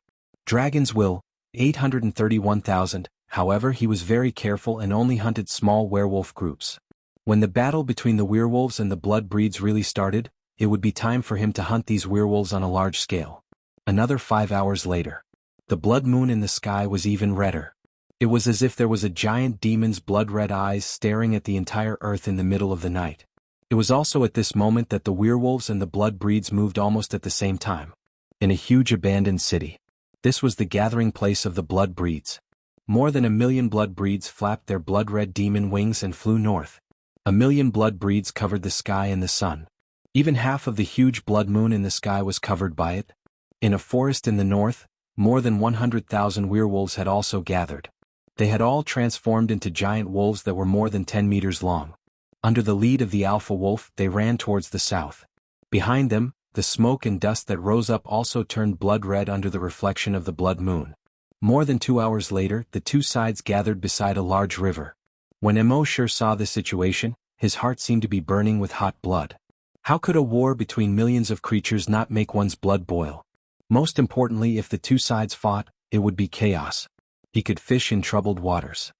Dragon's Will, 831,000. However, he was very careful and only hunted small werewolf groups. When the battle between the werewolves and the blood breeds really started, it would be time for him to hunt these werewolves on a large scale. Another 5 hours later. The blood moon in the sky was even redder. It was as if there was a giant demon's blood-red eyes staring at the entire earth in the middle of the night. It was also at this moment that the werewolves and the blood breeds moved almost at the same time. In a huge abandoned city. This was the gathering place of the blood breeds. More than 1,000,000 blood breeds flapped their blood-red demon wings and flew north. 1,000,000 blood breeds covered the sky and the sun. Even half of the huge blood moon in the sky was covered by it. In a forest in the north, more than 100,000 werewolves had also gathered. They had all transformed into giant wolves that were more than 10 meters long. Under the lead of the alpha wolf, they ran towards the south. Behind them, the smoke and dust that rose up also turned blood red under the reflection of the blood moon. More than 2 hours later, the two sides gathered beside a large river. When Emosure saw this situation, his heart seemed to be burning with hot blood. How could a war between millions of creatures not make one's blood boil? Most importantly, if the two sides fought, it would be chaos. He could fish in troubled waters.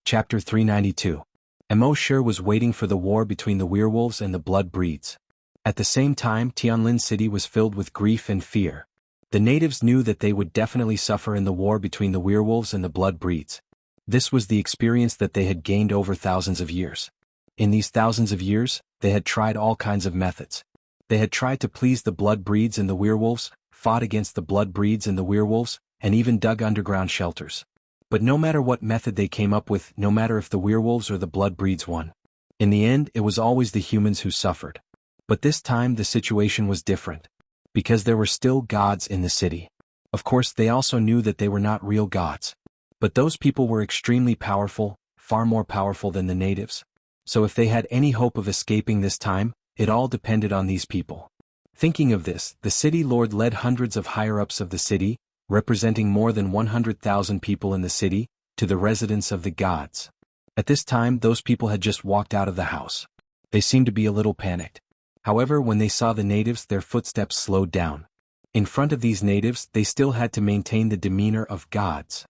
Chapter 392. Emosure was waiting for the war between the werewolves and the blood breeds. At the same time, Tianlin City was filled with grief and fear. The natives knew that they would definitely suffer in the war between the werewolves and the blood breeds. This was the experience that they had gained over thousands of years. In these thousands of years, they had tried all kinds of methods. They had tried to please the blood breeds and the werewolves, fought against the blood breeds and the werewolves, and even dug underground shelters. But no matter what method they came up with, no matter if the werewolves or the blood breeds won, in the end it was always the humans who suffered. But this time the situation was different. Because there were still gods in the city. Of course, they also knew that they were not real gods. But those people were extremely powerful, far more powerful than the natives. So if they had any hope of escaping this time, it all depended on these people. Thinking of this, the city lord led hundreds of higher-ups of the city, representing more than 100,000 people in the city, to the residence of the gods. At this time, those people had just walked out of the house. They seemed to be a little panicked. However, when they saw the natives, their footsteps slowed down. In front of these natives, they still had to maintain the demeanor of gods.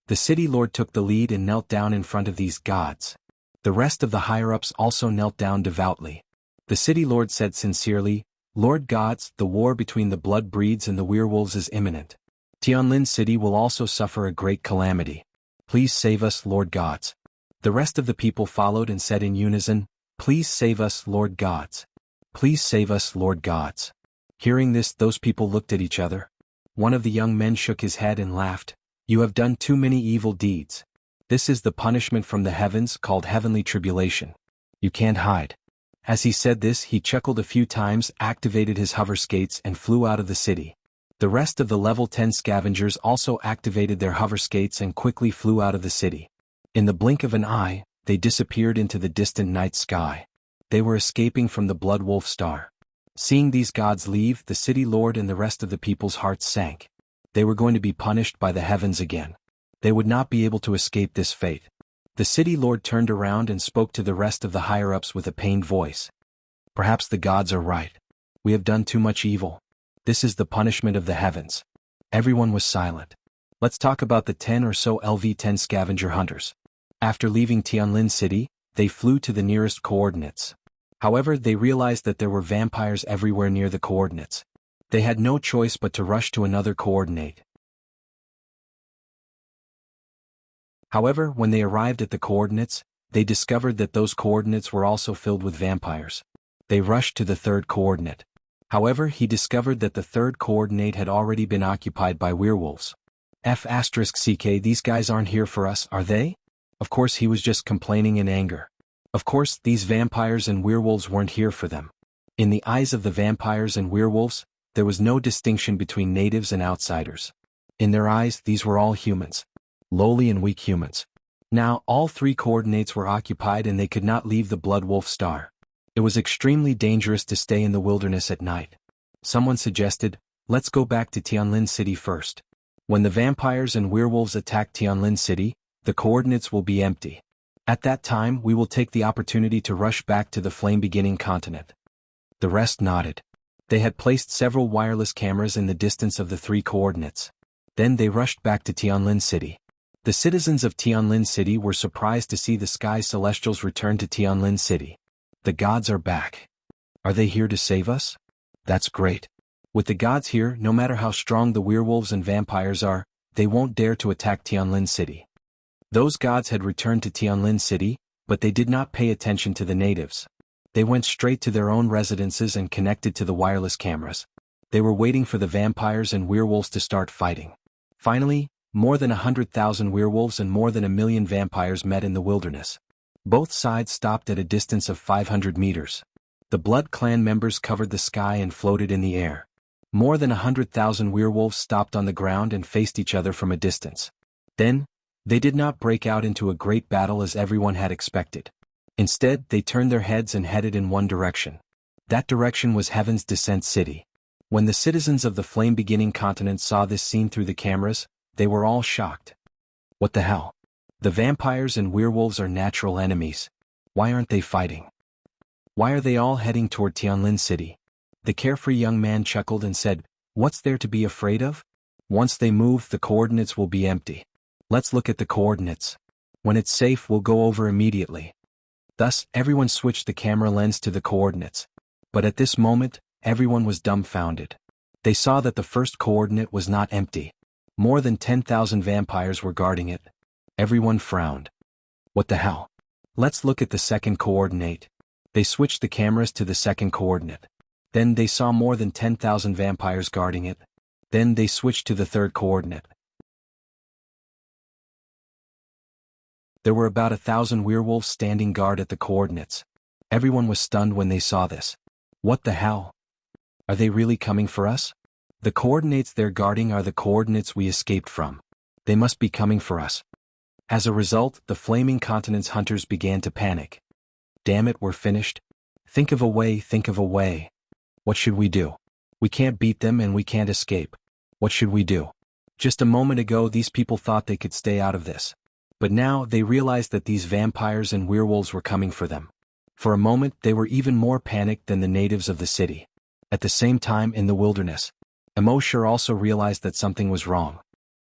The city lord took the lead and knelt down in front of these gods. The rest of the higher-ups also knelt down devoutly. The city lord said sincerely, "Lord gods, the war between the blood breeds and the werewolves is imminent. Tianlin City will also suffer a great calamity. Please save us, Lord gods." The rest of the people followed and said in unison, "Please save us, Lord gods. Please save us, Lord gods." Hearing this, those people looked at each other. One of the young men shook his head and laughed. "You have done too many evil deeds. This is the punishment from the heavens called heavenly tribulation. You can't hide." As he said this, he chuckled a few times, activated his hover skates and flew out of the city. The rest of the level 10 scavengers also activated their hover skates and quickly flew out of the city. In the blink of an eye, they disappeared into the distant night sky. They were escaping from the Blood Wolf Star. Seeing these gods leave, the city lord and the rest of the people's hearts sank. They were going to be punished by the heavens again. They would not be able to escape this fate. The city lord turned around and spoke to the rest of the higher-ups with a pained voice. "Perhaps the gods are right. We have done too much evil. This is the punishment of the heavens." Everyone was silent. Let's talk about the 10 or so LV-10 scavenger hunters. After leaving Tianlin City, they flew to the nearest coordinates. However, they realized that there were vampires everywhere near the coordinates. They had no choice but to rush to another coordinate. However, when they arrived at the coordinates, they discovered that those coordinates were also filled with vampires. They rushed to the third coordinate. However, he discovered that the third coordinate had already been occupied by werewolves. F***ck, these guys aren't here for us, are they? Of course, he was just complaining in anger. Of course, these vampires and werewolves weren't here for them. In the eyes of the vampires and werewolves, there was no distinction between natives and outsiders. In their eyes, these were all humans. Lowly and weak humans. Now, all three coordinates were occupied and they could not leave the Blood Wolf Star. It was extremely dangerous to stay in the wilderness at night. Someone suggested, "Let's go back to Tianlin City first. When the vampires and werewolves attack Tianlin City, the coordinates will be empty. At that time, we will take the opportunity to rush back to the flame-beginning continent." The rest nodded. They had placed several wireless cameras in the distance of the three coordinates. Then they rushed back to Tianlin City. The citizens of Tianlin City were surprised to see the Sky Celestials return to Tianlin City. The gods are back. Are they here to save us? That's great. With the gods here, no matter how strong the werewolves and vampires are, they won't dare to attack Tianlin City. Those gods had returned to Tianlin City, but they did not pay attention to the natives. They went straight to their own residences and connected to the wireless cameras. They were waiting for the vampires and werewolves to start fighting. Finally, more than 100,000 werewolves and more than 1,000,000 vampires met in the wilderness. Both sides stopped at a distance of 500 meters. The Blood Clan members covered the sky and floated in the air. More than 100,000 werewolves stopped on the ground and faced each other from a distance. Then, they did not break out into a great battle as everyone had expected. Instead, they turned their heads and headed in one direction. That direction was Heaven's Descent City. When the citizens of the flame-beginning continent saw this scene through the cameras, they were all shocked. What the hell? The vampires and werewolves are natural enemies. Why aren't they fighting? Why are they all heading toward Tianlin City? The carefree young man chuckled and said, "What's there to be afraid of? Once they move, the coordinates will be empty. Let's look at the coordinates. When it's safe, we'll go over immediately." Thus, everyone switched the camera lens to the coordinates. But at this moment, everyone was dumbfounded. They saw that the first coordinate was not empty. More than 10,000 vampires were guarding it. Everyone frowned. What the hell? Let's look at the second coordinate. They switched the cameras to the second coordinate. Then they saw more than 10,000 vampires guarding it. Then they switched to the third coordinate. There were about 1,000 werewolves standing guard at the coordinates. Everyone was stunned when they saw this. What the hell? Are they really coming for us? The coordinates they're guarding are the coordinates we escaped from. They must be coming for us. As a result, the Flaming Continent's hunters began to panic. Damn it, we're finished. Think of a way, think of a way. What should we do? We can't beat them and we can't escape. What should we do? Just a moment ago these people thought they could stay out of this. But now they realized that these vampires and werewolves were coming for them. For a moment they were even more panicked than the natives of the city. At the same time in the wilderness, embark also realized that something was wrong.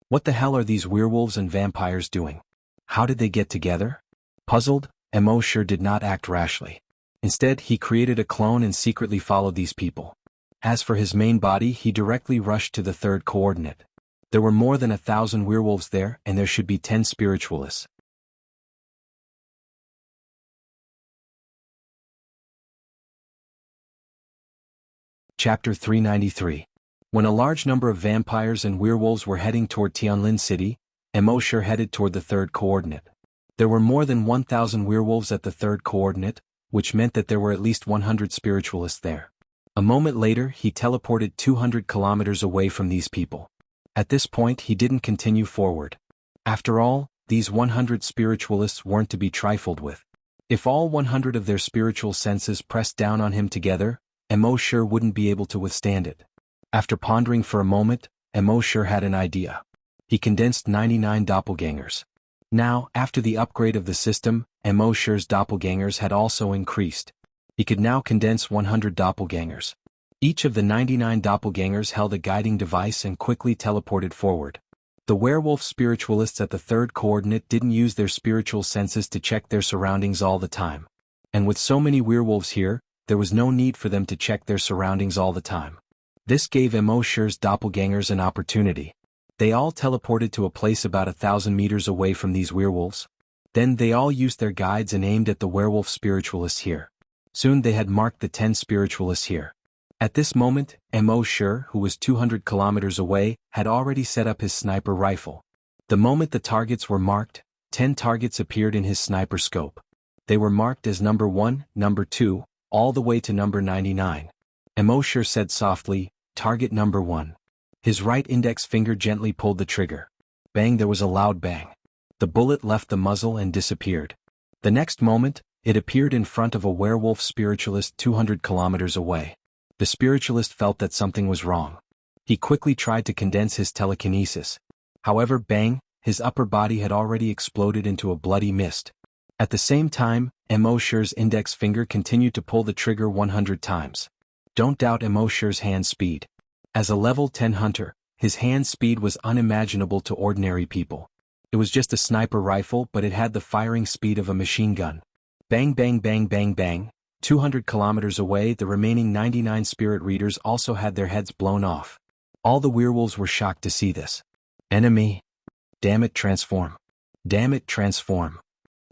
What the hell are these werewolves and vampires doing? How did they get together? Puzzled, embark did not act rashly. Instead, he created a clone and secretly followed these people. As for his main body, he directly rushed to the third coordinate. There were more than 1,000 werewolves there, and there should be 10 spiritualists. Chapter 393. When a large number of vampires and werewolves were heading toward Tianlin City, embark headed toward the third coordinate. There were more than 1,000 werewolves at the third coordinate, which meant that there were at least 100 spiritualists there. A moment later, he teleported 200 kilometers away from these people. At this point, he didn't continue forward. After all, these 100 spiritualists weren't to be trifled with. If all 100 of their spiritual senses pressed down on him together, embark wouldn't be able to withstand it. After pondering for a moment, embark had an idea. He condensed 99 doppelgangers. Now, after the upgrade of the system, embark's doppelgangers had also increased. He could now condense 100 doppelgangers. Each of the 99 doppelgangers held a guiding device and quickly teleported forward. The werewolf spiritualists at the third coordinate didn't use their spiritual senses to check their surroundings all the time. And with so many werewolves here, there was no need for them to check their surroundings all the time. This gave embark's doppelgangers an opportunity. They all teleported to a place about 1,000 meters away from these werewolves. Then they all used their guides and aimed at the werewolf spiritualists here. Soon they had marked the 10 spiritualists here. At this moment, embark, who was 200 kilometers away, had already set up his sniper rifle. The moment the targets were marked, 10 targets appeared in his sniper scope. They were marked as number 1, number 2, all the way to number 99. Embark said softly, "Target number 1." His right index finger gently pulled the trigger. Bang, there was a loud bang. The bullet left the muzzle and disappeared. The next moment, it appeared in front of a werewolf spiritualist 200 kilometers away. The spiritualist felt that something was wrong. He quickly tried to condense his telekinesis. However, bang, his upper body had already exploded into a bloody mist. At the same time, embark's index finger continued to pull the trigger 100 times. Don't doubt embark's hand speed. As a level 10 hunter, his hand speed was unimaginable to ordinary people. It was just a sniper rifle, but it had the firing speed of a machine gun. Bang bang bang bang bang. 200 kilometers away, the remaining 99 spirit readers also had their heads blown off. All the werewolves were shocked to see this. Enemy. Damn it, transform. Damn it, transform.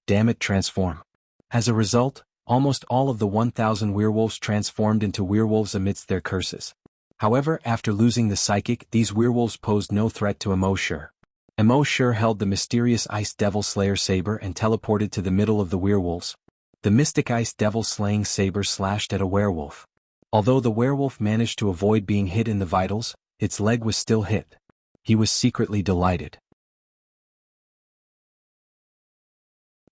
Damn it, transform. As a result, almost all of the 1,000 werewolves transformed into werewolves amidst their curses. However, after losing the psychic, these werewolves posed no threat to embark. Embark held the mysterious Ice Devil Slayer saber and teleported to the middle of the werewolves. The mystic Ice Devil slaying saber slashed at a werewolf. Although the werewolf managed to avoid being hit in the vitals, its leg was still hit. He was secretly delighted.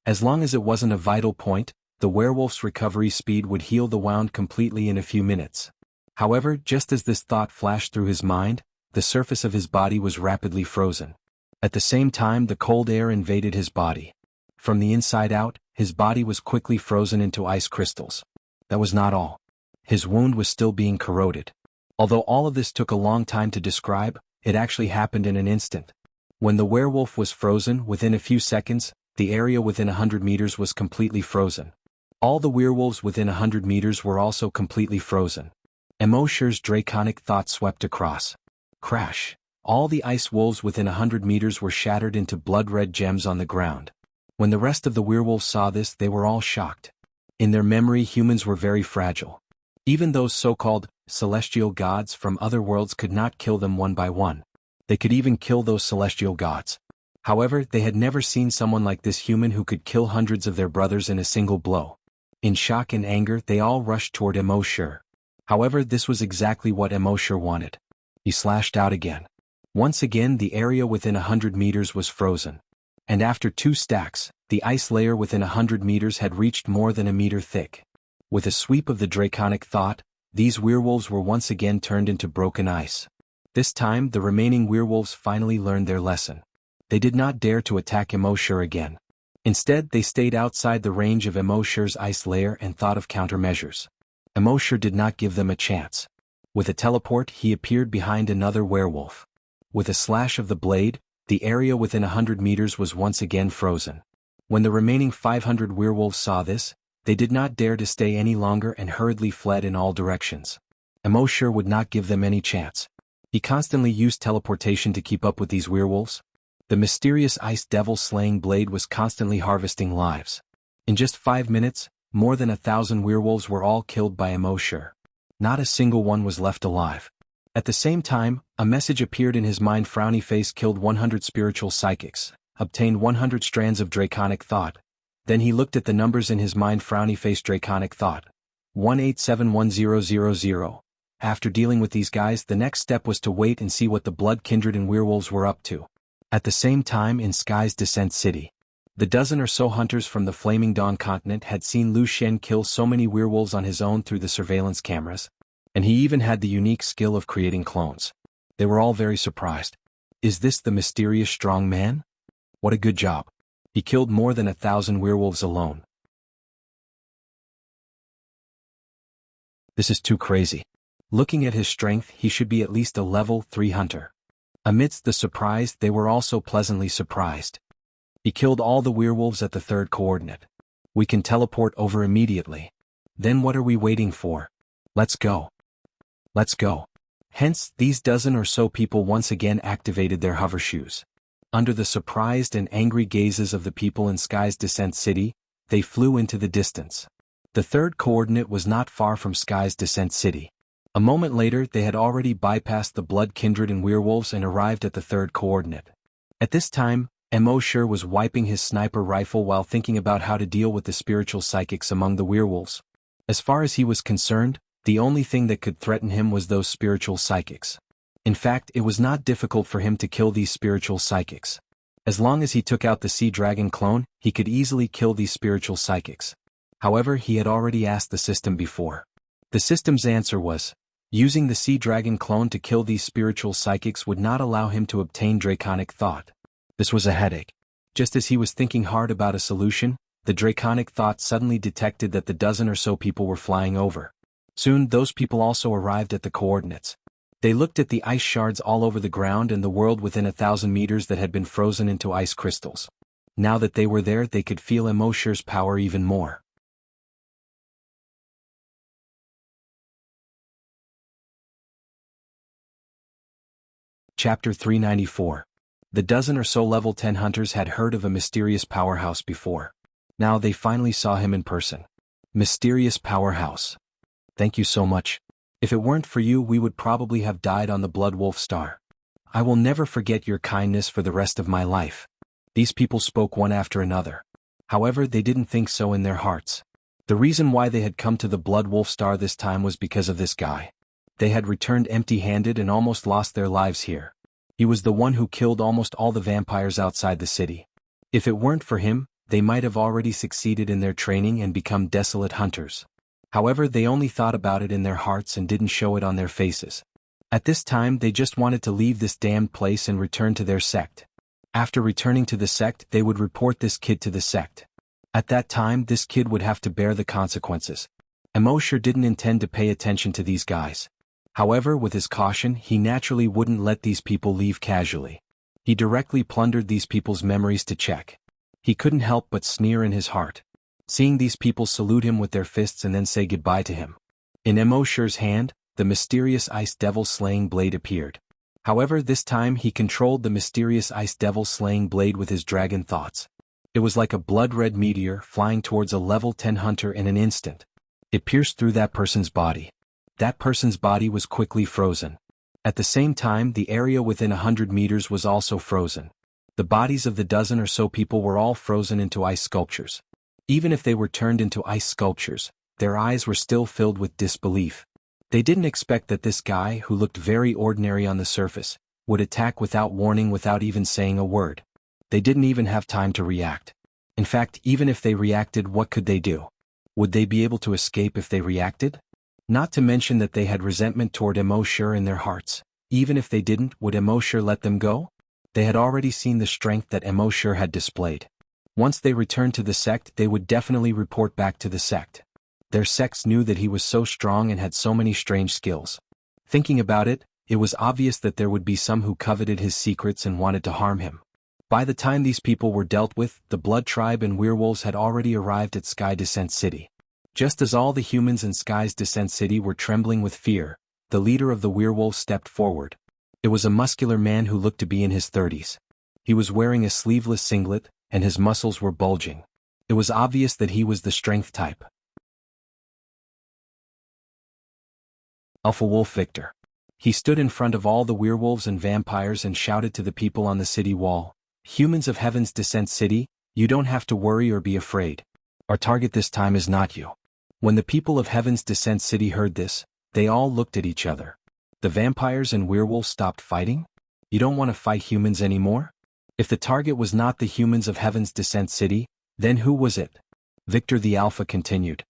As long as it wasn't a vital point, the werewolf's recovery speed would heal the wound completely in a few minutes. However, just as this thought flashed through his mind, the surface of his body was rapidly frozen. At the same time, the cold air invaded his body. From the inside out, his body was quickly frozen into ice crystals. That was not all. His wound was still being corroded. Although all of this took a long time to describe, it actually happened in an instant. When the werewolf was frozen, within a few seconds, the area within 100 meters was completely frozen. All the werewolves within 100 meters were also completely frozen. embark's draconic thought swept across. Crash! All the ice wolves within 100 meters were shattered into blood-red gems on the ground. When the rest of the werewolves saw this, they were all shocked. In their memory, humans were very fragile. Even those so-called celestial gods from other worlds could not kill them one by one. They could even kill those celestial gods. However, they had never seen someone like this human who could kill hundreds of their brothers in a single blow. In shock and anger, they all rushed toward embark. However, this was exactly what embark wanted. He slashed out again. Once again, the area within 100 meters was frozen. And after 2 stacks, the ice layer within 100 meters had reached more than a meter thick. With a sweep of the draconic thought, these werewolves were once again turned into broken ice. This time, the remaining werewolves finally learned their lesson. They did not dare to attack Emoshur again. Instead, they stayed outside the range of Emoshur's ice layer and thought of countermeasures. Emoshur did not give them a chance. With a teleport, he appeared behind another werewolf. With a slash of the blade, the area within 100 meters was once again frozen. When the remaining 500 werewolves saw this, they did not dare to stay any longer and hurriedly fled in all directions. Emoshur would not give them any chance. He constantly used teleportation to keep up with these werewolves. The mysterious ice devil slaying blade was constantly harvesting lives. In just 5 minutes, more than 1,000 werewolves were all killed by Emoshur. Not a single one was left alive. At the same time, a message appeared in his mind. Frowny face killed 100 spiritual psychics, obtained 100 strands of draconic thought. Then he looked at the numbers in his mind. Frowny face draconic thought. 1871000. After dealing with these guys, the next step was to wait and see what the blood kindred and werewolves were up to. At the same time, in Sky's Descent City, the dozen or so hunters from the Flaming Dawn continent had seen Lu Shen kill so many werewolves on his own through the surveillance cameras, and he even had the unique skill of creating clones. They were all very surprised. Is this the mysterious strong man? What a good job. He killed more than 1,000 werewolves alone. This is too crazy. Looking at his strength, he should be at least a level 3 hunter. Amidst the surprise, they were also pleasantly surprised. He killed all the werewolves at the 3rd coordinate. We can teleport over immediately. Then what are we waiting for? Let's go. Let's go. Hence, these dozen or so people once again activated their hover shoes. Under the surprised and angry gazes of the people in Sky's Descent City, they flew into the distance. The 3rd coordinate was not far from Sky's Descent City. A moment later, they had already bypassed the blood kindred and werewolves and arrived at the 3rd coordinate. At this time, Emoshur was wiping his sniper rifle while thinking about how to deal with the spiritual psychics among the werewolves. As far as he was concerned, the only thing that could threaten him was those spiritual psychics. In fact, it was not difficult for him to kill these spiritual psychics. As long as he took out the Sea Dragon clone, he could easily kill these spiritual psychics. However, he had already asked the system before. The system's answer was, using the Sea Dragon clone to kill these spiritual psychics would not allow him to obtain draconic thought. This was a headache. Just as he was thinking hard about a solution, the draconic thought suddenly detected that the dozen or so people were flying over. Soon, those people also arrived at the coordinates. They looked at the ice shards all over the ground and the world within 1,000 meters that had been frozen into ice crystals. Now that they were there, they could feel Emoshur's power even more. Chapter 394. The dozen or so level 10 hunters had heard of a mysterious powerhouse before. Now they finally saw him in person. Mysterious powerhouse. Thank you so much. If it weren't for you, we would probably have died on the Blood Wolf Star. I will never forget your kindness for the rest of my life. These people spoke one after another. However, they didn't think so in their hearts. The reason why they had come to the Blood Wolf Star this time was because of this guy. They had returned empty-handed and almost lost their lives here. He was the one who killed almost all the vampires outside the city. If it weren't for him, they might have already succeeded in their training and become desolate hunters. However, they only thought about it in their hearts and didn't show it on their faces. At this time, they just wanted to leave this damned place and return to their sect. After returning to the sect, they would report this kid to the sect. At that time, this kid would have to bear the consequences. Emoshur didn't intend to pay attention to these guys. However, with his caution, he naturally wouldn't let these people leave casually. He directly plundered these people's memories to check. He couldn't help but sneer in his heart, seeing these people salute him with their fists and then say goodbye to him. In Emoshur's hand, the mysterious ice devil slaying blade appeared. However, this time he controlled the mysterious ice devil slaying blade with his dragon thoughts. It was like a blood-red meteor flying towards a level 10 hunter in an instant. It pierced through that person's body. That person's body was quickly frozen. At the same time, the area within 100 meters was also frozen. The bodies of the dozen or so people were all frozen into ice sculptures. Even if they were turned into ice sculptures, their eyes were still filled with disbelief. They didn't expect that this guy, who looked very ordinary on the surface, would attack without warning, without even saying a word. They didn't even have time to react. In fact, even if they reacted, what could they do? Would they be able to escape if they reacted? Not to mention that they had resentment toward Emosher in their hearts. Even if they didn't, would Emosher let them go? They had already seen the strength that Emosher had displayed. Once they returned to the sect, they would definitely report back to the sect. Their sects knew that he was so strong and had so many strange skills. Thinking about it, it was obvious that there would be some who coveted his secrets and wanted to harm him. By the time these people were dealt with, the Blood Tribe and Werewolves had already arrived at Sky Descent City. Just as all the humans in Sky's Descent City were trembling with fear, the leader of the werewolves stepped forward. It was a muscular man who looked to be in his 30s. He was wearing a sleeveless singlet, and his muscles were bulging. It was obvious that he was the strength type. Alpha Wolf Victor. He stood in front of all the werewolves and vampires and shouted to the people on the city wall, "Humans of Heaven's Descent City, you don't have to worry or be afraid. Our target this time is not you." When the people of Heaven's Descent City heard this, they all looked at each other. The vampires and werewolves stopped fighting? You don't want to fight humans anymore? If the target was not the humans of Heaven's Descent City, then who was it? Victor the Alpha continued.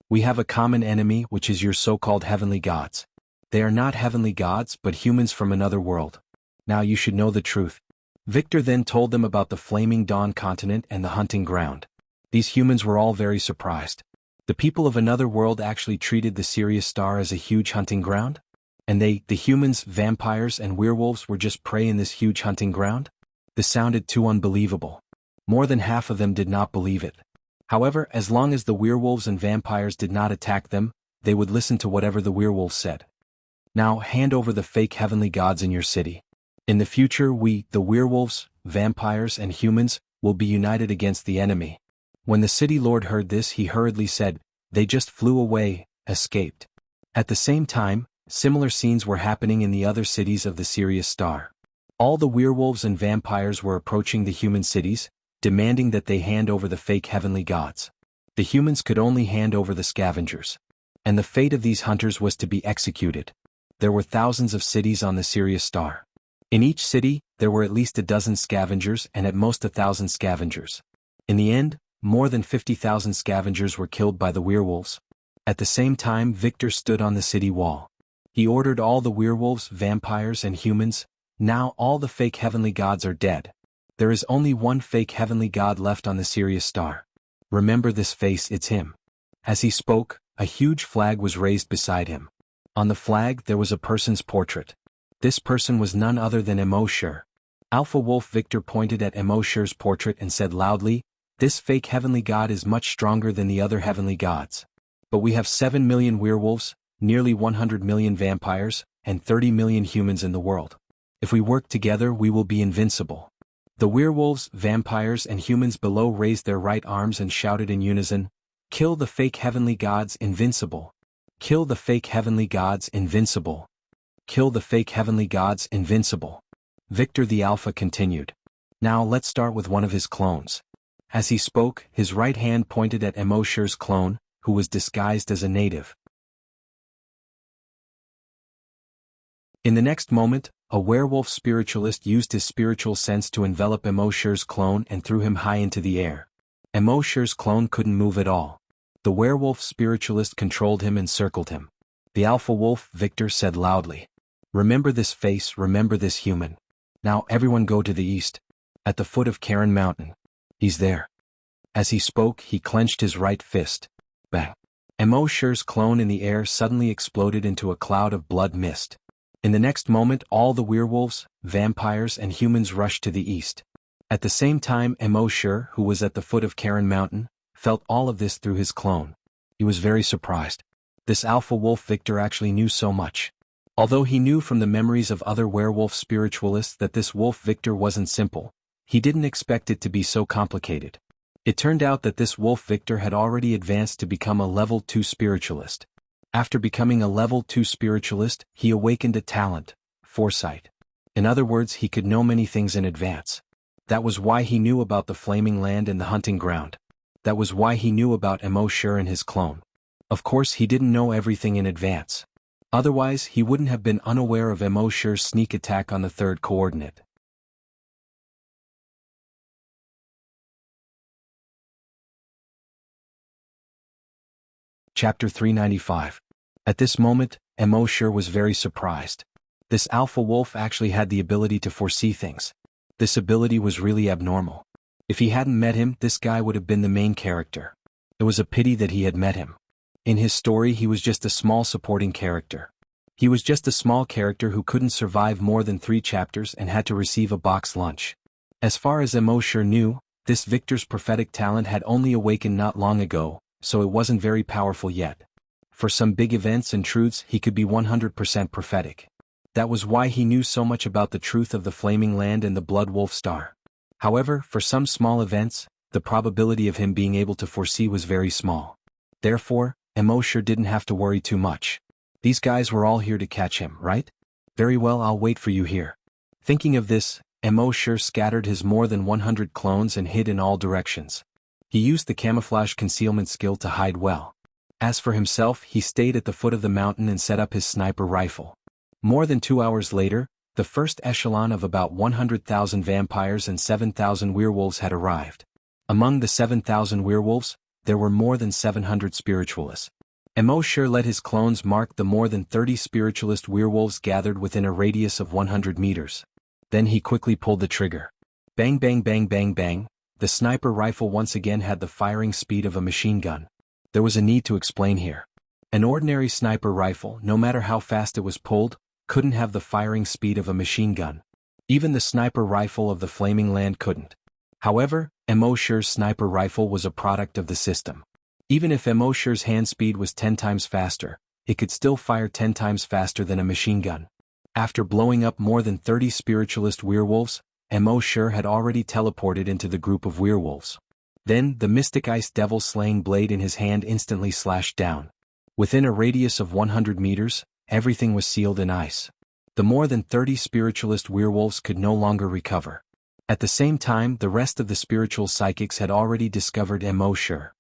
We have a common enemy, which is your so-called heavenly gods. They are not heavenly gods but humans from another world. Now you should know the truth. Victor then told them about the Flaming Dawn continent and the hunting ground. These humans were all very surprised. The people of another world actually treated the Sirius Star as a huge hunting ground? And they, the humans, vampires, and werewolves were just prey in this huge hunting ground? This sounded too unbelievable. More than half of them did not believe it. However, as long as the werewolves and vampires did not attack them, they would listen to whatever the werewolves said. Now hand over the fake heavenly gods in your city. In the future we, the werewolves, vampires, and humans, will be united against the enemy. When the city lord heard this, he hurriedly said, they just flew away, escaped. At the same time, similar scenes were happening in the other cities of the Sirius Star. All the werewolves and vampires were approaching the human cities, demanding that they hand over the fake heavenly gods. The humans could only hand over the scavengers. And the fate of these hunters was to be executed. There were thousands of cities on the Sirius Star. In each city, there were at least a dozen scavengers and at most 1,000 scavengers. In the end, more than 50,000 scavengers were killed by the werewolves. At the same time, Victor stood on the city wall. He ordered all the werewolves, vampires, and humans, now all the fake heavenly gods are dead. There is only one fake heavenly god left on the Sirius Star. Remember this face, it's him. As he spoke, a huge flag was raised beside him. On the flag there was a person's portrait. This person was none other than Emosher. Alpha Wolf Victor pointed at Emosher's portrait and said loudly, this fake heavenly god is much stronger than the other heavenly gods. But we have 7 million werewolves, nearly 100 million vampires, and 30 million humans in the world. If we work together we will be invincible. The werewolves, vampires, and humans below raised their right arms and shouted in unison, kill the fake heavenly gods, invincible. Kill the fake heavenly gods, invincible. Kill the fake heavenly gods, invincible. Victor the Alpha continued. Now let's start with one of his clones. As he spoke, his right hand pointed at Emosher's clone, who was disguised as a native. In the next moment, a werewolf spiritualist used his spiritual sense to envelop Emosher's clone and threw him high into the air. Emosher's clone couldn't move at all. The werewolf spiritualist controlled him and circled him. The Alpha Wolf Victor said loudly, remember this face, remember this human. Now everyone go to the east. At the foot of Karen Mountain. He's there. As he spoke, he clenched his right fist. Bang. Emosher's clone in the air suddenly exploded into a cloud of blood mist. In the next moment all the werewolves, vampires, and humans rushed to the east. At the same time Emosher, who was at the foot of Karen Mountain, felt all of this through his clone. He was very surprised. This Alpha Wolf Victor actually knew so much. Although he knew from the memories of other werewolf spiritualists that this Wolf Victor wasn't simple, he didn't expect it to be so complicated. It turned out that this Wolf Victor had already advanced to become a level 2 spiritualist. After becoming a level 2 spiritualist, he awakened a talent, foresight. In other words, he could know many things in advance. That was why he knew about the Flaming Land and the hunting ground. That was why he knew about Emosher and his clone. Of course, he didn't know everything in advance. Otherwise, he wouldn't have been unaware of Emosher's sneak attack on the third coordinate. Chapter 395. At this moment, Emosher was very surprised. This alpha wolf actually had the ability to foresee things. This ability was really abnormal. If he hadn't met him, this guy would have been the main character. It was a pity that he had met him. In his story, he was just a small supporting character. He was just a small character who couldn't survive more than 3 chapters and had to receive a box lunch. As far as Emosher knew, this Victor's prophetic talent had only awakened not long ago, so it wasn't very powerful yet. For some big events and truths, he could be 100% prophetic. That was why he knew so much about the truth of the Flaming Land and the Blood Wolf Star. However, for some small events, the probability of him being able to foresee was very small. Therefore, Emosher didn't have to worry too much. These guys were all here to catch him, right? Very well, I'll wait for you here. Thinking of this, Emosher scattered his more than 100 clones and hid in all directions. He used the camouflage concealment skill to hide well. As for himself, he stayed at the foot of the mountain and set up his sniper rifle. More than 2 hours later, the first echelon of about 100,000 vampires and 7,000 werewolves had arrived. Among the 7,000 werewolves, there were more than 700 spiritualists. Emosher let his clones mark the more than 30 spiritualist werewolves gathered within a radius of 100 meters. Then he quickly pulled the trigger. Bang bang bang bang bang, the sniper rifle once again had the firing speed of a machine gun. There was a need to explain here. An ordinary sniper rifle, no matter how fast it was pulled, couldn't have the firing speed of a machine gun. Even the sniper rifle of the Flaming Land couldn't. However, Emosher's sniper rifle was a product of the system. Even if Emosher's hand speed was 10 times faster, it could still fire 10 times faster than a machine gun. After blowing up more than 30 spiritualist werewolves, Emosher had already teleported into the group of werewolves. Then, the mystic ice devil slaying blade in his hand instantly slashed down. Within a radius of 100 meters, everything was sealed in ice. The more than 30 spiritualist werewolves could no longer recover. At the same time, the rest of the spiritual psychics had already discovered Emosher.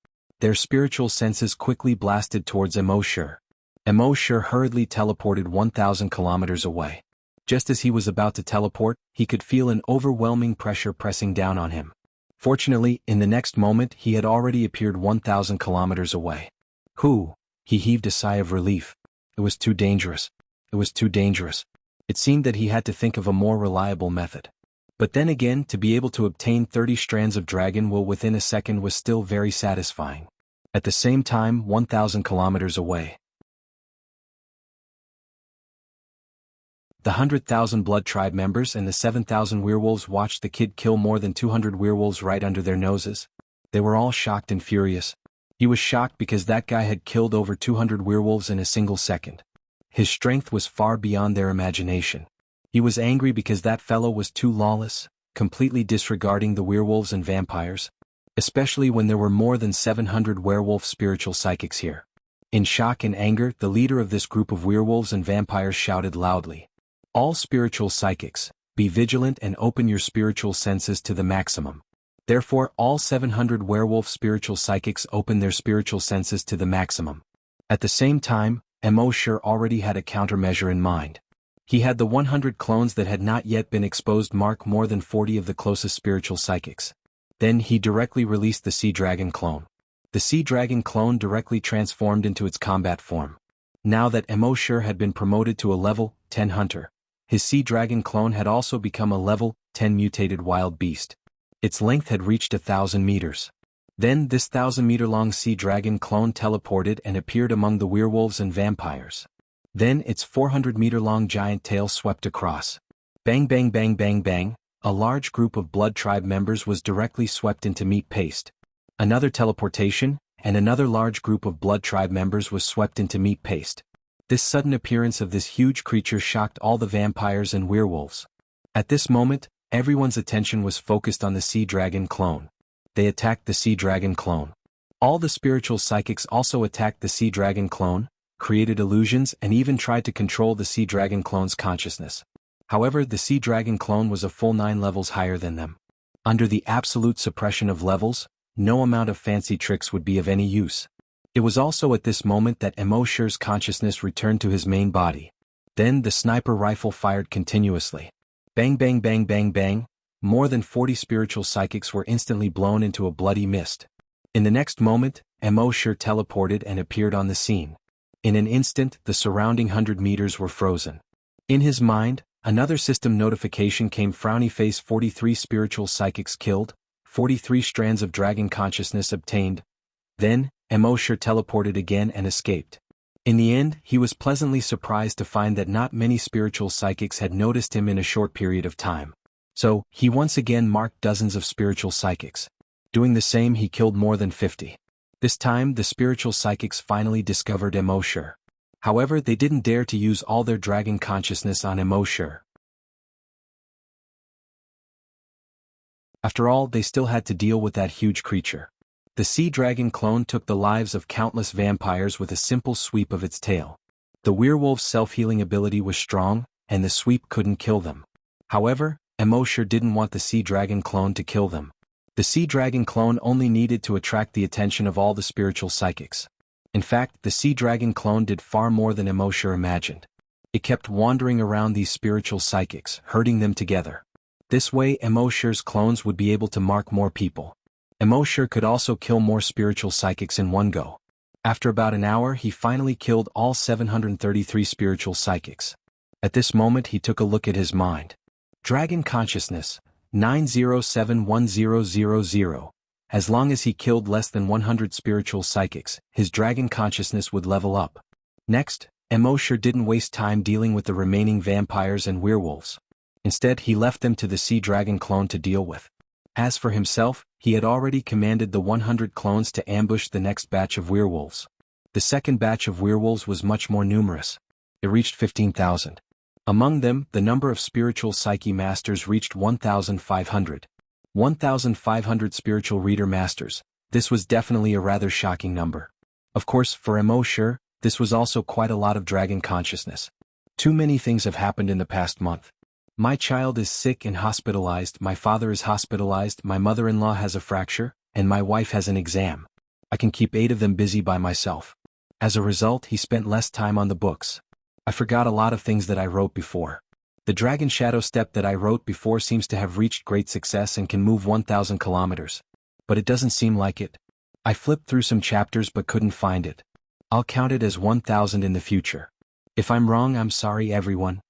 Their spiritual senses quickly blasted towards Emosher. Emosher hurriedly teleported 1,000 kilometers away. Just as he was about to teleport, he could feel an overwhelming pressure pressing down on him. Fortunately, in the next moment he had already appeared 1,000 kilometers away. Whew! He heaved a sigh of relief. It was too dangerous. It was too dangerous. It seemed that he had to think of a more reliable method. But then again, to be able to obtain 30 strands of dragon wool within a second was still very satisfying. At the same time, 1,000 kilometers away, the 100,000 blood tribe members and the 7,000 werewolves watched the kid kill more than 200 werewolves right under their noses. They were all shocked and furious. He was shocked because that guy had killed over 200 werewolves in a single second. His strength was far beyond their imagination. He was angry because that fellow was too lawless, completely disregarding the werewolves and vampires, especially when there were more than 700 werewolf spiritual psychics here. In shock and anger, the leader of this group of werewolves and vampires shouted loudly, "All spiritual psychics, be vigilant and open your spiritual senses to the maximum." Therefore, all 700 werewolf spiritual psychics opened their spiritual senses to the maximum. At the same time, Emosher already had a countermeasure in mind. He had the 100 clones that had not yet been exposed mark more than 40 of the closest spiritual psychics. Then he directly released the Sea Dragon clone. The Sea Dragon clone directly transformed into its combat form. Now that Emosher had been promoted to a level 10 hunter, his Sea Dragon clone had also become a level 10 mutated wild beast. Its length had reached 1,000 meters. Then this 1,000-meter-long Sea Dragon clone teleported and appeared among the werewolves and vampires. Then its 400-meter-long giant tail swept across. Bang bang bang bang bang, a large group of blood tribe members was directly swept into meat paste. Another teleportation, and another large group of blood tribe members was swept into meat paste. This sudden appearance of this huge creature shocked all the vampires and werewolves. At this moment, everyone's attention was focused on the Sea Dragon clone. They attacked the Sea Dragon clone. All the spiritual psychics also attacked the Sea Dragon clone, created illusions and even tried to control the Sea Dragon clone's consciousness. However, the Sea Dragon clone was a full 9 levels higher than them. Under the absolute suppression of levels, no amount of fancy tricks would be of any use. It was also at this moment that Emosher's consciousness returned to his main body. Then the sniper rifle fired continuously. Bang bang bang bang bang, more than 40 spiritual psychics were instantly blown into a bloody mist. In the next moment, Emosher teleported and appeared on the scene. In an instant, the surrounding 100 meters were frozen. In his mind, another system notification came: frowny face, 43 spiritual psychics killed, 43 strands of dragon consciousness obtained. Then, Emosher teleported again and escaped. In the end, he was pleasantly surprised to find that not many spiritual psychics had noticed him in a short period of time. So, he once again marked dozens of spiritual psychics. Doing the same, he killed more than 50. This time, the spiritual psychics finally discovered Emosher. However, they didn't dare to use all their dragon consciousness on Emosher. After all, they still had to deal with that huge creature. The sea dragon clone took the lives of countless vampires with a simple sweep of its tail. The werewolf's self-healing ability was strong, and the sweep couldn't kill them. However, Emosher didn't want the sea dragon clone to kill them. The sea dragon clone only needed to attract the attention of all the spiritual psychics. In fact, the sea dragon clone did far more than Emosher imagined. It kept wandering around these spiritual psychics, herding them together. This way, Emosher's clones would be able to mark more people. Emosher could also kill more spiritual psychics in one go. After about an hour, he finally killed all 733 spiritual psychics. At this moment, he took a look at his mind. Dragon consciousness, 9071000. As long as he killed less than 100 spiritual psychics, his dragon consciousness would level up. Next, Emosher didn't waste time dealing with the remaining vampires and werewolves. Instead, he left them to the sea dragon clone to deal with. As for himself, he had already commanded the 100 clones to ambush the next batch of werewolves. The second batch of werewolves was much more numerous. It reached 15,000. Among them, the number of spiritual psyche masters reached 1,500. 1,500 spiritual reader masters. This was definitely a rather shocking number. Of course, for Emosher, this was also quite a lot of dragon consciousness. Too many things have happened in the past month. My child is sick and hospitalized, my father is hospitalized, my mother-in-law has a fracture, and my wife has an exam. I can keep 8 of them busy by myself. As a result, he spent less time on the books. I forgot a lot of things that I wrote before. The Dragon Shadow Step that I wrote before seems to have reached great success and can move 1,000 kilometers. But it doesn't seem like it. I flipped through some chapters but couldn't find it. I'll count it as 1,000 in the future. If I'm wrong, I'm sorry, everyone.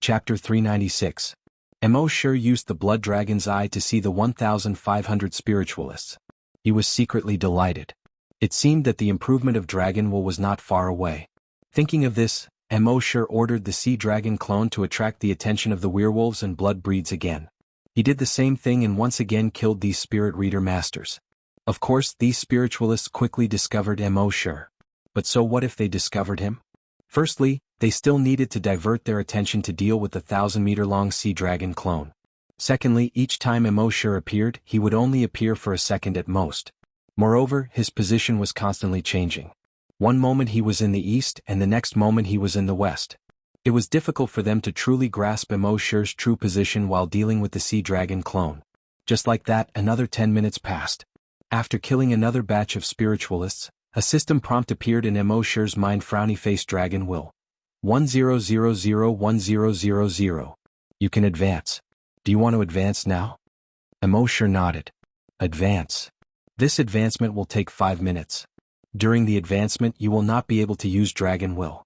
Chapter 396. Emosher used the Blood Dragon's eye to see the 1,500 spiritualists. He was secretly delighted. It seemed that the improvement of Dragon Will was not far away. Thinking of this, Emosher ordered the sea dragon clone to attract the attention of the werewolves and blood breeds again. He did the same thing and once again killed these spirit reader masters. Of course, these spiritualists quickly discovered Emosher. But so what if they discovered him? Firstly, they still needed to divert their attention to deal with the 1,000-meter-long sea dragon clone. Secondly, each time Emosher appeared, he would only appear for a second at most. Moreover, his position was constantly changing. One moment he was in the east and the next moment he was in the west. It was difficult for them to truly grasp Emosher's true position while dealing with the sea dragon clone. Just like that, another 10 minutes passed. After killing another batch of spiritualists, a system prompt appeared in Emosher's mind: frowny face dragon will. 10001000. You can advance. Do you want to advance now? Emosher nodded. Advance. This advancement will take 5 minutes. During the advancement you will not be able to use Dragon Will.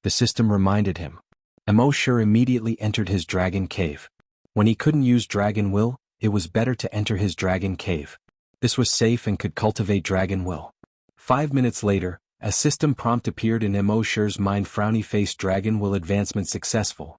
The system reminded him. Emosher immediately entered his dragon cave. When he couldn't use Dragon Will, it was better to enter his dragon cave. This was safe and could cultivate Dragon Will. 5 minutes later, a system prompt appeared in Emosher's mind: frowny face dragon will advancement successful.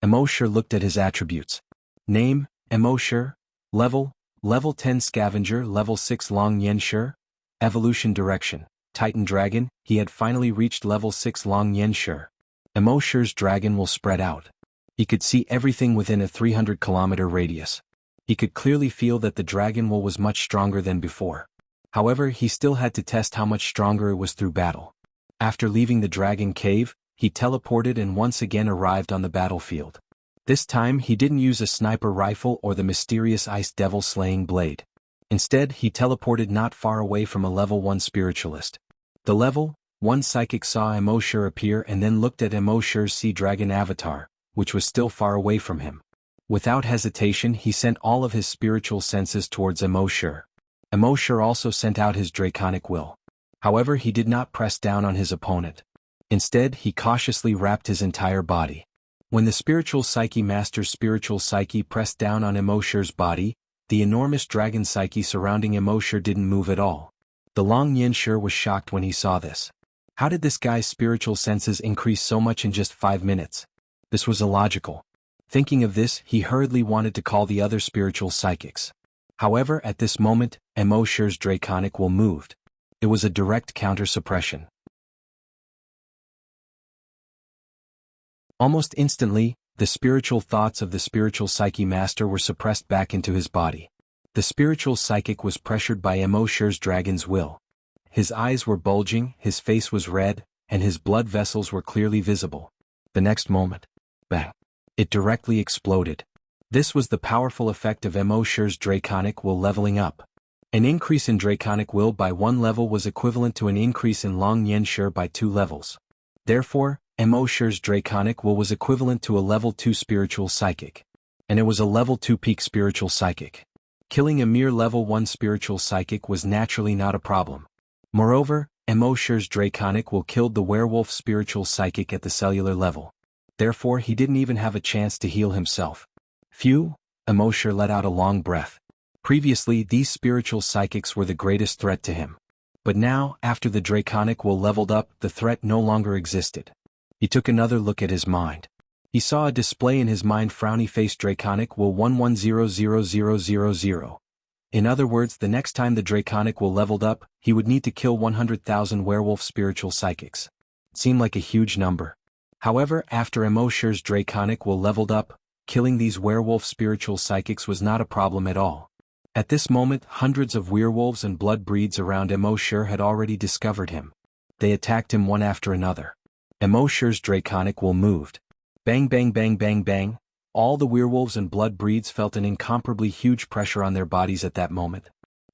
Emosher looked at his attributes. Name, Emosher. Level 10 scavenger, level 6 long Yensher. Evolution direction, Titan Dragon. He had finally reached level 6 long Yensher. Emosher's dragon will spread out. He could see everything within a 300-kilometer radius. He could clearly feel that the dragon will was much stronger than before. However, he still had to test how much stronger it was through battle. After leaving the dragon cave, he teleported and once again arrived on the battlefield. This time he didn't use a sniper rifle or the mysterious ice devil slaying blade. Instead, he teleported not far away from a level 1 spiritualist. The level 1 psychic saw Emosher appear and then looked at Emosher's sea dragon avatar, which was still far away from him. Without hesitation he sent all of his spiritual senses towards Emoshur. Emoshur also sent out his draconic will. However, he did not press down on his opponent. Instead, he cautiously wrapped his entire body. When the spiritual psyche master's spiritual psyche pressed down on Emoshur's body, the enormous dragon psyche surrounding Emoshur didn't move at all. The Long Yinshur was shocked when he saw this. How did this guy's spiritual senses increase so much in just 5 minutes? This was illogical. Thinking of this, he hurriedly wanted to call the other spiritual psychics. However, at this moment, Emoshur's draconic will moved. It was a direct counter-suppression. Almost instantly, the spiritual thoughts of the spiritual psyche master were suppressed back into his body. The spiritual psychic was pressured by Emoshur's dragon's will. His eyes were bulging, his face was red, and his blood vessels were clearly visible. The next moment, bang! It directly exploded. This was the powerful effect of Emoshur's draconic will leveling up. An increase in draconic will by 1 level was equivalent to an increase in Long Yinshur by 2 levels. Therefore, Emoshur's draconic will was equivalent to a level 2 spiritual psychic. And it was a level 2 peak spiritual psychic. Killing a mere level 1 spiritual psychic was naturally not a problem. Moreover, Emoshur's draconic will killed the werewolf spiritual psychic at the cellular level. Therefore, he didn't even have a chance to heal himself. Phew! Emoshur let out a long breath. Previously, these spiritual psychics were the greatest threat to him. But now, after the draconic will leveled up, the threat no longer existed. He took another look at his mind. He saw a display in his mind frowny face draconic will 11000000. In other words, the next time the draconic will leveled up, he would need to kill 100,000 werewolf spiritual psychics. It seemed like a huge number. However, after Emoshur's draconic will leveled up, killing these werewolf spiritual psychics was not a problem at all. At this moment, hundreds of werewolves and blood breeds around Emoshur had already discovered him. They attacked him one after another. Emoshur's draconic will moved. Bang bang bang bang bang. All the werewolves and blood breeds felt an incomparably huge pressure on their bodies at that moment.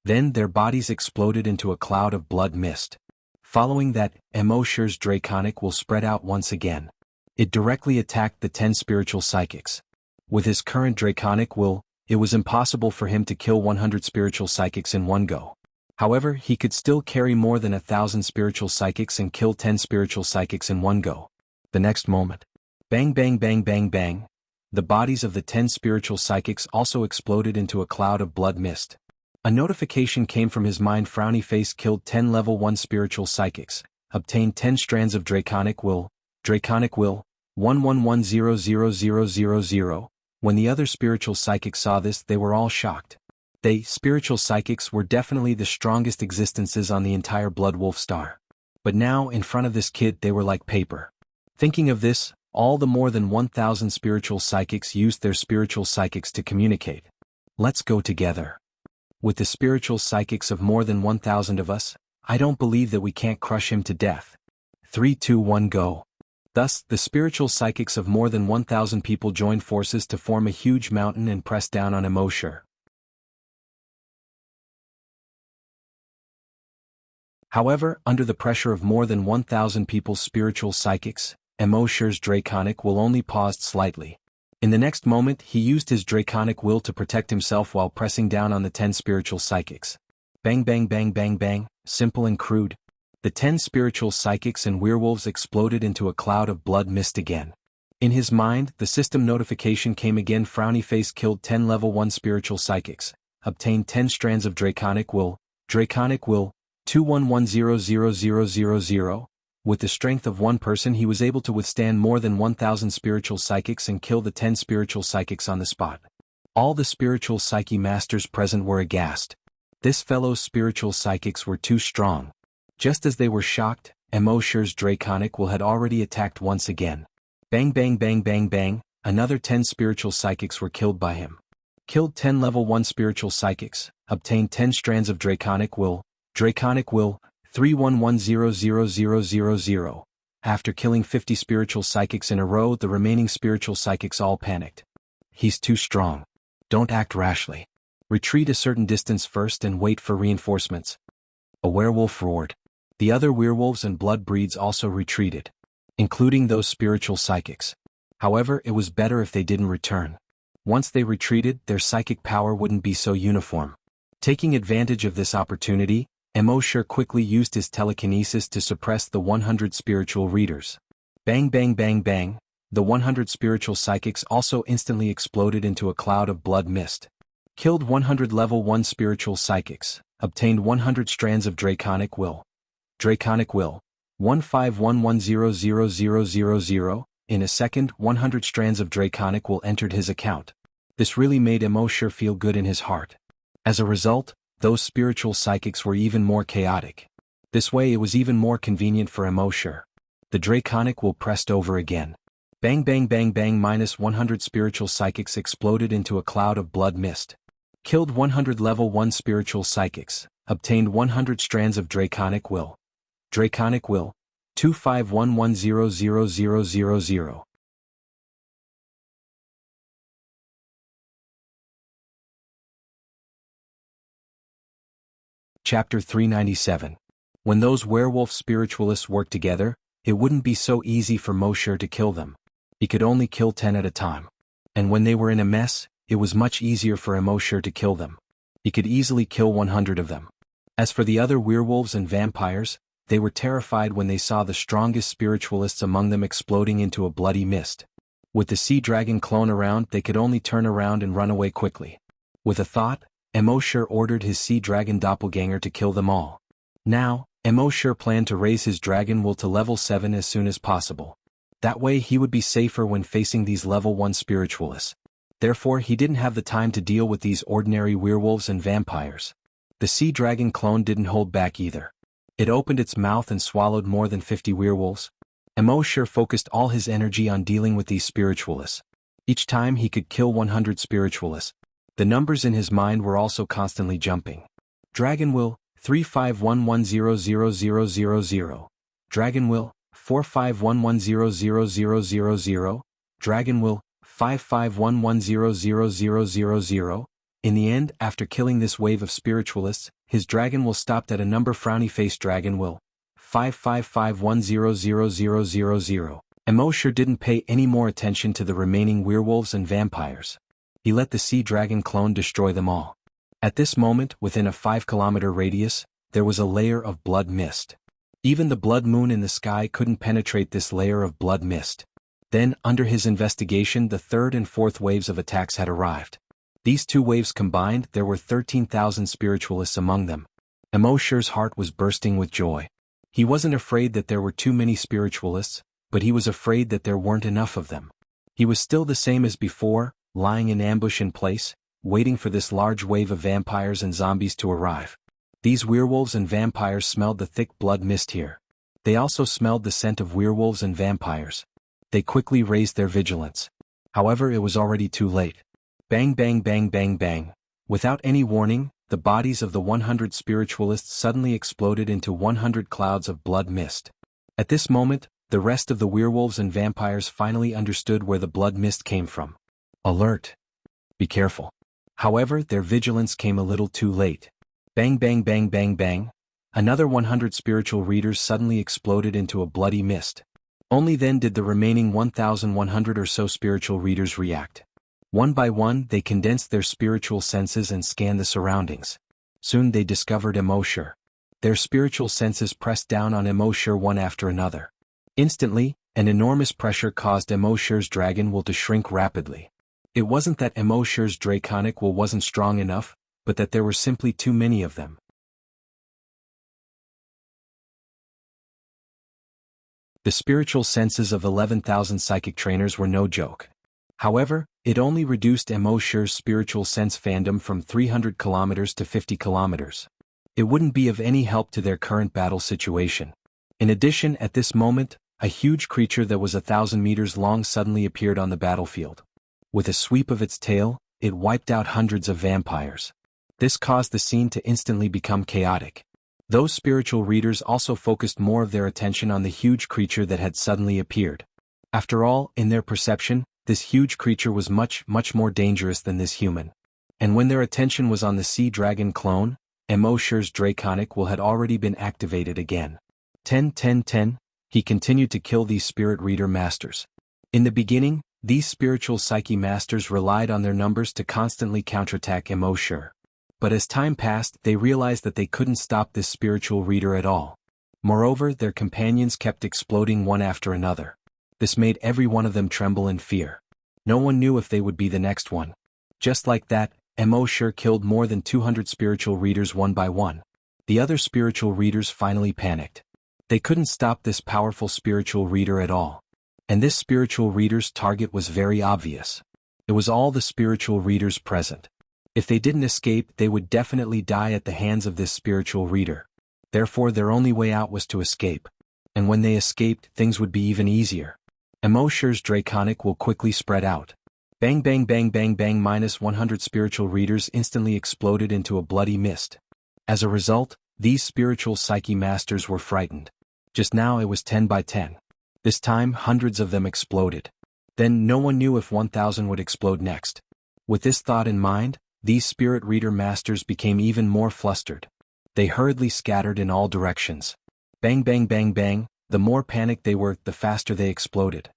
Then their bodies exploded into a cloud of blood mist. Following that, Emoshur's draconic will spread out once again. It directly attacked the 10 spiritual psychics. With his current draconic will, it was impossible for him to kill 100 spiritual psychics in one go. However, he could still carry more than 1,000 spiritual psychics and kill 10 spiritual psychics in one go. The next moment, bang bang bang bang bang. The bodies of the 10 spiritual psychics also exploded into a cloud of blood mist. A notification came from his mind frowny face killed 10 level 1 spiritual psychics, obtained 10 strands of draconic will 11100000. When the other spiritual psychics saw this, they were all shocked. They, spiritual psychics, were definitely the strongest existences on the entire Blood Wolf star. But now, in front of this kid, they were like paper. Thinking of this, all the more than 1,000 spiritual psychics used their spiritual psychics to communicate. Let's go together. With the spiritual psychics of more than 1,000 of us, I don't believe that we can't crush him to death. 3, 2, 1, go. Thus, the spiritual psychics of more than 1,000 people joined forces to form a huge mountain and press down on Emoshur. However, under the pressure of more than 1,000 people's spiritual psychics, Emoshur's draconic will only paused slightly. In the next moment, he used his draconic will to protect himself while pressing down on the 10 spiritual psychics. Bang bang bang bang bang, simple and crude. The 10 spiritual psychics and werewolves exploded into a cloud of blood mist again. In his mind, the system notification came again frowny face killed 10 level 1 spiritual psychics, obtained 10 strands of draconic will 211000000. With the strength of one person he was able to withstand more than 1,000 spiritual psychics and kill the 10 spiritual psychics on the spot. All the spiritual psyche masters present were aghast. This fellow's spiritual psychics were too strong. Just as they were shocked, Emoshur's draconic will had already attacked once again. Bang bang bang bang bang, another 10 spiritual psychics were killed by him. Killed 10 level 1 spiritual psychics, obtained 10 strands of draconic will 311000000. After killing 50 spiritual psychics in a row, the remaining spiritual psychics all panicked. He's too strong. Don't act rashly. Retreat a certain distance first and wait for reinforcements. A werewolf roared. The other werewolves and blood breeds also retreated, including those spiritual psychics. However, it was better if they didn't return. Once they retreated, their psychic power wouldn't be so uniform. Taking advantage of this opportunity, Emosher quickly used his telekinesis to suppress the 100 spiritual readers. Bang bang bang bang, the 100 spiritual psychics also instantly exploded into a cloud of blood mist. Killed 100 level 1 spiritual psychics, obtained 100 strands of Draconic Will. Draconic Will. 151100000. In a second, 100 strands of Draconic Will entered his account. This really made Emosher feel good in his heart. As a result, those spiritual psychics were even more chaotic. This way it was even more convenient for Emosher. The Draconic Will pressed over again. Bang bang bang bang, minus 100 spiritual psychics exploded into a cloud of blood mist. Killed 100 level 1 spiritual psychics, obtained 100 strands of Draconic Will. Draconic Will. 251100000. Chapter 397. When those werewolf spiritualists worked together, it wouldn't be so easy for Mosher to kill them. He could only kill 10 at a time. And when they were in a mess, it was much easier for Emosher to kill them. He could easily kill 100 of them. As for the other werewolves and vampires, they were terrified when they saw the strongest spiritualists among them exploding into a bloody mist. With the sea dragon clone around, they could only turn around and run away quickly. With a thought, Emosher ordered his sea dragon doppelganger to kill them all. Now, Emosher planned to raise his dragon will to level 7 as soon as possible. That way he would be safer when facing these level 1 spiritualists. Therefore he didn't have the time to deal with these ordinary werewolves and vampires. The sea dragon clone didn't hold back either. It opened its mouth and swallowed more than 50 werewolves. Emosher focused all his energy on dealing with these spiritualists. Each time he could kill 100 spiritualists. The numbers in his mind were also constantly jumping. Dragon Will, 351100000. Dragon Will, 451100000. Dragon Will, 551100000. In the end, after killing this wave of spiritualists, his dragon will stopped at a number frowny-faced Dragon Will, 555100000. Emosher didn't pay any more attention to the remaining werewolves and vampires. He let the sea dragon clone destroy them all. At this moment, within a 5-kilometer radius, there was a layer of blood mist. Even the blood moon in the sky couldn't penetrate this layer of blood mist. Then, under his investigation, the third and fourth waves of attacks had arrived. These two waves combined, there were 13,000 spiritualists among them. Emosher's heart was bursting with joy. He wasn't afraid that there were too many spiritualists, but he was afraid that there weren't enough of them. He was still the same as before, lying in ambush in place, waiting for this large wave of vampires and zombies to arrive. These werewolves and vampires smelled the thick blood mist here. They also smelled the scent of werewolves and vampires. They quickly raised their vigilance. However, it was already too late. Bang bang bang bang bang. Without any warning, the bodies of the 100 spiritualists suddenly exploded into 100 clouds of blood mist. At this moment, the rest of the werewolves and vampires finally understood where the blood mist came from. Alert! Be careful. However, their vigilance came a little too late. Bang bang bang bang bang. Another 100 spiritual readers suddenly exploded into a bloody mist. Only then did the remaining 1,100 or so spiritual readers react. One by one, they condensed their spiritual senses and scanned the surroundings. Soon they discovered Emosher. Their spiritual senses pressed down on Emosher one after another. Instantly, an enormous pressure caused Emosher's dragon will to shrink rapidly. It wasn't that Emosher's draconic will wasn't strong enough, but that there were simply too many of them. The spiritual senses of 11,000 psychic trainers were no joke. However, it only reduced Emosher's spiritual sense fandom from 300 kilometers to 50 kilometers. It wouldn't be of any help to their current battle situation. In addition, at this moment, a huge creature that was 1,000 meters long suddenly appeared on the battlefield. With a sweep of its tail, it wiped out hundreds of vampires. This caused the scene to instantly become chaotic. Those spiritual readers also focused more of their attention on the huge creature that had suddenly appeared. After all, in their perception, this huge creature was much more dangerous than this human. And when their attention was on the sea dragon clone, Emosher's draconic will had already been activated again. 10. He continued to kill these spirit reader masters. In the beginning, these spiritual psyche masters relied on their numbers to constantly counterattack Emosure. But as time passed, they realized that they couldn't stop this spiritual reader at all. Moreover, their companions kept exploding one after another. This made every one of them tremble in fear. No one knew if they would be the next one. Just like that, Emosure killed more than 200 spiritual readers one by one. The other spiritual readers finally panicked. They couldn't stop this powerful spiritual reader at all. And this spiritual reader's target was very obvious. It was all the spiritual readers present. If they didn't escape, they would definitely die at the hands of this spiritual reader. Therefore, their only way out was to escape. And when they escaped, things would be even easier. Emosure's draconic will quickly spread out. Bang bang bang bang bang, minus 100 spiritual readers instantly exploded into a bloody mist. As a result, these spiritual psyche masters were frightened. Just now it was 10 by 10. This time hundreds of them exploded. Then no one knew if 1,000 would explode next. With this thought in mind, these spirit reader masters became even more flustered. They hurriedly scattered in all directions. Bang bang bang bang, the more panicked they were, the faster they exploded.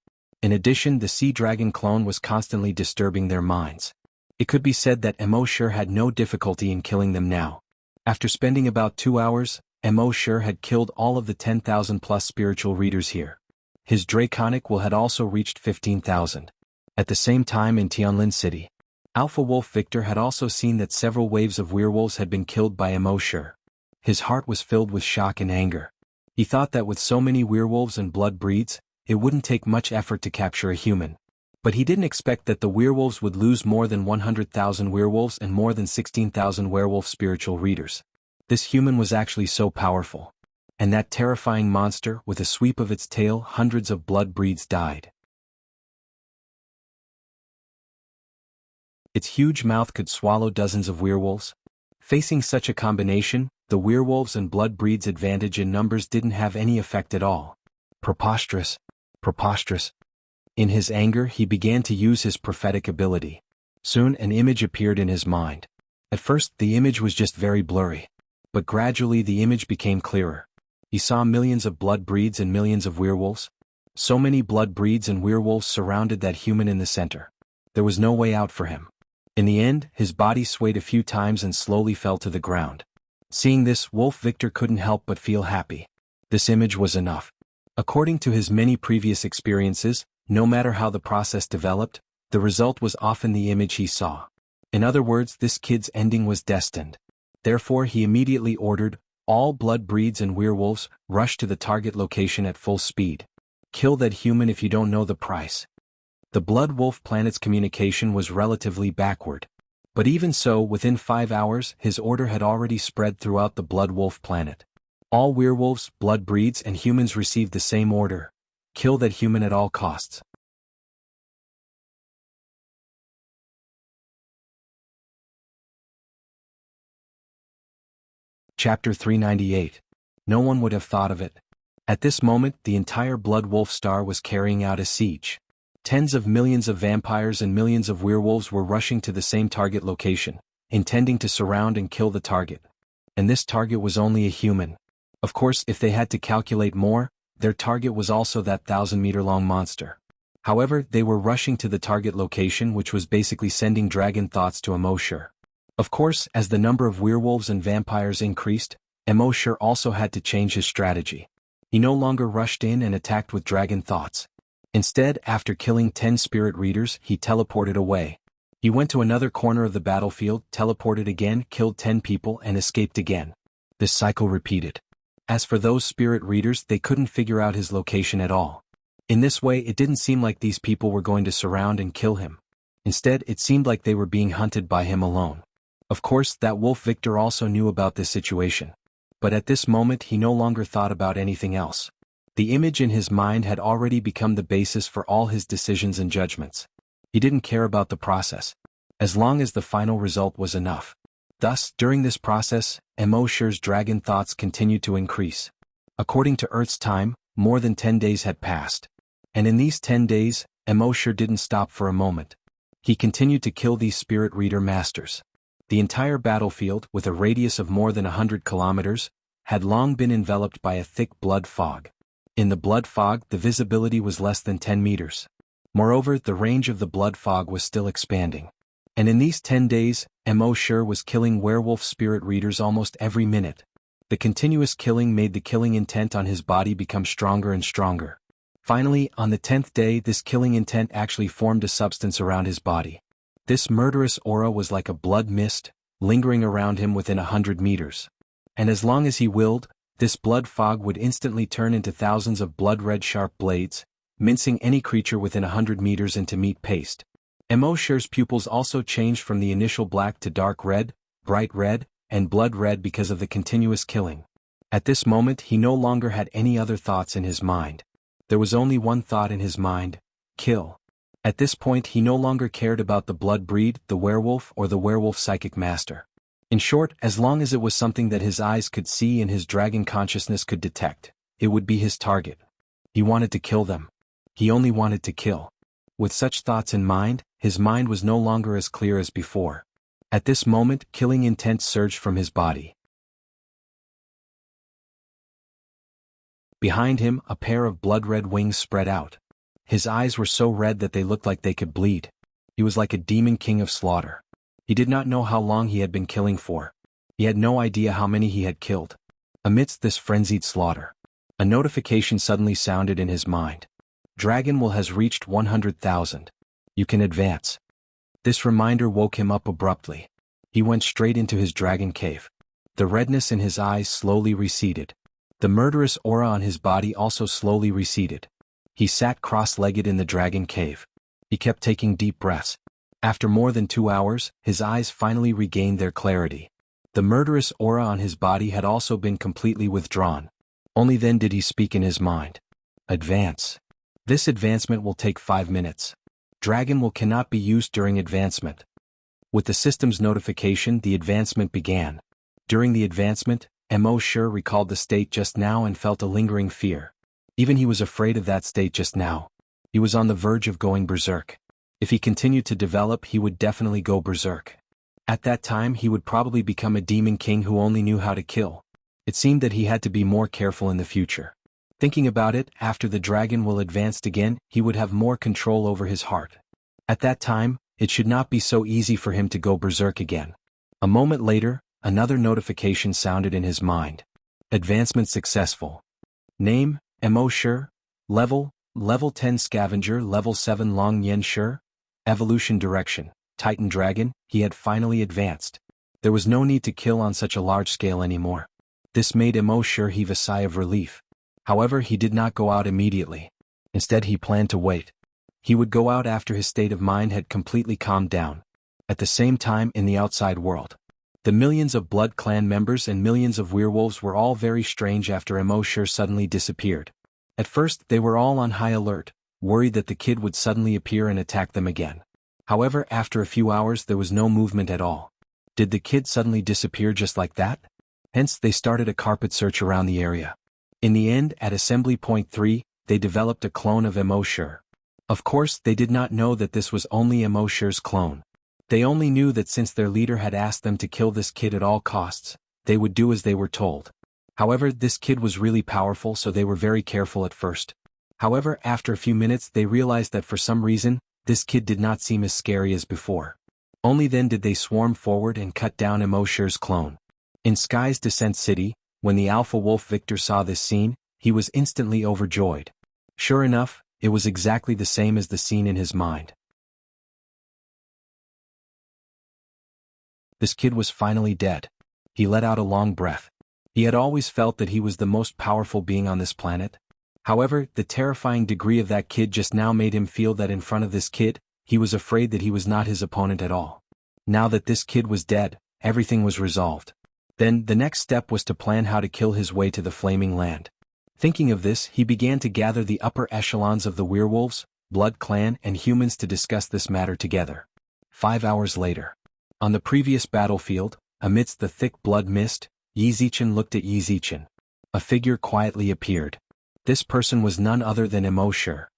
In addition, the sea dragon clone was constantly disturbing their minds. It could be said that Emosure had no difficulty in killing them now. After spending about 2 hours, Emosure had killed all of the 10,000 plus spiritual readers here. His draconic will had also reached 15,000. At the same time in Tianlin City, Alpha Wolf Victor had also seen that several waves of werewolves had been killed by Emosure. His heart was filled with shock and anger. He thought that with so many werewolves and blood breeds, it wouldn't take much effort to capture a human. But he didn't expect that the werewolves would lose more than 100,000 werewolves and more than 16,000 werewolf spiritual readers. This human was actually so powerful. And that terrifying monster, with a sweep of its tail, hundreds of blood breeds died. Its huge mouth could swallow dozens of werewolves. Facing such a combination, the werewolves and blood breeds' advantage in numbers didn't have any effect at all. Preposterous. Preposterous. In his anger, he began to use his prophetic ability. Soon an image appeared in his mind. At first, the image was just very blurry. But gradually the image became clearer. He saw millions of blood breeds and millions of werewolves. So many blood breeds and werewolves surrounded that human in the center. There was no way out for him. In the end, his body swayed a few times and slowly fell to the ground. Seeing this, Wolf Victor couldn't help but feel happy. This image was enough. According to his many previous experiences, no matter how the process developed, the result was often the image he saw. In other words, this kid's ending was destined. Therefore, he immediately ordered, all blood breeds and werewolves, rush to the target location at full speed. Kill that human if you don't know the price. The Blood Wolf planet's communication was relatively backward. But even so, within 5 hours, his order had already spread throughout the Blood Wolf planet. All werewolves, blood breeds, and humans received the same order. Kill that human at all costs. Chapter 398. No one would have thought of it. At this moment, the entire Blood Wolf star was carrying out a siege. Tens of millions of vampires and millions of werewolves were rushing to the same target location, intending to surround and kill the target. And this target was only a human. Of course, if they had to calculate more, their target was also that 1,000-meter-long monster. However, they were rushing to the target location, which was basically sending dragon thoughts to Emosure. Of course, as the number of werewolves and vampires increased, Emosure also had to change his strategy. He no longer rushed in and attacked with dragon thoughts. Instead, after killing 10 spirit readers, he teleported away. He went to another corner of the battlefield, teleported again, killed 10 people, and escaped again. This cycle repeated. As for those spirit readers, they couldn't figure out his location at all. In this way, it didn't seem like these people were going to surround and kill him. Instead, it seemed like they were being hunted by him alone. Of course, that Wolf Victor also knew about this situation. But at this moment, he no longer thought about anything else. The image in his mind had already become the basis for all his decisions and judgments. He didn't care about the process, as long as the final result was enough. Thus, during this process, Emosure's dragon thoughts continued to increase. According to Earth's time, more than 10 days had passed. And in these 10 days, Emosure didn't stop for a moment. He continued to kill these spirit reader masters. The entire battlefield, with a radius of more than 100 kilometers, had long been enveloped by a thick blood fog. In the blood fog, the visibility was less than 10 meters. Moreover, the range of the blood fog was still expanding. And in these 10 days, Mo Sure was killing werewolf spirit readers almost every minute. The continuous killing made the killing intent on his body become stronger and stronger. Finally, on the 10th day, this killing intent actually formed a substance around his body. This murderous aura was like a blood mist, lingering around him within 100 meters. And as long as he willed, this blood fog would instantly turn into thousands of blood-red sharp blades, mincing any creature within 100 meters into meat paste. Mo Sure's pupils also changed from the initial black to dark red, bright red, and blood red because of the continuous killing. At this moment he no longer had any other thoughts in his mind. There was only one thought in his mind: kill. At this point he no longer cared about the blood breed, the werewolf, or the werewolf psychic master. In short, as long as it was something that his eyes could see and his dragon consciousness could detect, it would be his target. He wanted to kill them. He only wanted to kill. With such thoughts in mind, his mind was no longer as clear as before. At this moment, killing intent surged from his body. Behind him, a pair of blood-red wings spread out. His eyes were so red that they looked like they could bleed. He was like a demon king of slaughter. He did not know how long he had been killing for. He had no idea how many he had killed. Amidst this frenzied slaughter, a notification suddenly sounded in his mind. Dragon Will has reached 100,000. You can advance. This reminder woke him up abruptly. He went straight into his dragon cave. The redness in his eyes slowly receded. The murderous aura on his body also slowly receded. He sat cross-legged in the dragon cave. He kept taking deep breaths. After more than 2 hours, his eyes finally regained their clarity. The murderous aura on his body had also been completely withdrawn. Only then did he speak in his mind. Advance. This advancement will take 5 minutes. Dragon Will cannot be used during advancement. With the system's notification, the advancement began. During the advancement, Mo Sure recalled the state just now and felt a lingering fear. Even he was afraid of that state just now. He was on the verge of going berserk. If he continued to develop, he would definitely go berserk. At that time he would probably become a demon king who only knew how to kill. It seemed that he had to be more careful in the future. Thinking about it, after the Dragon Will advanced again, he would have more control over his heart. At that time, it should not be so easy for him to go berserk again. A moment later, another notification sounded in his mind. Advancement successful. Name: Mo Sure. Level 10 Scavenger. Level 7 Long Yen Sure. Evolution direction: Titan Dragon. He had finally advanced. There was no need to kill on such a large scale anymore. This made Mo Sure heave a sigh of relief. However, he did not go out immediately. Instead, he planned to wait. He would go out after his state of mind had completely calmed down. At the same time, in the outside world, the millions of Blood Clan members and millions of werewolves were all very strange after Mo Sure suddenly disappeared. At first, they were all on high alert, worried that the kid would suddenly appear and attack them again. However, after a few hours there was no movement at all. Did the kid suddenly disappear just like that? Hence, they started a carpet search around the area. In the end, at Assembly Point 3, they developed a clone of Mo Sure. Of course, they did not know that this was only Mo Sure's clone. They only knew that since their leader had asked them to kill this kid at all costs, they would do as they were told. However, this kid was really powerful, so they were very careful at first. However, after a few minutes they realized that for some reason, this kid did not seem as scary as before. Only then did they swarm forward and cut down Mo Sure's clone. In Sky's Descent City, when the Alpha Wolf Victor saw this scene, he was instantly overjoyed. Sure enough, it was exactly the same as the scene in his mind. This kid was finally dead. He let out a long breath. He had always felt that he was the most powerful being on this planet. However, the terrifying degree of that kid just now made him feel that in front of this kid, he was afraid that he was not his opponent at all. Now that this kid was dead, everything was resolved. Then, the next step was to plan how to kill his way to the Flaming Land. Thinking of this, he began to gather the upper echelons of the werewolves, Blood Clan, and humans to discuss this matter together. 5 hours later. On the previous battlefield, amidst the thick blood mist, Yi Zichen looked at Yi Zichen. A figure quietly appeared. This person was none other than Mo Sure.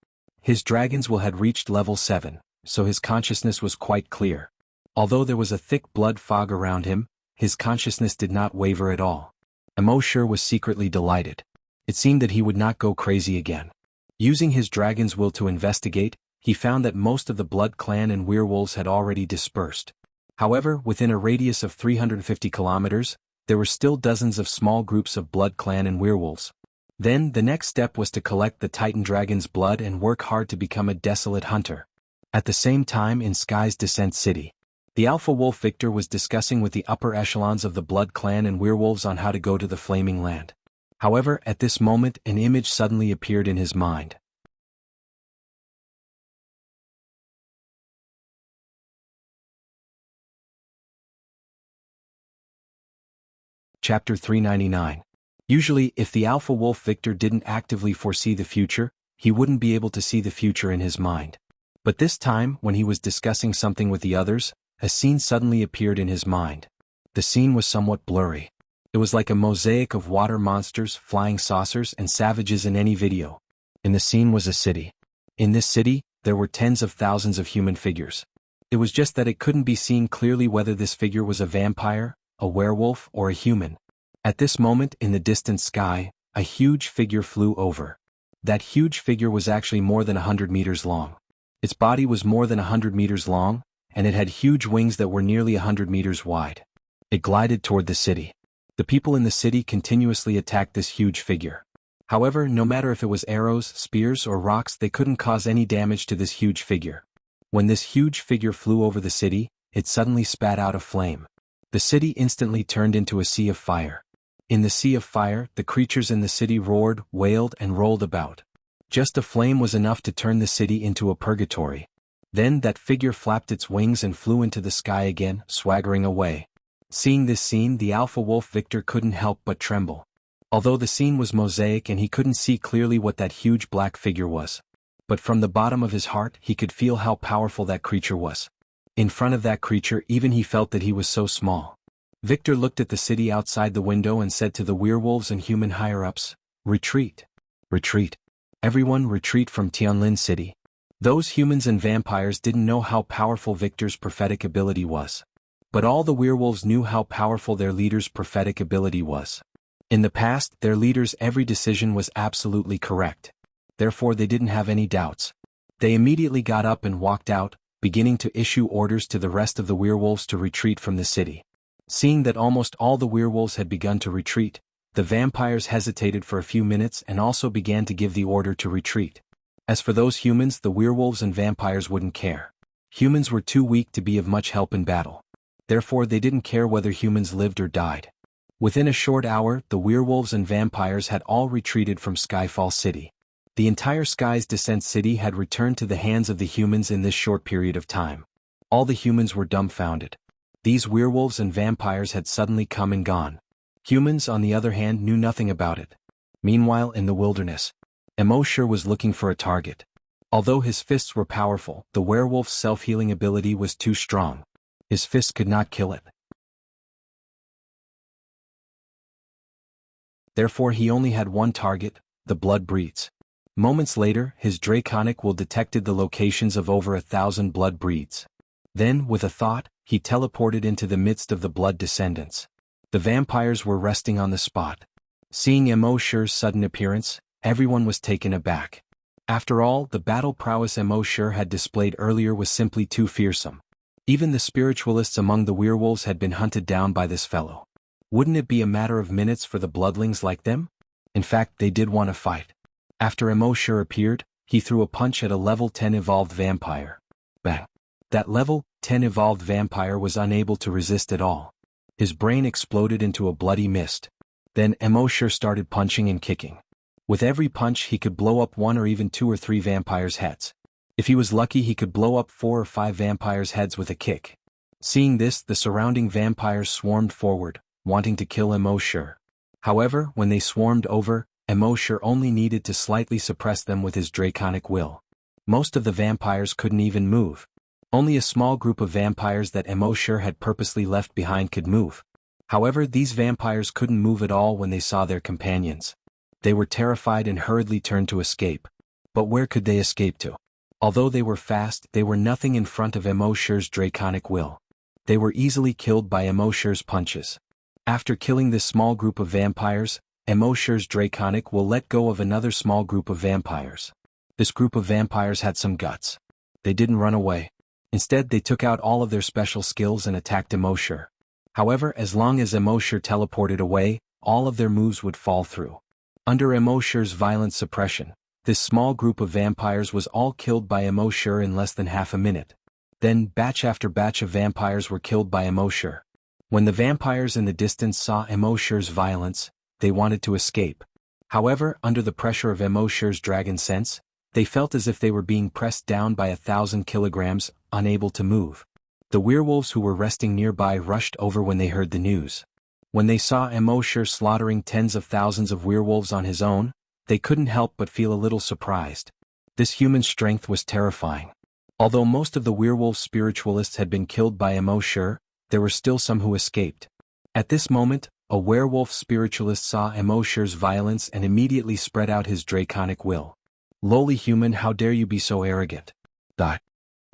His Dragon's Will had reached level 7, so his consciousness was quite clear. Although there was a thick blood fog around him, his consciousness did not waver at all. Mo Sure was secretly delighted. It seemed that he would not go crazy again. Using his Dragon's Will to investigate, he found that most of the Blood Clan and werewolves had already dispersed. However, within a radius of 350 kilometers, there were still dozens of small groups of Blood Clan and werewolves. Then, the next step was to collect the Titan Dragon's blood and work hard to become a desolate hunter. At the same time in Sky's Descent City, the Alpha Wolf Victor was discussing with the upper echelons of the Blood Clan and werewolves on how to go to the Flaming Land. However, at this moment an image suddenly appeared in his mind. Chapter 399. Usually, if the Alpha Wolf Victor didn't actively foresee the future, he wouldn't be able to see the future in his mind. But this time, when he was discussing something with the others, a scene suddenly appeared in his mind. The scene was somewhat blurry. It was like a mosaic of water monsters, flying saucers, and savages in any video. In the scene was a city. In this city, there were tens of thousands of human figures. It was just that it couldn't be seen clearly whether this figure was a vampire, a werewolf, or a human. At this moment in the distant sky, a huge figure flew over. That huge figure was actually more than 100 meters long. Its body was more than 100 meters long, and it had huge wings that were nearly 100 meters wide. It glided toward the city. The people in the city continuously attacked this huge figure. However, no matter if it was arrows, spears, or rocks, they couldn't cause any damage to this huge figure. When this huge figure flew over the city, it suddenly spat out a flame. The city instantly turned into a sea of fire. In the sea of fire, the creatures in the city roared, wailed, and rolled about. Just a flame was enough to turn the city into a purgatory. Then that figure flapped its wings and flew into the sky again, swaggering away. Seeing this scene, the Alpha Wolf Victor couldn't help but tremble. Although the scene was mosaic and he couldn't see clearly what that huge black figure was. But from the bottom of his heart, he could feel how powerful that creature was. In front of that creature, even he felt that he was so small. Victor looked at the city outside the window and said to the werewolves and human higher-ups, "Retreat. Retreat. Everyone retreat from Tianlin City." Those humans and vampires didn't know how powerful Victor's prophetic ability was. But all the werewolves knew how powerful their leader's prophetic ability was. In the past, their leader's every decision was absolutely correct. Therefore they didn't have any doubts. They immediately got up and walked out, beginning to issue orders to the rest of the werewolves to retreat from the city. Seeing that almost all the werewolves had begun to retreat, the vampires hesitated for a few minutes and also began to give the order to retreat. As for those humans, the werewolves and vampires wouldn't care. Humans were too weak to be of much help in battle. Therefore they didn't care whether humans lived or died. Within a short hour, the werewolves and vampires had all retreated from Skyfall City. The entire Sky's Descent City had returned to the hands of the humans in this short period of time. All the humans were dumbfounded. These werewolves and vampires had suddenly come and gone. Humans, on the other hand, knew nothing about it. Meanwhile, in the wilderness, Emosher was looking for a target. Although his fists were powerful, the werewolf's self-healing ability was too strong. His fists could not kill it. Therefore he only had one target, the blood breeds. Moments later, his draconic will detected the locations of over 1,000 blood breeds. Then, with a thought, he teleported into the midst of the blood descendants. The vampires were resting on the spot. Seeing Emosher's sudden appearance, everyone was taken aback. After all, the battle prowess Emosher had displayed earlier was simply too fearsome. Even the spiritualists among the werewolves had been hunted down by this fellow. Wouldn't it be a matter of minutes for the bloodlings like them? In fact, they did want to fight. After Emosher appeared, he threw a punch at a level 10 evolved vampire. Bang! That level 10 evolved vampire was unable to resist at all. His brain exploded into a bloody mist. Then Emosher started punching and kicking. With every punch he could blow up 1 or even 2 or 3 vampires' heads. If he was lucky he could blow up 4 or 5 vampires' heads with a kick. Seeing this, the surrounding vampires swarmed forward, wanting to kill Emosher. However, when they swarmed over, Emosher only needed to slightly suppress them with his draconic will. Most of the vampires couldn't even move. Only a small group of vampires that Emosher had purposely left behind could move. However, these vampires couldn't move at all when they saw their companions. They were terrified and hurriedly turned to escape. But where could they escape to? Although they were fast, they were nothing in front of Emosher's draconic will. They were easily killed by Emosher's punches. After killing this small group of vampires, Emosher's draconic will let go of another small group of vampires. This group of vampires had some guts. They didn't run away. Instead, they took out all of their special skills and attacked Emoshur. However, as long as Emoshur teleported away, all of their moves would fall through. Under Emoshur's violent suppression, this small group of vampires was all killed by Emoshur in less than half a minute. Then, batch after batch of vampires were killed by Emoshur. When the vampires in the distance saw Emoshur's violence, they wanted to escape. However, under the pressure of Emoshur's dragon sense, they felt as if they were being pressed down by 1,000 kilograms, unable to move. The werewolves who were resting nearby rushed over when they heard the news. When they saw Emoshur slaughtering tens of thousands of werewolves on his own, they couldn't help but feel a little surprised. This human strength was terrifying. Although most of the werewolf spiritualists had been killed by Emoshur, there were still some who escaped. At this moment, a werewolf spiritualist saw Emoshur's violence and immediately spread out his draconic will. "Lowly human, how dare you be so arrogant?"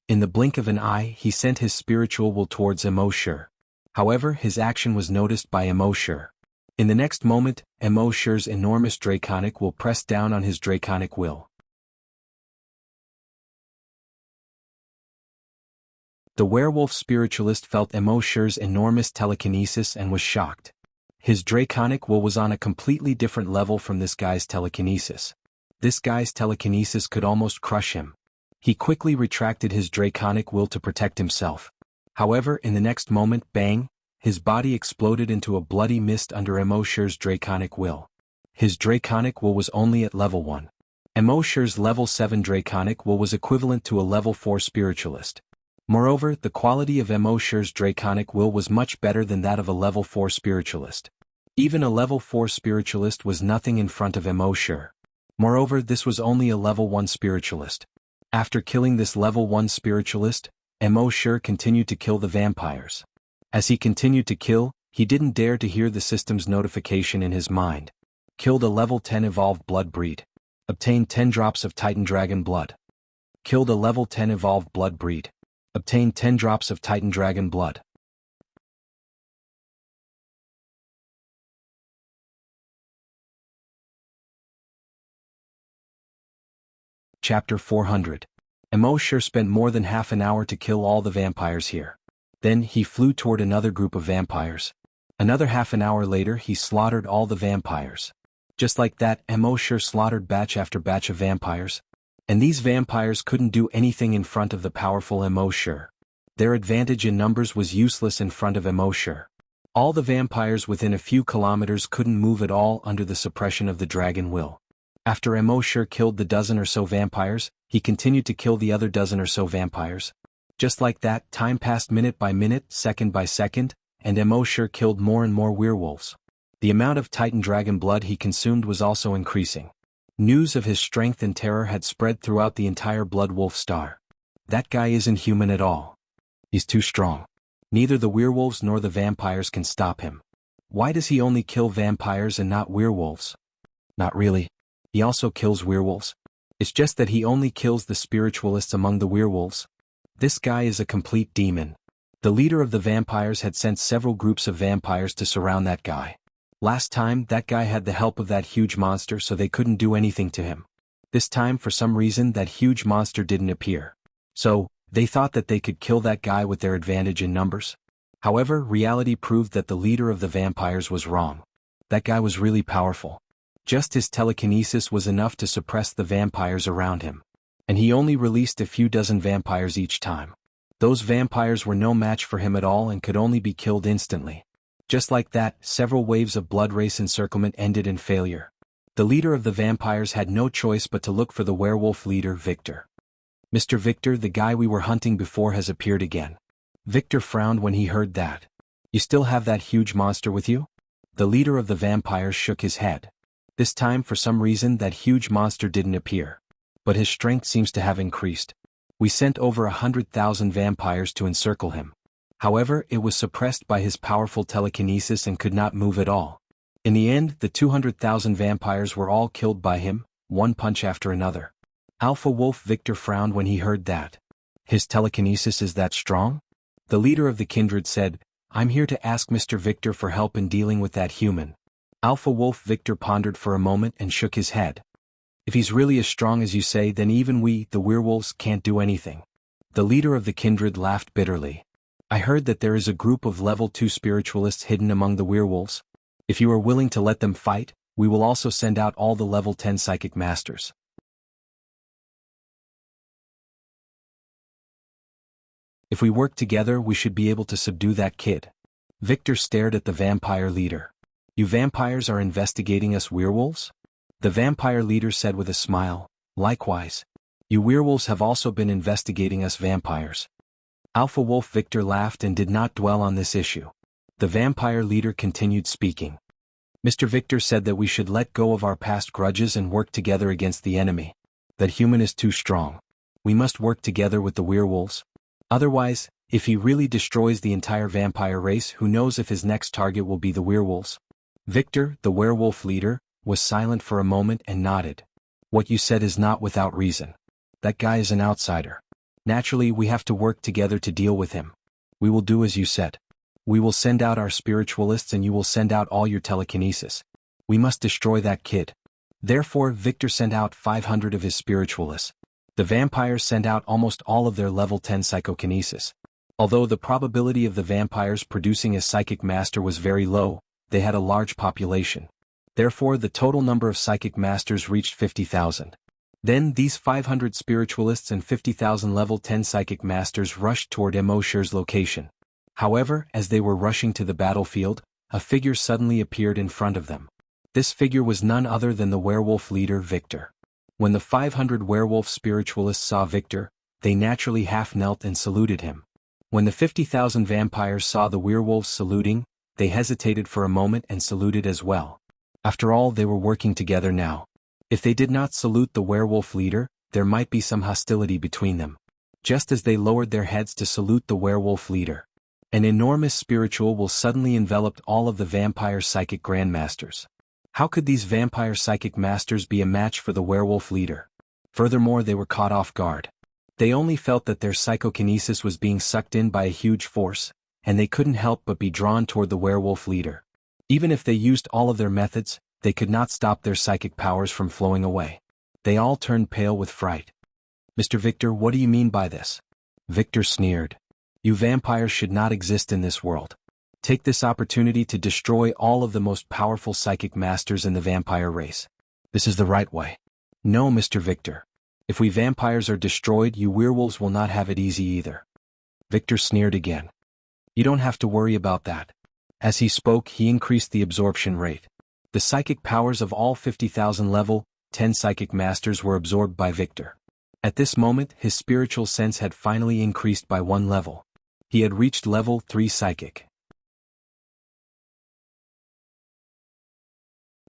In the blink of an eye, he sent his spiritual will towards Emoshur. However, his action was noticed by Emoshur. In the next moment, Emoshur's enormous draconic will pressed down on his draconic will. The werewolf spiritualist felt Emoshur's enormous telekinesis and was shocked. His draconic will was on a completely different level from this guy's telekinesis. This guy's telekinesis could almost crush him. He quickly retracted his draconic will to protect himself. However, in the next moment, bang, his body exploded into a bloody mist under Emoshur's draconic will. His draconic will was only at level 1. Emoshur's level 7 draconic will was equivalent to a level 4 spiritualist. Moreover, the quality of Emoshur's draconic will was much better than that of a level 4 spiritualist. Even a level 4 spiritualist was nothing in front of Emoshur. Moreover, this was only a level 1 spiritualist. After killing this level 1 spiritualist, Emoshur continued to kill the vampires. As he continued to kill, he didn't dare to hear the system's notification in his mind. Killed a level 10 evolved blood breed. Obtained 10 drops of Titan Dragon blood. Killed a level 10 evolved blood breed. Obtained 10 drops of Titan Dragon blood. Chapter 400. Emoshur spent more than half an hour to kill all the vampires here. Then he flew toward another group of vampires. Another half an hour later he slaughtered all the vampires. Just like that, Emoshur slaughtered batch after batch of vampires. And these vampires couldn't do anything in front of the powerful Emoshur. Their advantage in numbers was useless in front of Emoshur. All the vampires within a few kilometers couldn't move at all under the suppression of the dragon will. After Emoshur killed the dozen or so vampires, he continued to kill the other dozen or so vampires. Just like that, time passed minute by minute, second by second, and Emoshur killed more and more werewolves. The amount of Titan Dragon blood he consumed was also increasing. News of his strength and terror had spread throughout the entire Blood Wolf Star. That guy isn't human at all. He's too strong. Neither the werewolves nor the vampires can stop him. Why does he only kill vampires and not werewolves? Not really. He also kills werewolves. It's just that he only kills the spiritualists among the werewolves. This guy is a complete demon. The leader of the vampires had sent several groups of vampires to surround that guy. Last time, that guy had the help of that huge monster, so they couldn't do anything to him. This time, for some reason, that huge monster didn't appear. So, they thought that they could kill that guy with their advantage in numbers. However, reality proved that the leader of the vampires was wrong. That guy was really powerful. Just his telekinesis was enough to suppress the vampires around him. And he only released a few dozen vampires each time. Those vampires were no match for him at all and could only be killed instantly. Just like that, several waves of blood race encirclement ended in failure. The leader of the vampires had no choice but to look for the werewolf leader, Victor. "Mr. Victor, the guy we were hunting before has appeared again." Victor frowned when he heard that. "You still have that huge monster with you?" The leader of the vampires shook his head. This time, for some reason, that huge monster didn't appear. But his strength seems to have increased. We sent over 100,000 vampires to encircle him. However, it was suppressed by his powerful telekinesis and could not move at all. In the end, the 200,000 vampires were all killed by him, one punch after another. Alpha Wolf Victor frowned when he heard that. His telekinesis is that strong? The leader of the kindred said, "I'm here to ask Mr. Victor for help in dealing with that human." Alpha Wolf Victor pondered for a moment and shook his head. "If he's really as strong as you say, then even we, the werewolves, can't do anything. The leader of the kindred laughed bitterly. I heard that there is a group of level 2 spiritualists hidden among the werewolves. If you are willing to let them fight, we will also send out all the level 10 psychic masters. If we work together, we should be able to subdue that kid. Victor stared at the vampire leader. You vampires are investigating us werewolves? The vampire leader said with a smile. Likewise. You werewolves have also been investigating us vampires. Alpha Wolf Victor laughed and did not dwell on this issue. The vampire leader continued speaking. Mr. Victor said that we should let go of our past grudges and work together against the enemy. That human is too strong. We must work together with the werewolves. Otherwise, if he really destroys the entire vampire race, who knows if his next target will be the werewolves? Victor, the werewolf leader, was silent for a moment and nodded. What you said is not without reason. That guy is an outsider. Naturally, we have to work together to deal with him. We will do as you said. We will send out our spiritualists and you will send out all your telekinesis. We must destroy that kid. Therefore, Victor sent out 500 of his spiritualists. The vampires sent out almost all of their level 10 psychokinesis. Although the probability of the vampires producing a psychic master was very low, they had a large population. Therefore, the total number of psychic masters reached 50,000. Then these 500 spiritualists and 50,000 level 10 psychic masters rushed toward Emosher's location. However, as they were rushing to the battlefield, a figure suddenly appeared in front of them. This figure was none other than the werewolf leader Victor. When the 500 werewolf spiritualists saw Victor, they naturally half-knelt and saluted him. When the 50,000 vampires saw the werewolves saluting, they hesitated for a moment and saluted as well. After all, they were working together now. If they did not salute the werewolf leader, there might be some hostility between them. Just as they lowered their heads to salute the werewolf leader, an enormous spiritual will suddenly enveloped all of the vampire psychic grandmasters. How could these vampire psychic masters be a match for the werewolf leader? Furthermore, they were caught off guard. They only felt that their psychokinesis was being sucked in by a huge force, and they couldn't help but be drawn toward the werewolf leader. Even if they used all of their methods, they could not stop their psychic powers from flowing away. They all turned pale with fright. Mr. Victor, what do you mean by this? Victor sneered. You vampires should not exist in this world. Take this opportunity to destroy all of the most powerful psychic masters in the vampire race. This is the right way. No, Mr. Victor. If we vampires are destroyed, you werewolves will not have it easy either. Victor sneered again. You don't have to worry about that. As he spoke, he increased the absorption rate. The psychic powers of all 50,000 level 10 psychic masters were absorbed by Victor. At this moment, his spiritual sense had finally increased by 1 level. He had reached level 3 psychic.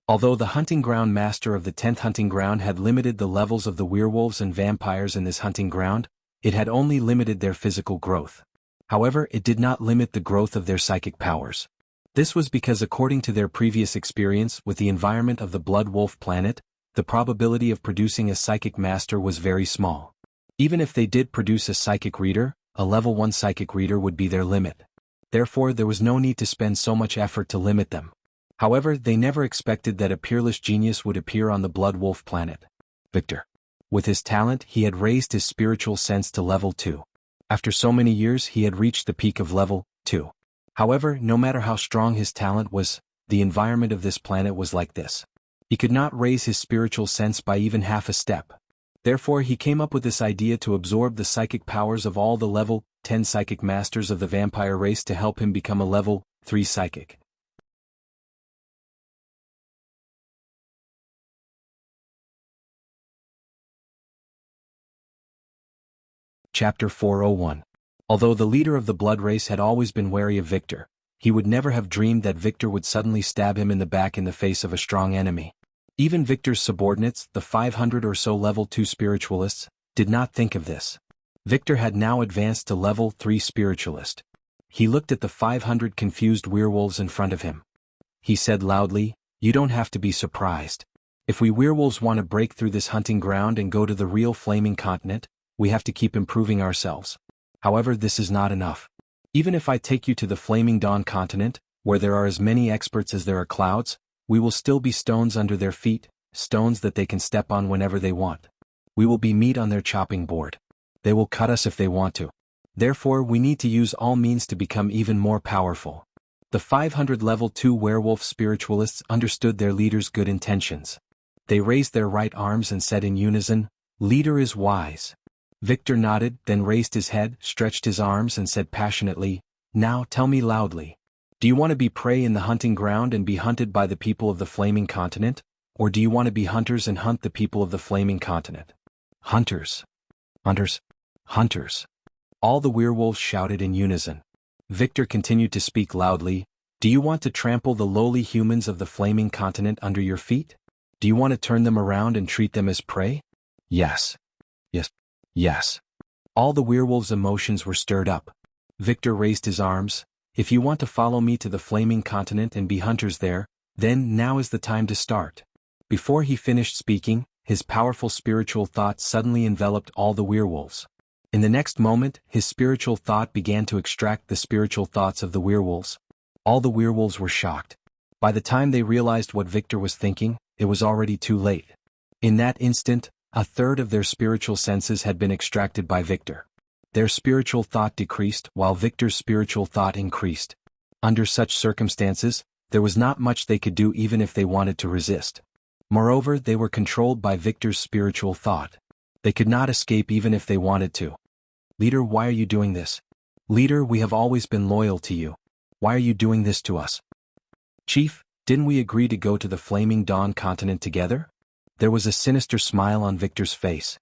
Although the hunting ground master of the 10th hunting ground had limited the levels of the werewolves and vampires in this hunting ground, it had only limited their physical growth. However, it did not limit the growth of their psychic powers. This was because according to their previous experience with the environment of the Blood Wolf planet, the probability of producing a psychic master was very small. Even if they did produce a psychic reader, a level 1 psychic reader would be their limit. Therefore, there was no need to spend so much effort to limit them. However, they never expected that a peerless genius would appear on the Blood Wolf planet. Victor. With his talent, he had raised his spiritual sense to level 2. After so many years, he had reached the peak of level 2. However, no matter how strong his talent was, the environment of this planet was like this. He could not raise his spiritual sense by even half a step. Therefore, he came up with this idea to absorb the psychic powers of all the level 10 psychic masters of the vampire race to help him become a level 3 psychic. Chapter 401. Although the leader of the blood race had always been wary of Victor, he would never have dreamed that Victor would suddenly stab him in the back in the face of a strong enemy. Even Victor's subordinates, the 500 or so level 2 spiritualists, did not think of this. Victor had now advanced to level 3 spiritualist. He looked at the 500 confused werewolves in front of him. He said loudly, "You don't have to be surprised. If we werewolves want to break through this hunting ground and go to the real flaming continent, we have to keep improving ourselves. However, this is not enough. Even if I take you to the Flaming Dawn continent, where there are as many experts as there are clouds, we will still be stones under their feet, stones that they can step on whenever they want. We will be meat on their chopping board. They will cut us if they want to. Therefore we need to use all means to become even more powerful. The 500 level 2 werewolf spiritualists understood their leader's good intentions. They raised their right arms and said in unison, "Leader is wise." Victor nodded, then raised his head, stretched his arms and said passionately, "Now tell me loudly. Do you want to be prey in the hunting ground and be hunted by the people of the flaming continent? Or do you want to be hunters and hunt the people of the flaming continent?" Hunters. Hunters. Hunters. All the werewolves shouted in unison. Victor continued to speak loudly, "Do you want to trample the lowly humans of the flaming continent under your feet? Do you want to turn them around and treat them as prey?" Yes. Yes. Yes. All the werewolves' emotions were stirred up. Victor raised his arms. "If you want to follow me to the flaming continent and be hunters there, then now is the time to start." Before he finished speaking, his powerful spiritual thought suddenly enveloped all the werewolves. In the next moment, his spiritual thought began to extract the spiritual thoughts of the werewolves. All the werewolves were shocked. By the time they realized what Victor was thinking, it was already too late. In that instant, a third of their spiritual senses had been extracted by Victor. Their spiritual thought decreased while Victor's spiritual thought increased. Under such circumstances, there was not much they could do even if they wanted to resist. Moreover, they were controlled by Victor's spiritual thought. They could not escape even if they wanted to. "Leader, why are you doing this? Leader, we have always been loyal to you. Why are you doing this to us?" "Chief, didn't we agree to go to the Flaming Dawn continent together?" There was a sinister smile on Victor's face.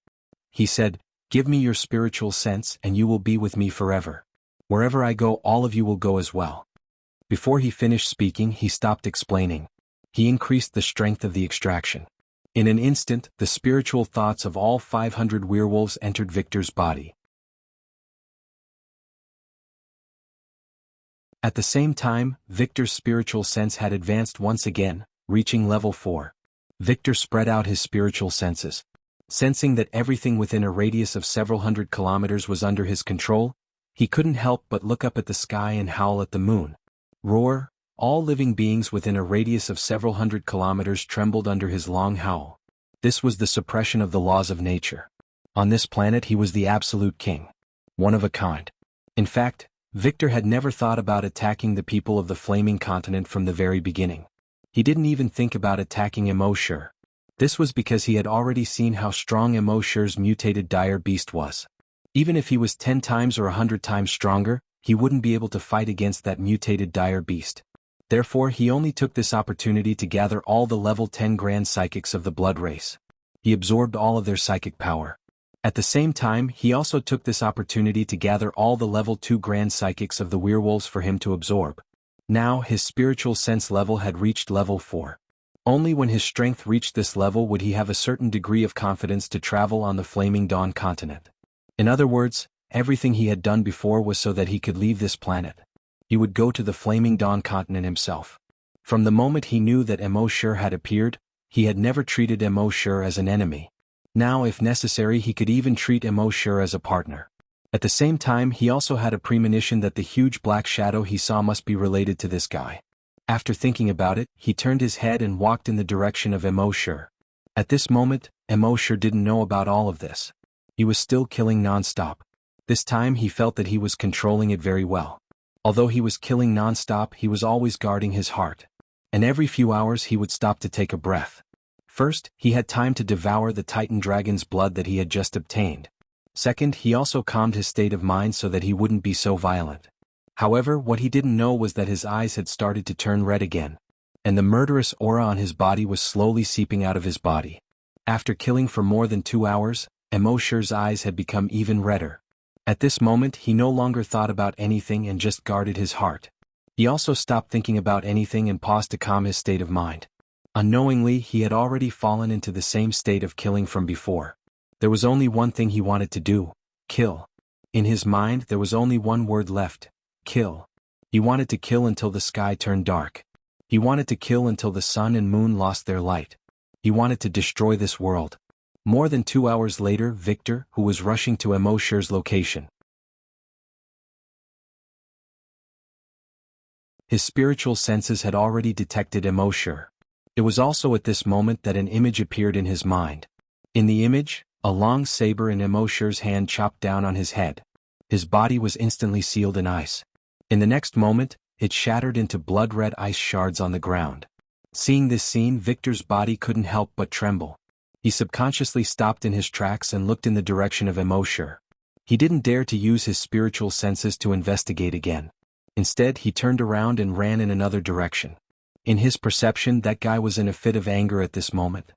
He said, "Give me your spiritual sense and you will be with me forever. Wherever I go, all of you will go as well." Before he finished speaking, he stopped explaining. He increased the strength of the extraction. In an instant, the spiritual thoughts of all 500 werewolves entered Victor's body. At the same time, Victor's spiritual sense had advanced once again, reaching level 4. Victor spread out his spiritual senses. Sensing that everything within a radius of several hundred kilometers was under his control, he couldn't help but look up at the sky and howl at the moon. Roar! All living beings within a radius of several hundred kilometers trembled under his long howl. This was the suppression of the laws of nature. On this planet he was the absolute king. One of a kind. In fact, Victor had never thought about attacking the people of the flaming continent from the very beginning. He didn't even think about attacking Emoshur. This was because he had already seen how strong Emoshur's mutated dire beast was. Even if he was 10 times or 100 times stronger, he wouldn't be able to fight against that mutated dire beast. Therefore he only took this opportunity to gather all the level 10 grand psychics of the blood race. He absorbed all of their psychic power. At the same time, he also took this opportunity to gather all the level 2 grand psychics of the werewolves for him to absorb. Now his spiritual sense level had reached level 4. Only when his strength reached this level would he have a certain degree of confidence to travel on the Flaming Dawn continent. In other words, everything he had done before was so that he could leave this planet. He would go to the Flaming Dawn continent himself. From the moment he knew that Emoshur had appeared, he had never treated Emoshur as an enemy. Now if necessary he could even treat Emoshur as a partner. At the same time he also had a premonition that the huge black shadow he saw must be related to this guy. After thinking about it, he turned his head and walked in the direction of Emoshur. At this moment, Emoshur didn't know about all of this. He was still killing non-stop. This time he felt that he was controlling it very well. Although he was killing non-stop, he was always guarding his heart. And every few hours he would stop to take a breath. First, he had time to devour the Titan dragon's blood that he had just obtained. Second, he also calmed his state of mind so that he wouldn't be so violent. However, what he didn't know was that his eyes had started to turn red again. And the murderous aura on his body was slowly seeping out of his body. After killing for more than 2 hours, Emoshur's eyes had become even redder. At this moment he no longer thought about anything and just guarded his heart. He also stopped thinking about anything and paused to calm his state of mind. Unknowingly, he had already fallen into the same state of killing from before. There was only one thing he wanted to do: kill. In his mind there was only one word left: kill. He wanted to kill until the sky turned dark. He wanted to kill until the sun and moon lost their light. He wanted to destroy this world. More than 2 hours later, Victor, who was rushing to Emoshur's location. His spiritual senses had already detected Emoshur. It was also at this moment that an image appeared in his mind. In the image, A long saber in Emosher's hand chopped down on his head. His body was instantly sealed in ice. In the next moment, it shattered into blood-red ice shards on the ground. Seeing this scene, Victor's body couldn't help but tremble. He subconsciously stopped in his tracks and looked in the direction of Emosher. He didn't dare to use his spiritual senses to investigate again. Instead, he turned around and ran in another direction. In his perception, that guy was in a fit of anger at this moment.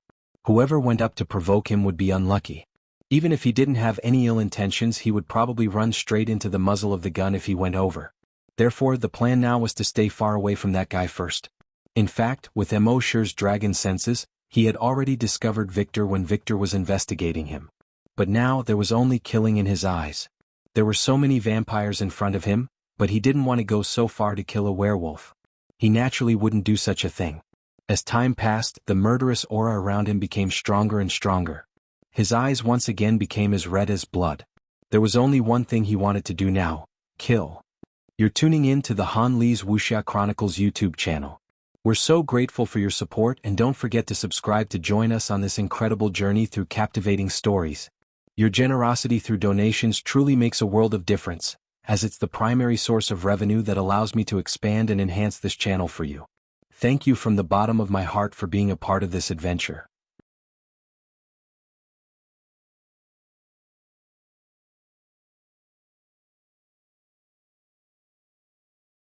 Whoever went up to provoke him would be unlucky. Even if he didn't have any ill intentions, he would probably run straight into the muzzle of the gun if he went over. Therefore, the plan now was to stay far away from that guy first. In fact, with Emosher's dragon senses, he had already discovered Victor when Victor was investigating him. But now there was only killing in his eyes. There were so many vampires in front of him, but he didn't want to go so far to kill a werewolf. He naturally wouldn't do such a thing. As time passed, the murderous aura around him became stronger and stronger. His eyes once again became as red as blood. There was only one thing he wanted to do now: kill. You're tuning in to the Han Lee's Wuxia Chronicles YouTube channel. We're so grateful for your support, and don't forget to subscribe to join us on this incredible journey through captivating stories. Your generosity through donations truly makes a world of difference, as it's the primary source of revenue that allows me to expand and enhance this channel for you. Thank you from the bottom of my heart for being a part of this adventure.